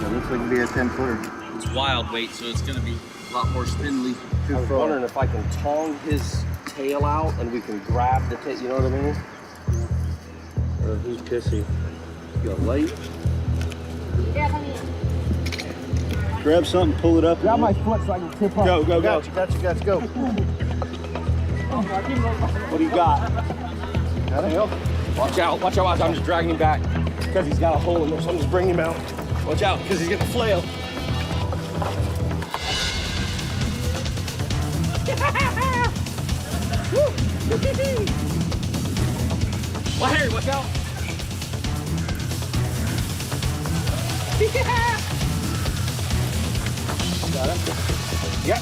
It looks like it'd be a 10-footer. It's wild weight, so it's gonna be a lot more spindly. I was wondering if I can tong his tail out and we can grab the tail, you know what I mean? Or who's pissy? You got light? Grab something, pull it up. Grab my foot so I can tip up. Go, go, go. Gotcha, go. What do you got? Watch out, I'm just dragging him back. Because he's got a hole in there, so I'm just bringing him out. Watch out, because he's getting flail. Larry, watch out. Got him? Yep.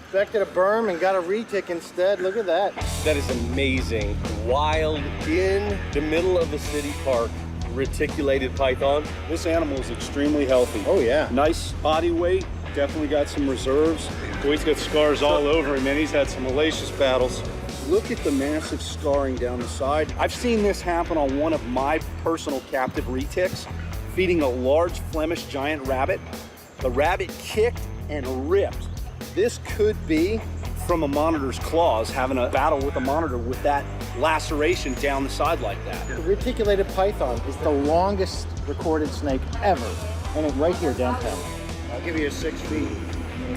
Expected a berm and got a retic instead. Look at that. That is amazing. Wild in the middle of the city park, reticulated python. This animal is extremely healthy. Oh yeah. Nice body weight. Definitely got some reserves. Boy's got scars all over him, man. He's had some hellacious battles. Look at the massive scarring down the side. I've seen this happen on one of my personal captive retics, feeding a large Flemish giant rabbit. The rabbit kicked and ripped. This could be from a monitor's claws, having a battle with a monitor with that laceration down the side like that. The reticulated python is the longest recorded snake ever, and it's right here downtown. I'll give you a 6 feet.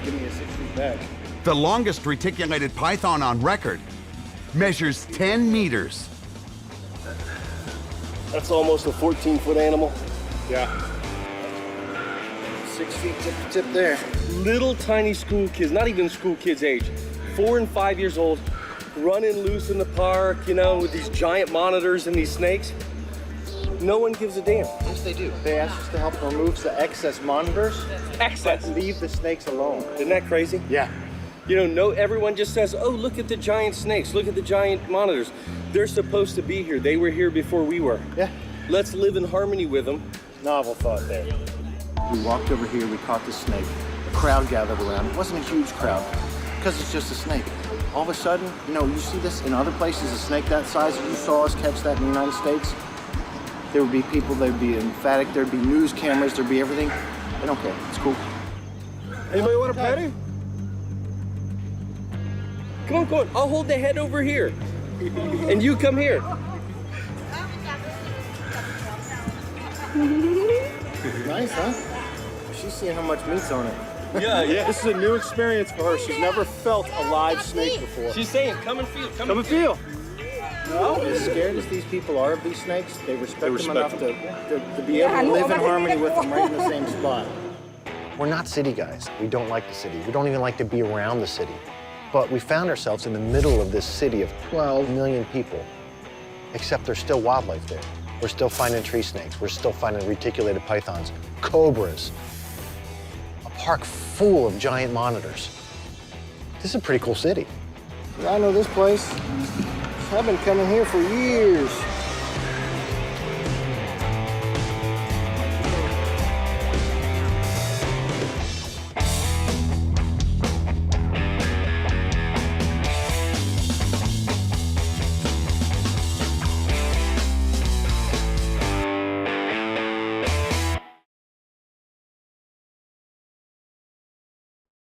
Give me a 6 feet back. The longest reticulated python on record measures 10 meters. That's almost a 14-foot animal. Yeah. 6 feet tip to tip there. Little tiny school kids, not even school kids age, 4 and 5 years old, running loose in the park, you know, with these giant monitors and these snakes. No one gives a damn. Yes, they do. They asked us to help remove the excess monitors. Excess. But leave the snakes alone. Isn't that crazy? Yeah. You know, everyone just says, oh, look at the giant snakes, look at the giant monitors. They're supposed to be here. They were here before we were. Yeah. Let's live in harmony with them. Novel thought there. We walked over here, we caught the snake. A crowd gathered around. It wasn't a huge crowd, because it's just a snake. All of a sudden, you know, you see this in other places, a snake that size, if you saw us catch that in the United States, there would be people, there'd be emphatic, there'd be news cameras, there'd be everything. They don't care, it's cool. Anybody want to pet him? Come on, come on, I'll hold the head over here. And you come here. Nice, huh? She's seeing how much meat's on it. Yeah, yeah. This is a new experience for her. She's never felt a live snake before. She's saying, come and feel, come and feel. No? As scared as these people are of these snakes, they respect them enough to be able to live in harmony with them right in the same spot. We're not city guys. We don't like the city. We don't even like to be around the city. But we found ourselves in the middle of this city of 12 million people, except there's still wildlife there. We're still finding tree snakes. We're still finding reticulated pythons, cobras, a park full of giant monitors. This is a pretty cool city. I know this place. I've been coming here for years.